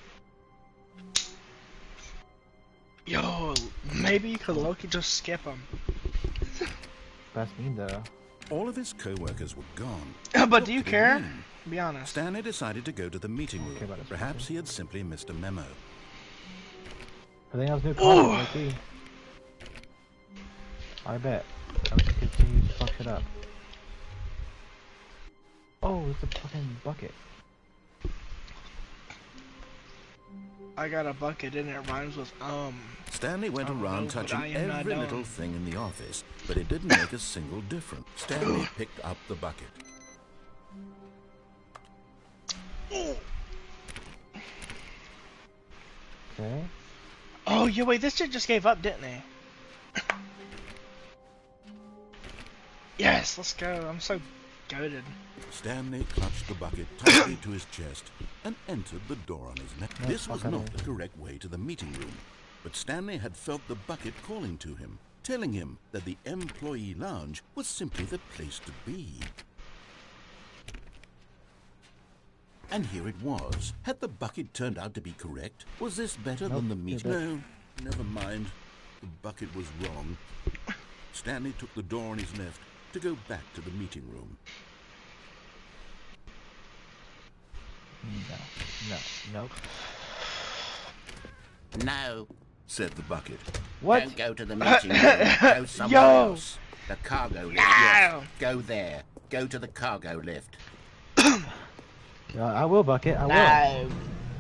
Yo, maybe you could Loki just skip them. That's mean though. All of his co-workers were gone. But What do you could it care? mean? Be honest. Stanley decided to go to the meeting Okay, room. about this Perhaps person. he had simply missed a memo. I think that was new content, low key. I bet. I would continue to fuck shit up. Oh, it's a fucking bucket. I got a bucket and it rhymes with Stanley went I don't know, around but touching I am not every dumb. little thing in the office, but it didn't make a single difference. Stanley picked up the bucket. Okay. Oh, yeah, wait, this shit just gave up, didn't he? Yes, let's go. I'm so goated. Stanley clutched the bucket tightly to his chest and entered the door on his neck. No, This was okay. not the correct way to the meeting room, but Stanley had felt the bucket calling to him, telling him that the employee lounge was simply the place to be. And here it was. Had the bucket turned out to be correct? Was this better than the meeting? No, never mind. The bucket was wrong. Stanley took the door on his left to go back to the meeting room. Nope. No, Said the bucket. What? don't go to the meeting room. Go somewhere Yo. else. The cargo lift. Yes, go there. Go to the cargo lift. I will, Bucket. I will. No.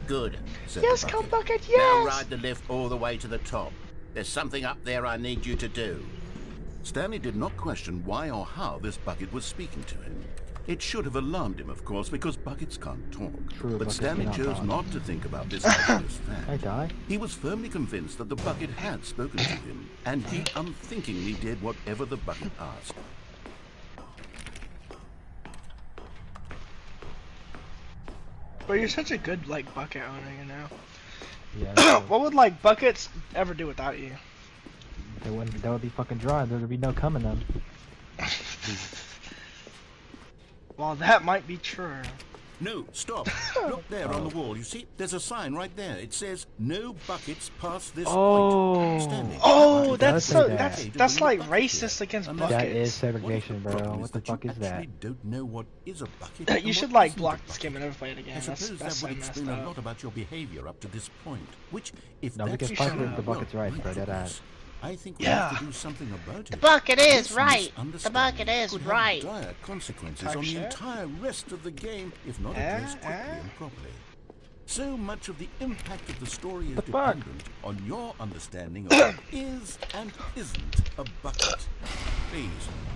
Good, said Yes, the come bucket. bucket, Now yes. ride the lift all the way to the top. There's something up there I need you to do. Stanley did not question why or how this bucket was speaking to him. It should have alarmed him, of course, because buckets can't talk. True, but buckets Stanley cannot chose talk. not to think about this obvious I fact. die. He was firmly convinced that the bucket had spoken to him, and he unthinkingly did whatever the bucket asked. But you're such a good, like, bucket owner, you know? Yeah. What would, like, buckets ever do without you? They would be fucking dry. There would be no cum in them. Well, that might be true. No, stop. Look there on the wall. You see, there's a sign right there. It says, no buckets past this Oh. point. Stanley, Oh, It that's does so say that. that's like Bucket here. racist against Unless- buckets. That is segregation, What if the bro. problem What the that fuck you is that? actually don't know what is a bucket. You and should what like isn't a block bucket. this game and never play it again. I That's suppose so that would messed explain a lot up. about your behavior up to this point. Which, if No, we that's can the fight shut with up. the bucket's well, right, my bro. Dead goodness. ass. I think we Yeah. have to do something about it. The bucket is This right. The misunderstanding bucket is could have right. dire consequences Type on the shit. entire rest of the game if not addressed quickly and properly. So much of the impact of the story is The fuck? dependent on your understanding of what is and isn't a bucket. Please,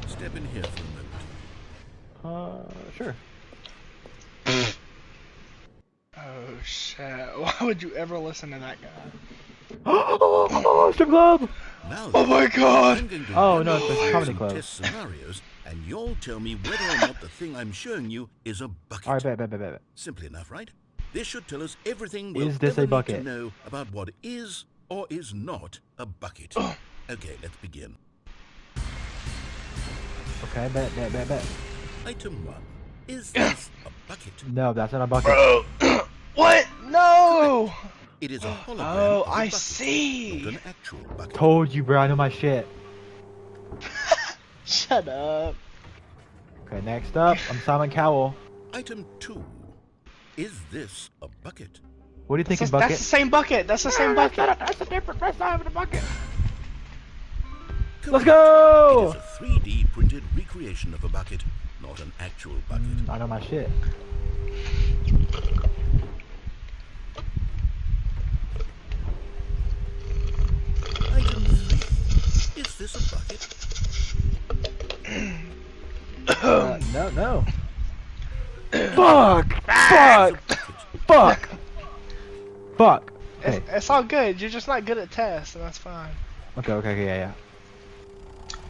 step in here for a moment. Sure. Oh shit! Why would you ever listen to that guy? Oh, strip club! Now, Oh my god! I'm going to Oh, run no, you it's through comedy some club. test scenarios, and you'll tell me whether or not the thing I'm showing you is a bucket. Alright, bet. Simple enough, right? This should tell us everything we'll Is this ever a need bucket? to know about what is or is not a bucket. Okay, let's begin. Okay, bet. Item 1. Is this a bucket? No, that's not a bucket. Bro, what? No! It is a hologram Oh, of a I bucket, see. not an actual bucket. Told you, bro. I know my shit. Shut up. Okay, next up, I'm Simon Cowell. Item 2. Is this a bucket? What do you think, That's bucket? the same bucket. That's the same bucket. That's a different side of the bucket. Correct. Let's go! It is a 3D printed recreation of a bucket, not an actual bucket. I know my shit. Item 3. Is this a bucket? No. Fuck! Okay. It's all good. You're just not good at tests, and that's fine. Okay, yeah.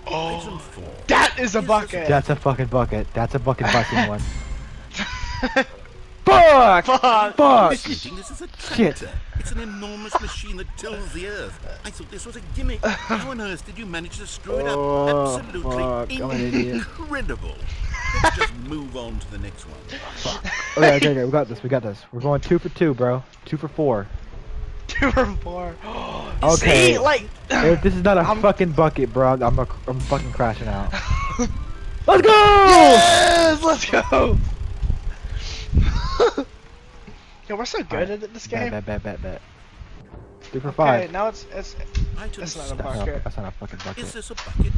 Item 4. That is a bucket. That's a fucking bucket. That's a fucking busting one. Fuck! Fuck. Fuck! Thinking this is a Shit. tractor. It's an enormous machine that tills the earth. I thought this was a gimmick. How on earth did you manage to screw it up? Oh, Absolutely fuck. I'm an idiot. incredible. Let's just move on to the next one. Okay, we got this. We're going 2 for 2, bro. 2 for 4. 2 or 4. Okay. See, like, If this is not a I'm- fucking bucket, bro, I'm fucking crashing out. Let's go! yes, let's go. Yo, we're so good at this game. Bet. 2 for Okay, 5. now it's Item It's not a 6. bucket. That's not a fucking bucket. Is this a bucket?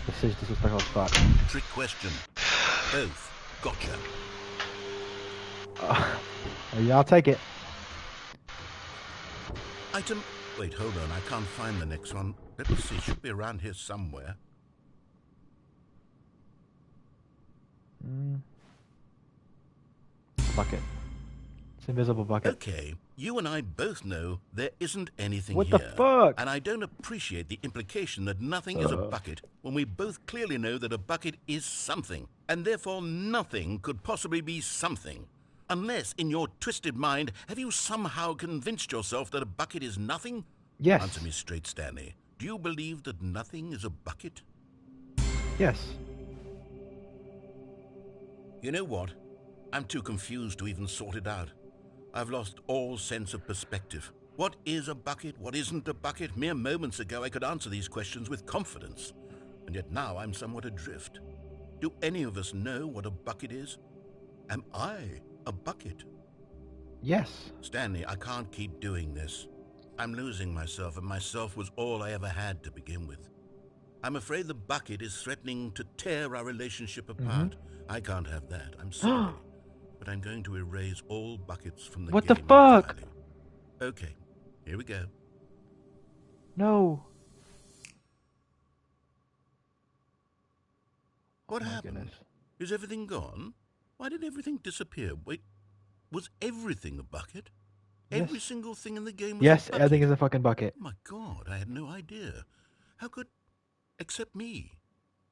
This is disrespectful as fuck. Trick question. Both. Gotcha. Yeah, I'll take it. Item... Wait, hold on. I can't find the next one. Let me see. It should be around here somewhere. bucket. It's an invisible bucket. Okay, you and I both know there isn't anything What here. the fuck? And I don't appreciate the implication that nothing is a bucket when we both clearly know that a bucket is something, and therefore nothing could possibly be something. Unless, in your twisted mind, have you somehow convinced yourself that a bucket is nothing? Yes. Answer me straight, Stanley. Do you believe that nothing is a bucket? Yes. You know what? I'm too confused to even sort it out. I've lost all sense of perspective. What is a bucket? What isn't a bucket? Mere moments ago I could answer these questions with confidence. And yet now I'm somewhat adrift. Do any of us know what a bucket is? Am I a bucket? Yes. Stanley, I can't keep doing this. I'm losing myself, and myself was all I ever had to begin with. I'm afraid the bucket is threatening to tear our relationship apart. I can't have that. I'm sorry. But I'm going to erase all buckets from the game. What the fuck? Entirely. Okay, here we go. No. What Oh my happened? goodness. Is everything gone? Why did everything disappear? Wait, was everything a bucket? Yes. Every single thing in the game was Yes, a bucket? everything is a fucking bucket. Oh my God, I had no idea. How could... Except me.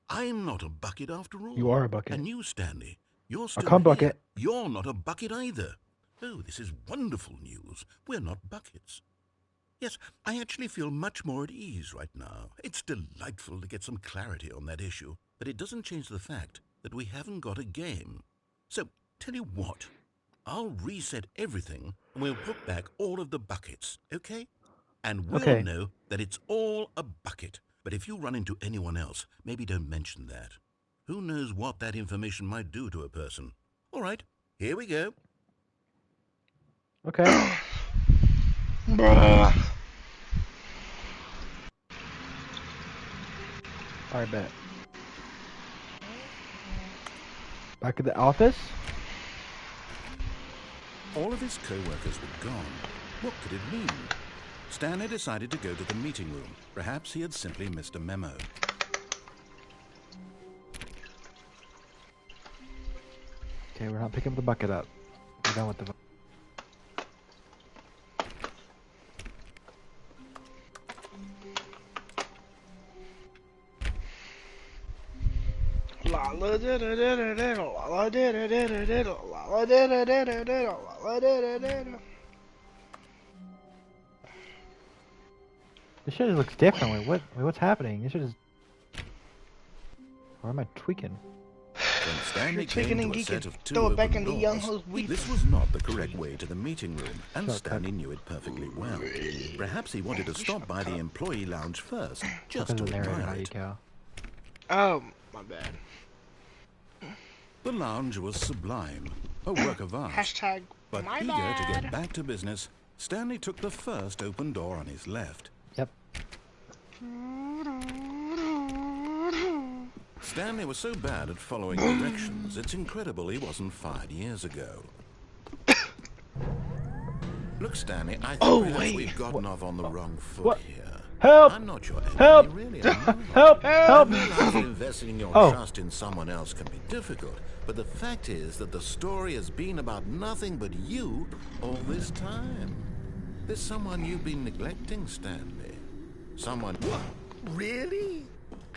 I'm not a bucket after all. You are a bucket. And you, Stanley, you're still cum here. bucket. You're not a bucket either. Oh, this is wonderful news. We're not buckets. Yes, I actually feel much more at ease right now. It's delightful to get some clarity on that issue, but it doesn't change the fact that we haven't got a game. So, tell you what, I'll reset everything and we'll put back all of the buckets, okay? And we'll know that it's all a bucket. But if you run into anyone else, maybe don't mention that. Who knows what that information might do to a person? All right, here we go. Okay. Bruh. Alright, bet. Back at the office? All of his co-workers were gone. What could it mean? Stanley decided to go to the meeting room. Perhaps he had simply missed a memo. Okay, we're not picking the bucket up. We're done with the bucket. This shit just looks different. Wait, what's happening? This shit is... Or am I tweaking? When Stanley You're tweaking came and to a geeking. set of two Throw it back open in the doors, young hoes weep. this was not the correct way to the meeting room, and Shortcut. Stanley knew it perfectly well. Perhaps he wanted to stop by the employee lounge first, just Because to of the narrator, admire how you it. cow. Oh, my bad. The lounge was sublime, a work of art. Hashtag But my eager bad. to get back to business, Stanley took the first open door on his left. Yep. Stanley was so bad at following directions, it's incredible he wasn't fired years ago. Look, Stanley, I think perhaps wait. we've gotten off on the wrong foot What? here. Help! I'm not your enemy, Help! really. I'm not. Help! Help! I realize that investing your Oh. trust in someone else can be difficult, but the fact is that the story has been about nothing but you all this time. There's someone you've been neglecting, Stanley. Someone... What? Really?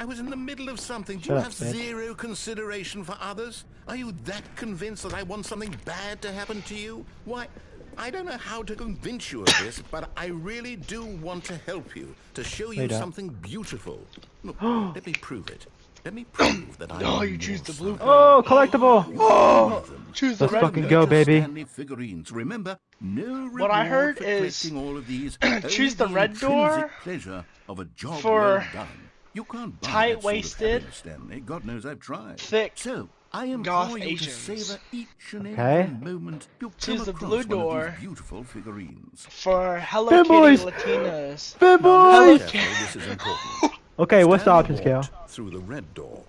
I was in the middle of something. Do you Shut up, have bitch. zero consideration for others? Are you that convinced that I want something bad to happen to you? Why, I don't know how to convince you of this, but I really do want to help you, to show you Wait up. something beautiful. Look, let me prove it. Let me prove that I Oh, am you choose your the son. blue. Oh, collectible! Oh, choose the Let's red. fucking go, baby. Stanley figurines. Remember, no What I reward heard for is collecting all of these. choose the only red intrinsic door pleasure of a job for well done. You can't buy that sort of tight-waisted, happiness, Stanley. God knows I've tried. thick So I goth implore you to Asians. savor each and Okay. every moment you come Choose the across blue one of door. these beautiful figurines. for Hello Fanboys! Kitty Latinas. Fanboys! Careful, this is important. Okay, what's the Stanley options, Kale? walked through the red door.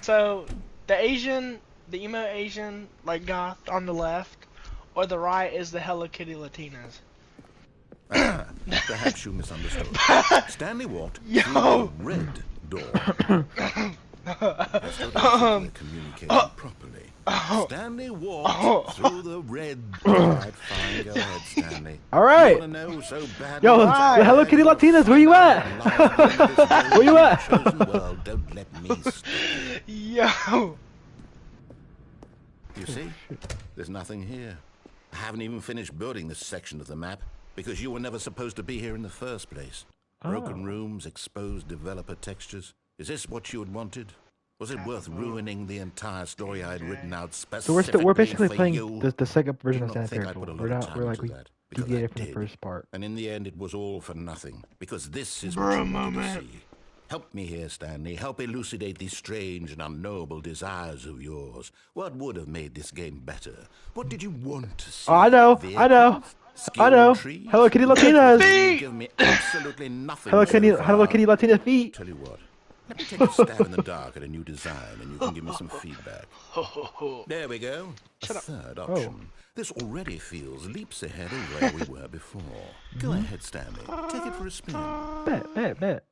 So, the emo Asian, like goth on the left, or the right is the Hello Kitty Latinas. Perhaps you misunderstood. Stanley walked Yo. through the red door. I still don't think we're communicating properly. Stanley walked through the red. Alright, fine. Go ahead, Stanley. Alright. You want to know so badly? Yo, Right. the Hello Kitty Latinas, where you at? Where you at? Chosen world. Don't let me stop you. Yo. You see? There's nothing here. I haven't even finished building this section of the map because you were never supposed to be here in the first place. Broken rooms, exposed developer textures. Is this what you had wanted? Was it worth ruining the entire story I had written out specifically So we're basically for playing you? the second version Do of not Stanley think I put a Parable. lot of time We're like into we that, because I deviated from the did. first part. And in the end, it was all for nothing, because this is what you wanted to see. Help me here, Stanley. Help elucidate these strange and unknowable desires of yours. What would have made this game better? What did you want to see? Oh, I know. Vehicles? I know. Trees? Hello Kitty Latinas. You give me absolutely nothing. Hello Kitty, so Hello far. Kitty Latina feet. Tell you what. Let me take a stab in the dark at a new design, and you can give me some feedback. There we go. A third option. This already feels leaps ahead of where we were before. Go ahead, Stanley. Take it for a spin. Bet.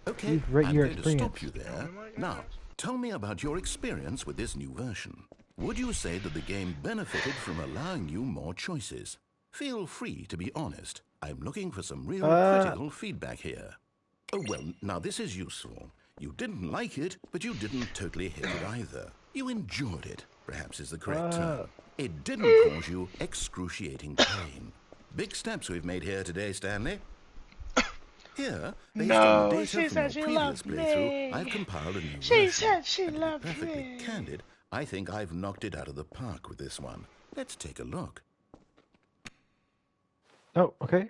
Okay, You've read I'm your going to stop experience. you there. Now, tell me about your experience with this new version. Would you say that the game benefited from allowing you more choices? Feel free to be honest. I'm looking for some real critical feedback here. Oh, well, now this is useful. You didn't like it, but you didn't totally hate it either. You enjoyed it, perhaps is the correct term. It didn't cause you excruciating pain. Big steps we've made here today, Stanley. Here, based on the data she from said your she previous loved playthrough, me. I've compiled a new She version. said she And to be loved perfectly me. candid, I think I've knocked it out of the park with this one. Let's take a look. Oh, okay.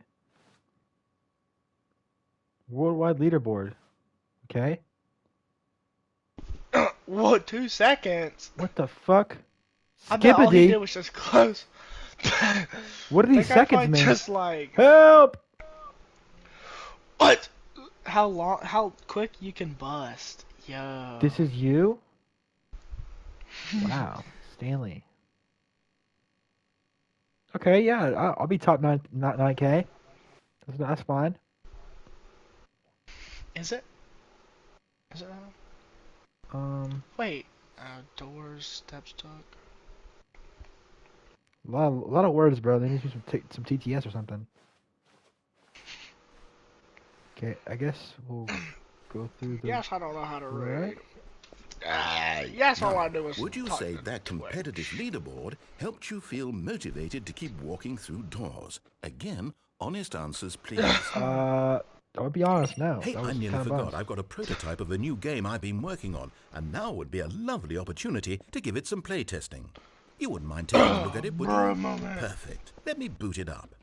Worldwide leaderboard. Okay. What, 2 seconds? What the fuck? I bet all he did Skippity. was just close. What are these That guy seconds, probably man? just like, Help! what? How quick you can bust. Yo. This is you? Wow, Stanley. Okay, yeah, I'll be top 9K. That's fine. Is it? Is it now? Wait. Doors, step stuck. A lot of words, bro. They need to do some TTS or something. Okay, I guess we'll go through the. Yes, I don't know how to read. Right. Yes, all I do is Would you talk say to that Twitch. competitive leaderboard helped you feel motivated to keep walking through doors? Again, honest answers, please. I'll be honest now. Hey, I was I nearly kinda forgot. bummed. I've got a prototype of a new game I've been working on, and now would be a lovely opportunity to give it some play testing. You wouldn't mind taking a look at it, would you? Perfect. Let me boot it up.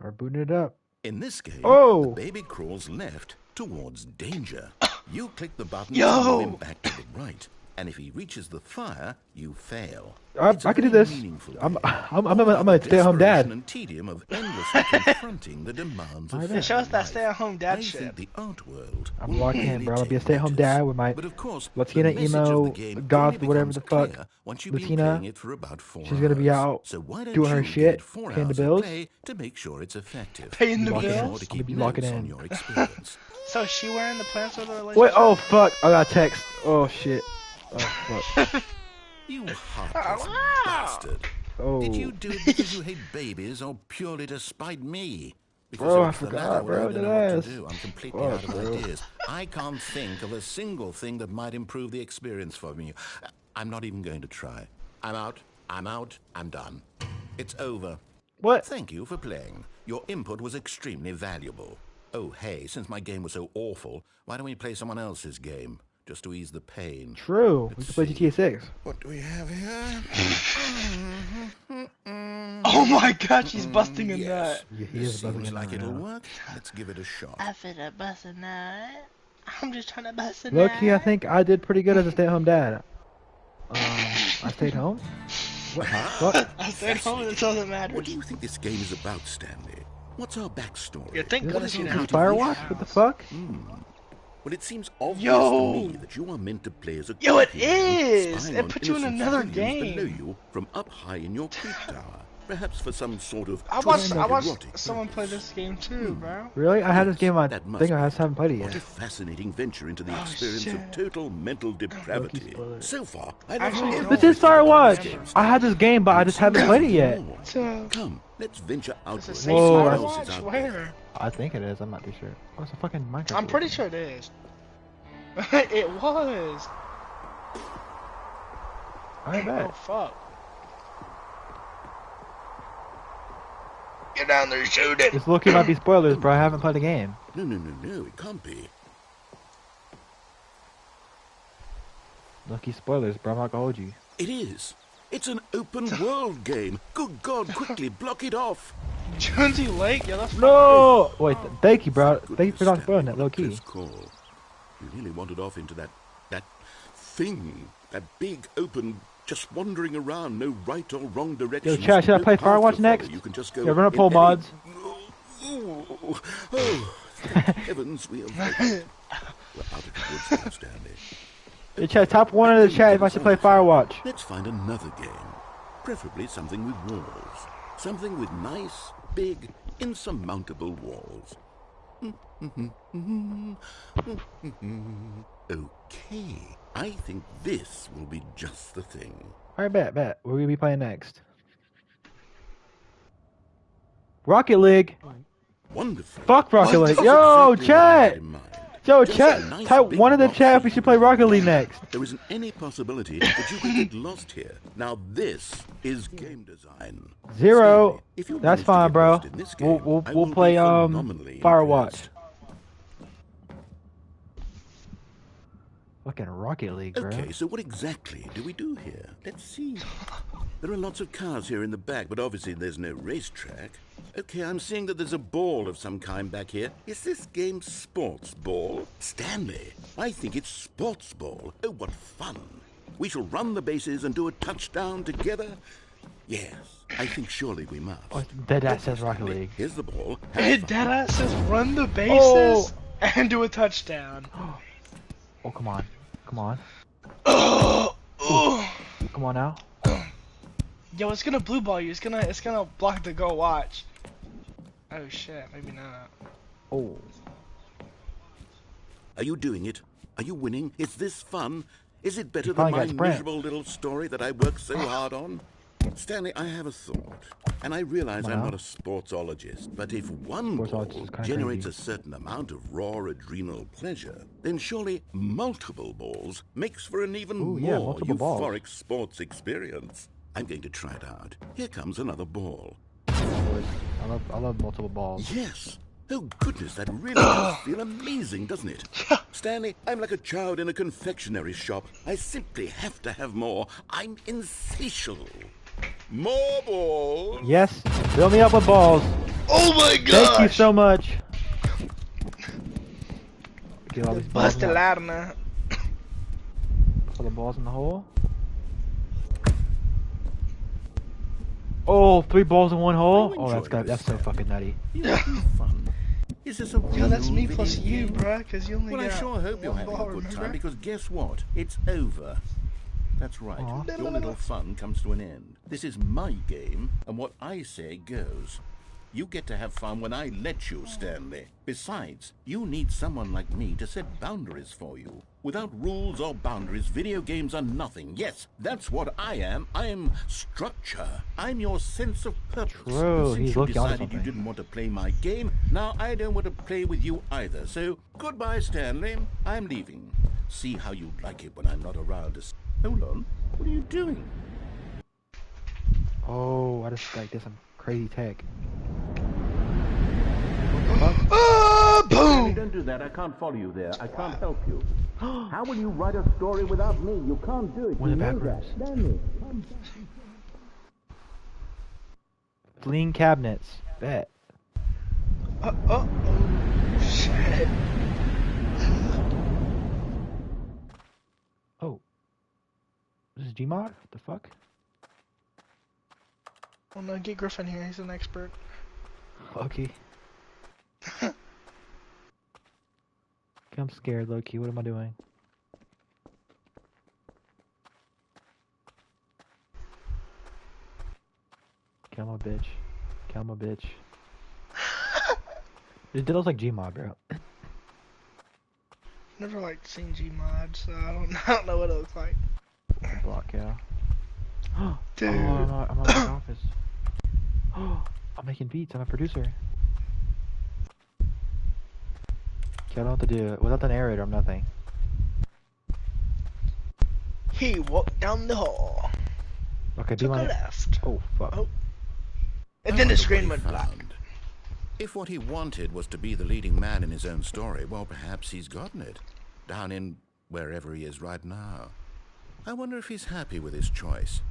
We're booting it up. In this game, Oh! the baby crawls left towards danger. You click the button Yo! to move him back to the right, and if he reaches the fire, you fail. I It's a can do very this. meaningful I'm game. a stay-at-home Desperation dad. and tedium of endlessly confronting the demands of It shows that life. stay-at-home dad I shit. think the art world I'm will locked in, really bro. I'll be a take stay-at-home notice. dad with my But of course, Latina the message of emo the game goth, only whatever the becomes fuck. clear once you've been Latina. playing it for about 4 She's gonna be hours. out So why don't doing her you shit, get 4 paying the hours bills. of play to make sure it's effective? Paying the Be bills? sure I'm to gonna keep be locking notes on in. your experience. So is she wearing the plans of the relationship? Wait, oh fuck! I got a text. Oh shit. Oh fuck. You heartless bastard. Oh. Did you do it because you hate babies or purely to spite me? Because Bro, if I it's the forgot, latter, bro, I don't know that what ass. to do. I'm completely Fuck, out of bro. ideas. I can't think of a single thing that might improve the experience for me. I'm not even going to try. I'm out. I'm done. It's over. What? Thank you for playing. Your input was extremely valuable. Oh, hey, since my game was so awful, why don't we play someone else's game? Just to ease the pain. True. We Let's can play see. GTA 6. What do we have here? Oh my god, she's busting a Yes. nut. Yeah, he This is buzzing seems in like right it'll now. work. Let's give it a shot. I finna bust a nut. I'm just trying to bust a Low nut. key, I think I did pretty good as a stay-at-home dad. I stayed home. What the fuck? I stayed home and it doesn't matter. What do you think this game is about, Stanley? What's our backstory? Yeah, thank This goodness you is didn't have to Firewatch? leave What the house. fuck? Well, it seems obvious Yo! to me that you are meant to play as a Yo, it coffee man is! spying It on put you in innocent another civilians game. below you from up high in your creep tower. Perhaps for some sort of I watched erotic someone play purpose. this game too, bro. Really? I had this game on That must thing. I be just haven't played it What a yet. fascinating venture into the Oh, experience shit. of total mental depravity. spoiler. So far, I Actually, love no. This is Firewatch. Remember. I had this game, but I just haven't played it yet. So, Come, let's venture is outward. it See same Whoa, what that's- else is Firewatch? out there. Where? I think it is. I'm not too sure. Oh, it's a fucking Minecraft. I'm pretty sure it is. It was. I Oh bet. fuck. Get down there and shoot it. This look might be spoilers, bro. I haven't played the game. No, it can't be. Lucky spoilers, bro. I'm not gonna hold you. It is. It's an open world game. Good God, quickly block it off. Jonesy Lake? Yeah, that's No! Wait, thank you, bro. Goodness, Thank you for not Stanley, spoiling that, what a low key. close call. You really wandered off into that thing, that big open, just wandering around, no right or wrong direction. Yo, chat, should I play Firewatch next? You can just go. Yeah, run a in poll any- mods. Oh, thank heavens we have. We're out of the woods now, Stanley. Hey, chat, top one in the chat if I should play Firewatch. Let's find another game. Preferably something with walls. Something with nice, big, insurmountable walls. Okay, I think this will be just the thing. Alright, bet. We're gonna be playing next. Rocket League. Wonderful. Fuck Rocket League. That's Yo, exactly what I had chat. in mind. Yo, Just chat. a nice Type big one in the box chat if we for should play you. Rocket League next. There isn't any possibility that you could get lost here. Now this is game design. 0. Stanley, if you That's manage to fine, get bro. lost in this game, We'll I will be play phenomenally Firewatch. impressed. Fucking Rocket League, bro. Okay, so what exactly do we do here? Let's see. There are lots of cars here in the back, but obviously there's no racetrack. Okay, I'm seeing that there's a ball of some kind back here. Is this game sports ball? Stanley, I think it's sports ball. Oh, what fun. We shall run the bases and do a touchdown together. Yes, I think surely we must. Oh, Deadass says Okay, Rocket Stanley, League. Here's the ball. Hey, Have fun. Deadass says run the bases and do a touchdown. Oh, come on. Come on. Oh, Come on now. yo, it's gonna blue ball you. It's gonna block the goal. Watch. Oh shit, maybe not. Oh. Are you doing it? Are you winning? Is this fun? Is it better You than finally my got sprint. miserable little story that I worked so hard on? Stanley, I have a thought. And I realize I'm Wow. not a sportsologist, but if one Sportsologist ball is kinda generates crazy. a certain amount of raw adrenal pleasure, then surely multiple balls makes for an even Ooh, yeah, more multiple balls. euphoric sports experience. I'm going to try it out. Here comes another ball. I love multiple balls. Yes. Oh, goodness, that really does feel amazing, doesn't it? Stanley, I'm like a child in a confectionery shop. I simply have to have more. I'm insatiable. More balls. Yes. Fill me up with balls. Oh my god! Thank you so much. Get all these balls. Bust the ladder. Put the balls in the hole. Oh, 3 balls in one hole. You Oh, that's enjoyed that's so this. fucking nutty. You're having fun. Is this a Yo, that's real me video plus you, game? bruh, because you only Well, I got sure hope you're one having ball, a good remember? time, because guess what? It's over. That's right. Aw. Your little fun comes to an end. This is my game, and what I say goes. You get to have fun when I let you, Stanley. Besides, you need someone like me to set boundaries for you. Without rules or boundaries, video games are nothing. Yes, that's what I am. I'm structure. I'm your sense of purpose. True, Since he's you looking onto decided you something. didn't want to play my game, now I don't want to play with you either. So, goodbye, Stanley. I'm leaving. See how you like it when I'm not around. Hold on. What are you doing? Oh, I just like did some crazy tech. Ah, Stanley, boom! don't do that. I can't follow you there. I can't help you. How will you write a story without me? You can't do it. One of the You back know rooms. that. Stanley, come. Clean cabinets. Bet. Oh, shit. Oh. This is Gmod? What the fuck? Oh no, get Griffin here. He's an expert. Okay. I'm scared, low-key. What am I doing? Okay, Kill him a bitch. Kill him a bitch. It looks like Gmod, bro. Never like seen Gmod, so I don't know what it looks like. Block kill. Dude. Oh, I'm at my office. I'm making beats. I'm a producer. Okay, I don't know what to do. Without the narrator, I'm nothing. He walked down the hall. Okay, Took a left. Oh, fuck. Oh. And then the screen went black. If what he wanted was to be the leading man in his own story, well, perhaps he's gotten it. Down in wherever he is right now. I wonder if he's happy with his choice,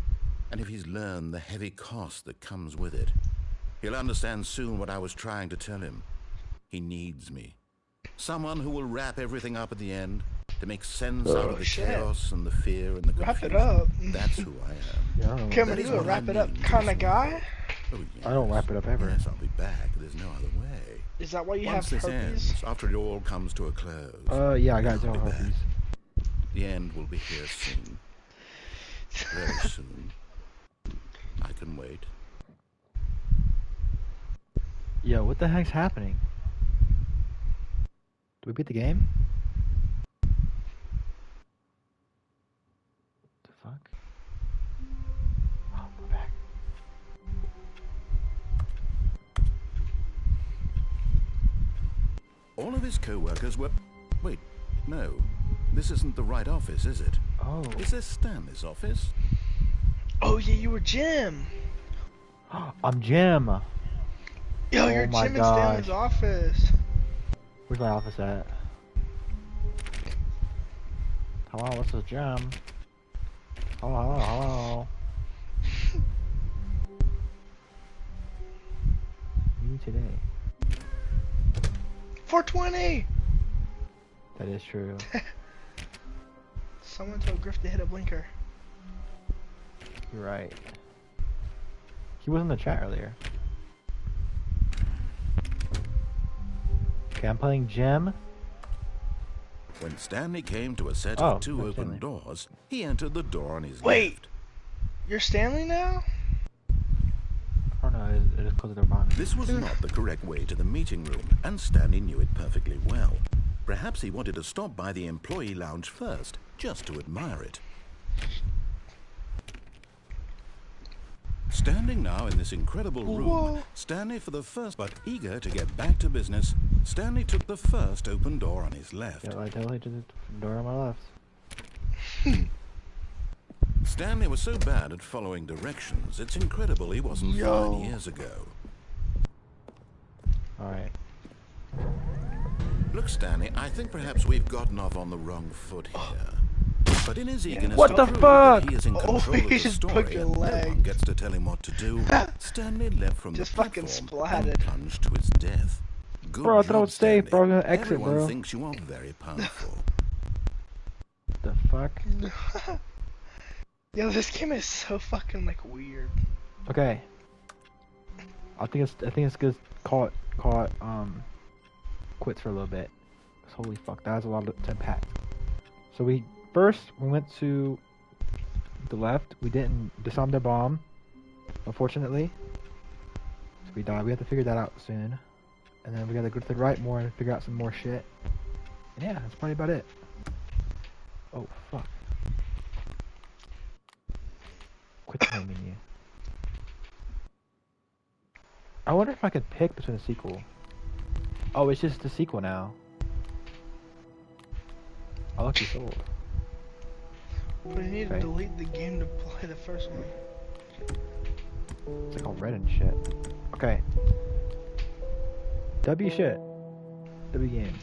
and if he's learned the heavy cost that comes with it. He'll understand soon what I was trying to tell him. He needs me. Someone who will wrap everything up at the end, to make sense out of the chaos and the fear and the confusion. Wrap it up. That's who I am. Yeah, Cameron, you a wrap it up kind of guy? Oh, yes. I don't wrap it up ever. Yes, I'll be back. There's no other way. Is that why you Once have this herpes? ends, after it all comes to a close. Yeah, I got I'll be herpes. back. The end will be here soon. Very soon. I can wait. Yo, what the heck's happening? Did we beat the game? What the fuck? Oh, we're back. All of his co-workers were... Wait, no. This isn't the right office, is it? Oh. Is this Stanley's office? Oh yeah, you were Jim. I'm Jim. Yo, Oh you're my Jim in gosh. Stanley's office. Where's my office at? Hello, this is Jim. Hello. You today. 420! That is true. Someone told Griff to hit a blinker. You're right. He was in the chat earlier. Okay, I'm playing Jim. When Stanley came to a set Oh, of two there's open Stanley. doors, he entered the door on his Wait. left. You're Stanley now? Oh no, it is close to the bottom. This was not the correct way to the meeting room, and Stanley knew it perfectly well. Perhaps he wanted to stop by the employee lounge first, just to admire it. Standing now in this incredible room, Whoa. Stanley for the first, but eager to get back to business, Stanley took the first open door on his left. Yeah, I totally did the door on my left. Stanley was so bad at following directions, it's incredible he wasn't Yo. 5 years ago. Alright. Look, Stanley, I think perhaps we've gotten off on the wrong foot here. But in his eagerness What to the prove fuck? that he is in Oh, control of he the just story broke your and no leg. one gets to tell him what to do, Stanley leapt from Just the fucking platform splatted. and plunged to his death. Good Bro, I thought it job, was safe, Stanley. bro. I'm gonna exit, Everyone bro. thinks you are very powerful. What the fuck? Yo, this game is so fucking like weird. Okay. I think it's good. Call it quits for a little bit. 'Cause holy fuck, that was a lot to unpack. So we went to the left. We didn't disarm the bomb, unfortunately. So we died. We have to figure that out soon. And then we gotta go to the right more and figure out some more shit. And yeah, that's probably about it. Oh fuck. Quit the menu. I wonder if I could pick between a sequel. Oh, it's just the sequel now. I lucky sold. But you need to Okay. delete the game to play the first one. It's like all red and shit. Okay. W shit. W game.